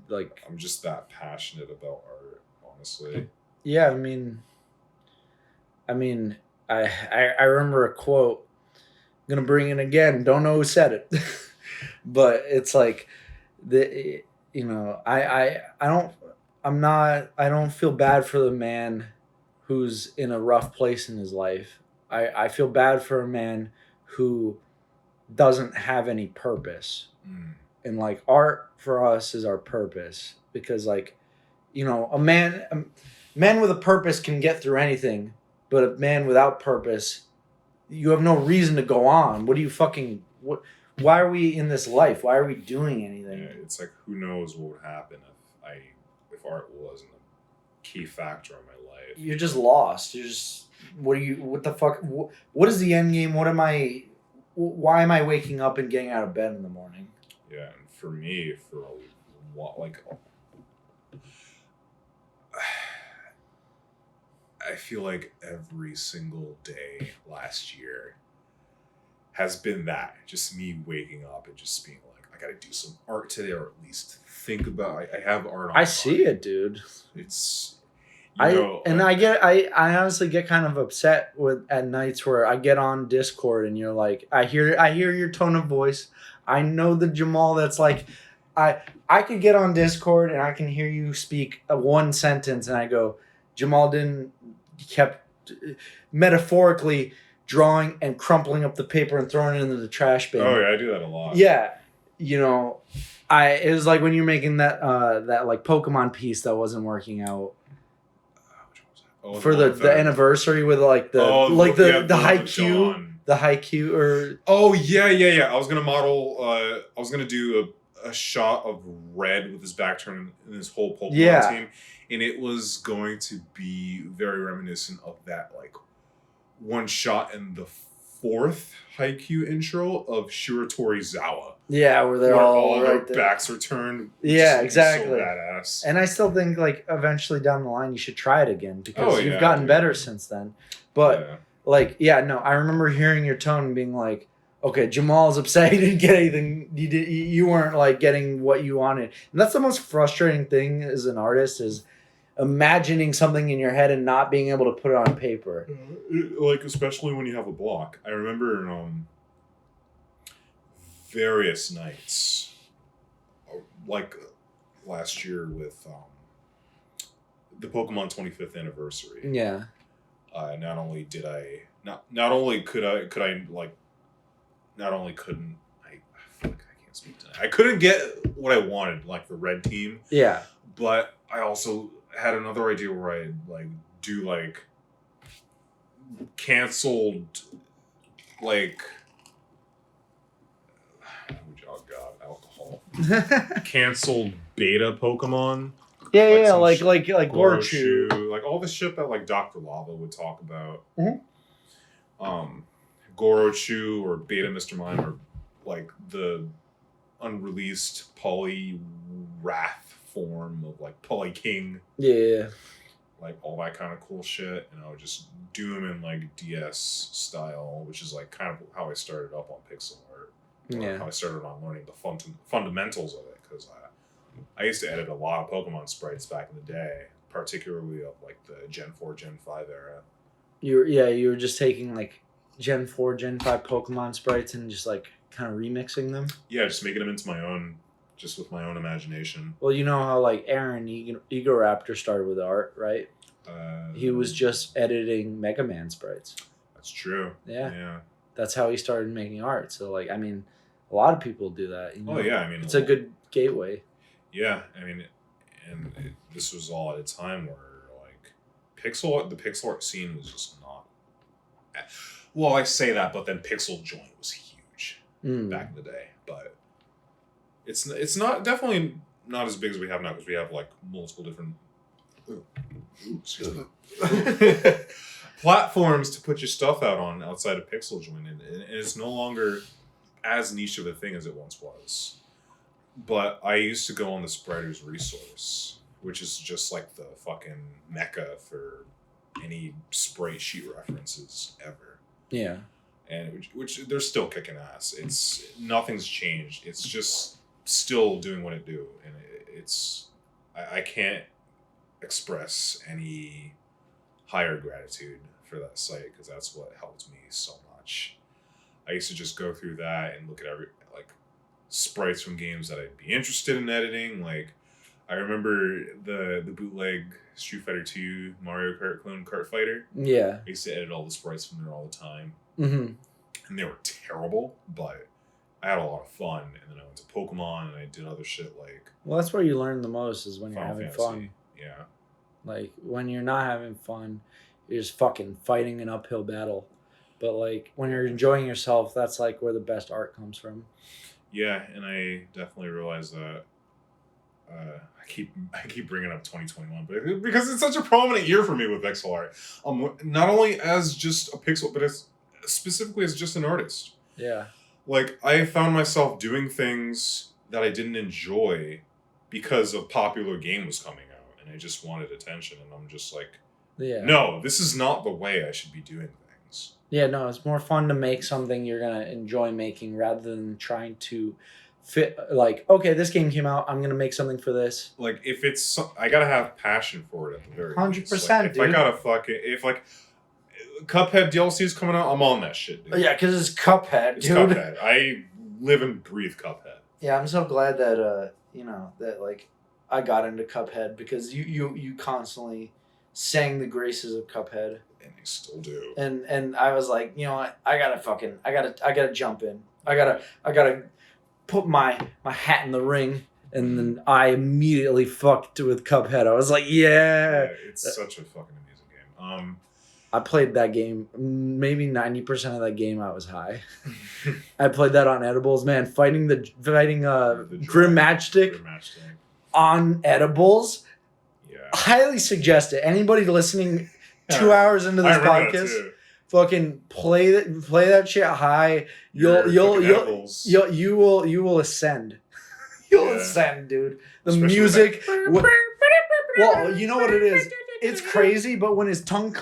Like I'm just that passionate about art, honestly. Yeah, I mean, I remember a quote. I'm gonna bring it again. Don't know who said it, but it's like I don't feel bad for the man who's in a rough place in his life. I feel bad for a man who doesn't have any purpose. And like art for us is our purpose, because like, you know, a man, men with a purpose can get through anything, but a man without purpose, you have no reason to go on. What do you fucking what? Why are we in this life? Why are we doing anything? Yeah, it's like, who knows what would happen if art wasn't a key factor in my life. You're just lost. You're just what the fuck? What is the end game? What am I? Why am I waking up and getting out of bed in the morning? Yeah, and for me, for like, I feel like every single day last year has been that. Just me waking up and just being like, I gotta do some art today, or at least think about. I have art on. I see it, dude. It's. I honestly get kind of upset at nights where I get on Discord and you're like, I hear your tone of voice. I know the Jamal that's like, I could get on Discord and I can hear you speak one sentence and I go, Jamal kept metaphorically drawing and crumpling up the paper and throwing it into the trash bin. Oh yeah, I do that a lot. Yeah, you know, it was like when you're making that like Pokemon piece that wasn't working out. For the anniversary with like the haiku or yeah. I was gonna model. I was gonna do a shot of Red with his back turned and his whole Pokemon team, and it was going to be very reminiscent of that like one shot in the 4th haiku intro of Shiratorizawa. Yeah, where they're all their right there. backs are turned. Yeah, exactly. So badass. And I still think like eventually down the line you should try it again because you've gotten better since then. But I remember hearing your tone and being like, okay, Jamal's upset he didn't get anything. You weren't like getting what you wanted. And that's the most frustrating thing as an artist is imagining something in your head and not being able to put it on paper. Like especially when you have a block. I remember various nights, like last year with the Pokemon 25th anniversary. Yeah. Not only couldn't I couldn't get what I wanted, like the red team. Yeah. But I also had another idea where I like do like canceled like alcohol. Canceled beta Pokemon. Yeah, like Gorochu. Like all the shit that like Dr. Lava would talk about. Mm-hmm. Gorochu or Beta Mr. Mime or like the unreleased Poly Wrath form of like Poly King. Yeah. Like all that kind of cool shit. And I would just do them in like DS style, which is like kind of how I started up on pixel art. Yeah. How I started on learning the fundamentals of it, because I used to edit a lot of Pokemon sprites back in the day, particularly of like the Gen 4, Gen 5 era. You were just taking like Gen 4, Gen 5 Pokemon sprites and just like kind of remixing them? Yeah, just making them into my own, just with my own imagination. Well, you know how like Aaron Egoraptor started with art, right? He was just editing Mega Man sprites. That's true. Yeah. That's how he started making art. So like, I mean, a lot of people do that. You know? Oh yeah, I mean, it's a good gateway. Yeah, I mean, this was all at a time where like the pixel art scene was just not. Well, I say that, but then Pixel Joint was huge back in the day. But it's not definitely not as big as we have now, because we have like multiple different platforms to put your stuff out on outside of Pixel Joint, and it's no longer as niche of a thing as it once was. But I used to go on the Spreaders resource, which is just like the fucking mecca for any sprite sheet references ever. Yeah. And which they're still kicking ass. It's nothing's changed. It's just still doing what it do, and I can't express any higher gratitude for that site, because that's what helped me so much. I used to just go through that and look at every like sprites from games that I'd be interested in editing. Like I remember the bootleg Street Fighter 2 Mario Kart clone Kart Fighter. Yeah. I used to edit all the sprites from there all the time. Mm-hmm. And they were terrible, but I had a lot of fun. And then I went to Pokemon and I did other shit like... Well, that's where you learn the most, is when you're Final having Fantasy. fun. Yeah. Like when you're not having fun, you're just fucking fighting an uphill battle. But like when you're enjoying yourself, that's like where the best art comes from. Yeah, and I definitely realize that. I keep bringing up 2021, but because it's such a prominent year for me with pixel art. Not only as just a pixel, but as specifically as just an artist. Yeah. Like I found myself doing things that I didn't enjoy because a popular game was coming out, and I just wanted attention, and I'm just like, no, this is not the way I should be doing things. Yeah, no, it's more fun to make something you're gonna enjoy making rather than trying to fit. Like, okay, this game came out, I'm gonna make something for this. Like, if it's, I gotta have passion for it at the very 100%, least. Like, if dude. I gotta if like Cuphead DLC is coming out, I'm on that shit, dude. Yeah, because it's Cuphead, It's dude. Cuphead. I live and breathe Cuphead. Yeah, I'm so glad that that like I got into Cuphead because you constantly sang the graces of Cuphead. And I still do. And I was like, you know what, I gotta jump in. I gotta put my hat in the ring, and then I immediately fucked with Cuphead. I was like, yeah. It's such a fucking amazing game. I played that game, maybe 90% of that game I was high. I played that on edibles, man. Fighting Grim Matchstick on edibles. Yeah. Highly suggest it. Anybody listening 2 hours into this podcast, fucking play that shit high. You will ascend. You'll ascend, dude. The especially music. Well, you know what it is. It's crazy, but when his tongue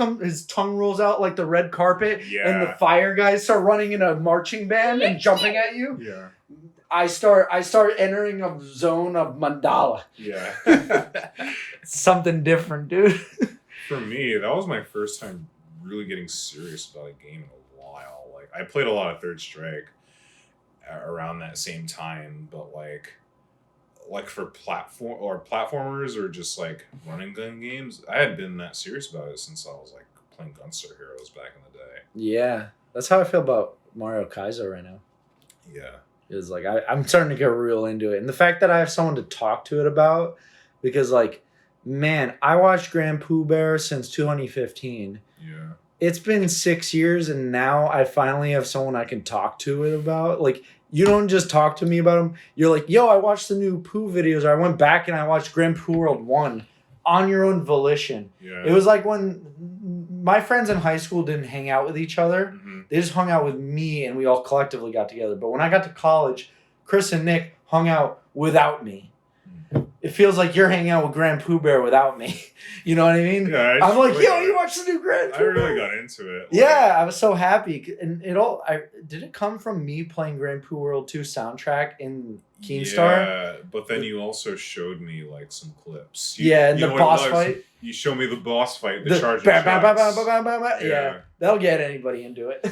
rolls out like the red carpet, and the fire guys start running in a marching band and jumping at you. Yeah. I start entering a zone of mandala. Yeah. Something different, dude. For me, that was my first time really getting serious about a game in a while. Like I played a lot of Third Strike around that same time, but like for platformers or just like running gun games, I hadn't been that serious about it since I was like playing Gunstar Heroes back in the day. Yeah, that's how I feel about Mario Kaizo right now. Yeah, it's like I'm starting to get real into it, and the fact that I have someone to talk to it about, because like, man, I watched Grand Pooh Bear since 2015. Yeah, it's been 6 years, and now I finally have someone I can talk to it about. Like, you don't just talk to me about them. You're like, yo, I watched the new Pooh videos, or I went back and I watched Grand Pooh World 1 on your own volition. Yeah. It was like when my friends in high school didn't hang out with each other. Mm-hmm. They just hung out with me, and we all collectively got together. But when I got to college, Chris and Nick hung out without me. It feels like you're hanging out with Grand Pooh Bear without me. You know what I mean? Yeah, I'm like, yo, you watched the new Grand Pooh Bear? I really got into it. Like, yeah, I was so happy. And did it come from me playing Grand Pooh World 2 soundtrack in Keemstar? Yeah, but then you also showed me like some clips. And the boss fight. You showed me the boss fight, the charging shots. Yeah, that'll get anybody into it.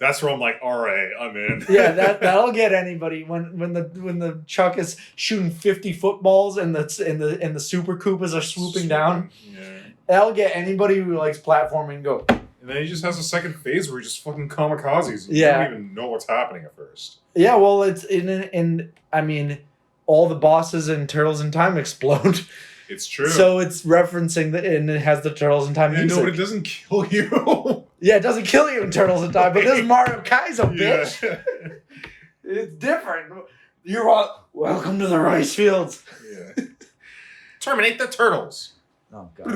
That's where I'm like, all right, I'm in. Yeah, that'll get anybody when the Chuck is shooting 50 footballs and the Super Koopas are swooping down. Yeah, that'll get anybody who likes platforming go. And then he just has a second phase where he just fucking kamikazes. You don't even know what's happening at first. Yeah, well, it's in I mean, all the bosses in Turtles in Time explode. It's true. So it's referencing and it has the Turtles in Time music. No, but it doesn't kill you. Yeah, it doesn't kill you in Turtles in Time, but this is Mario Kaizo, bitch. Yeah. It's different. You're all, welcome to the rice fields. Yeah. Terminate the turtles. Oh, God.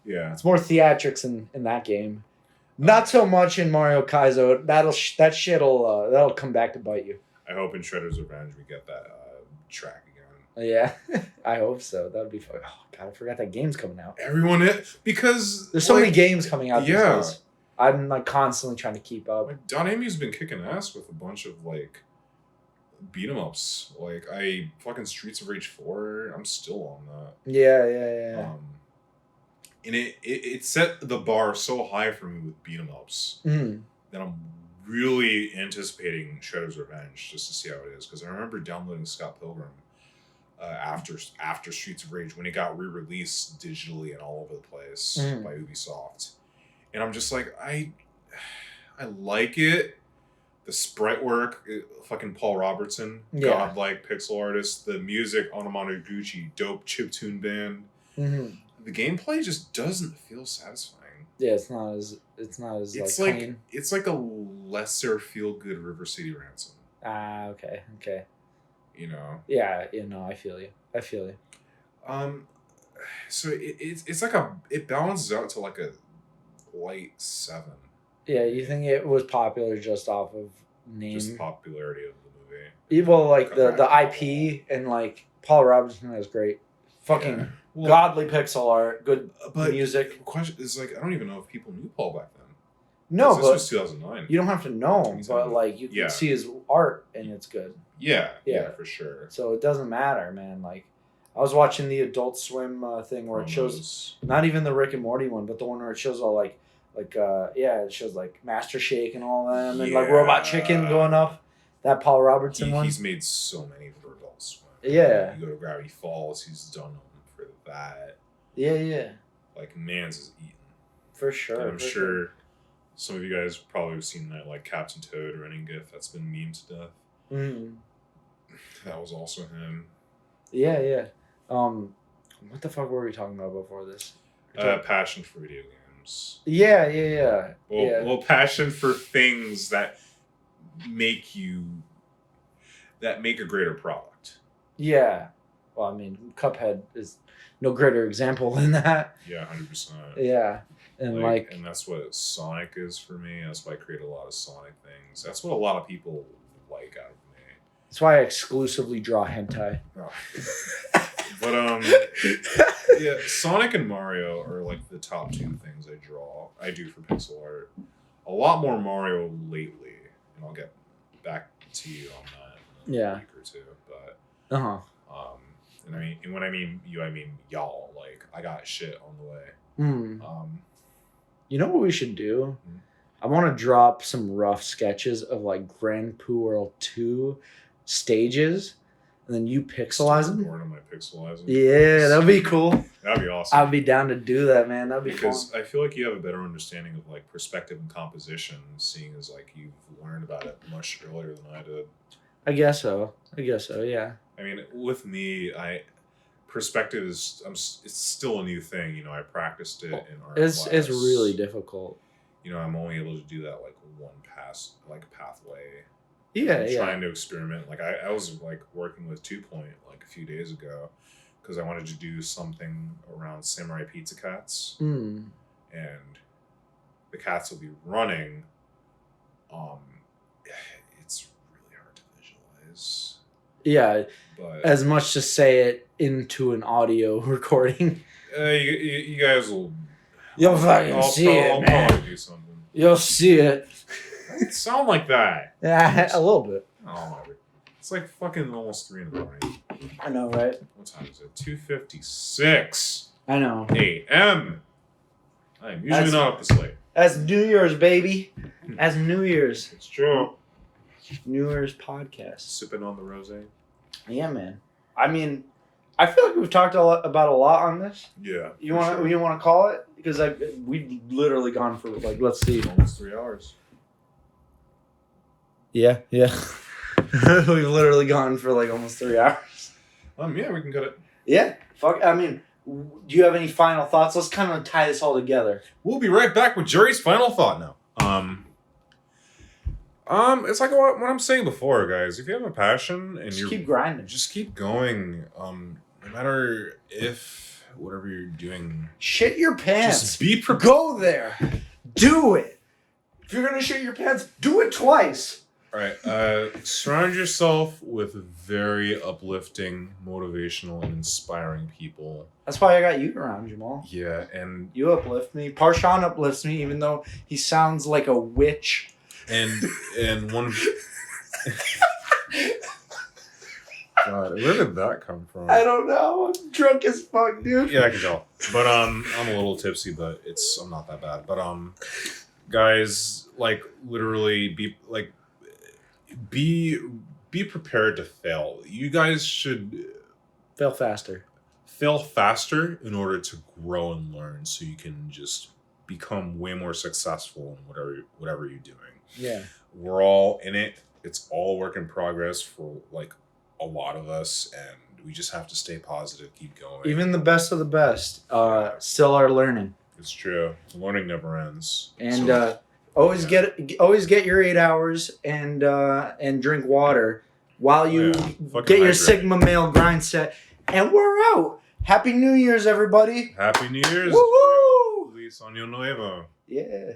Yeah. It's more theatrics in that game. Not so much in Mario Kaizo. That'll come back to bite you. I hope in Shredder's Revenge we get that track again. Yeah, I hope so. That would be fun. Oh God, I forgot that game's coming out. Because there's so many games coming out these days. I'm like constantly trying to keep up. Like Don Amy's been kicking ass with a bunch of like beat 'em ups. Like I fucking Streets of Rage 4. I'm still on that. Yeah. And it set the bar so high for me with beat 'em ups that I'm really anticipating Shredder's Revenge just to see how it is, because I remember downloading Scott Pilgrim after Streets of Rage when it got re-released digitally and all over the place by Ubisoft, and I'm just like, I like it, The sprite work, fucking Paul Robertson, Yeah. godlike pixel artist. The music, Onomonoguchi, dope chiptune band. Mm-hmm. The gameplay just doesn't feel satisfying. Yeah, it's not as It's like like clean. it's like a lesser feel good River City Ransom. Ah, okay. You know. Yeah, I feel you. So it's like it balances out to like a light 7. Yeah, you think it was popular just off of name? Just popularity of the movie. Well, like the IP and like Paul Robertson is great. Fucking godly pixel art, good music. The question is like I don't even know if people knew Paul back then. No, this but was 2009. you don't have to know him, but like you can see his art and it's good. Yeah, for sure. So it doesn't matter, man. Like I was watching the Adult Swim thing where it shows not even the Rick and Morty one, but the one where it shows all it shows like Master Shake and all them and like Robot Chicken going up. That Paul Robertson one. He's made so many for Adult Swim. Yeah. You go to Gravity Falls, he's done them for that. Yeah. Like Mans is eaten. For sure. And I'm sure some of you guys probably have seen that like Captain Toad running GIF that's been memed to death. Mm. That was also him. Yeah. What the fuck were we talking about before this? Passion for video games. Yeah. Well, passion for things that make a greater product. Yeah. Well, I mean, Cuphead is no greater example than that. Yeah, 100%. Yeah. And and that's what Sonic is for me. That's why I create a lot of Sonic things. That's what a lot of people like out of me. That's why I exclusively draw hentai. Oh. But yeah, Sonic and Mario are like the top 2 things I do for pixel art. A lot more Mario lately, and I'll get back to you on that in a week or 2. But and when I mean you, I mean y'all. Like I got shit on the way. You know what we should do? I want to drop some rough sketches of like Grand Poo World 2 stages. And then you pixelize them? Board on my pixelizing. Yeah, that'd be cool. That'd be awesome. I'd be down to do that, man. That'd be fun. Because I feel like you have a better understanding of like perspective and composition, seeing as like you've learned about it much earlier than I did. I guess so. Yeah. I mean, with me, perspective is it's still a new thing. You know, I practiced it in art class. It's really difficult. You know, I'm only able to do that like one pathway. Yeah. Trying to experiment. Like I was like working with 2 Point like a few days ago because I wanted to do something around Samurai Pizza Cats. And the cats will be running. It's really hard to visualize. Yeah. But as much to say it into an audio recording. You guys will. You'll fucking see it, man. I'll probably do something. You'll see it. It sound like that. Yeah, a little bit. Oh, it's like fucking almost 3 a.m. I know, right? What time is it? 2:56. I know. A.M. I am usually not up this late. That's New Year's, baby. That's New Year's. It's true. New Year's podcast. Sipping on the rosé. Yeah, man. I mean, I feel like we've talked about a lot on this. Yeah. You want to call it? Because we've literally gone for like, let's see, almost 3 hours. Yeah. We've literally gone for like almost 3 hours. Yeah, we can cut it. Yeah. Fuck. I mean, do you have any final thoughts? Let's kind of tie this all together. We'll be right back with Jerry's final thought now. It's like what I'm saying before, guys. If you have a passion and keep grinding, just keep going. No matter if whatever you're doing, shit your pants. Just be prepared. Go there, do it. If you're gonna shit your pants, do it twice. All right. Surround yourself with very uplifting, motivational, and inspiring people. That's why I got you around, Jamal. Yeah, and you uplift me. Parshawn uplifts me, even though he sounds like a witch. And one. God, where did that come from? I don't know. I'm drunk as fuck, dude. Yeah, I can tell. But I'm a little tipsy, but I'm not that bad. But guys, like literally be prepared to fail. You guys should fail faster. Fail faster in order to grow and learn, so you can just become way more successful in whatever you're doing. Yeah. We're all in it. It's all work in progress for like a lot of us, and we just have to stay positive, keep going. Even the best of the best still are learning. It's true. Learning never ends. And always get your 8 hours and drink water while you get your Sigma male grind set. And we're out. Happy New Year's, everybody. Happy New Year's. Woo-hoo! Feliz Año Nuevo. Yeah.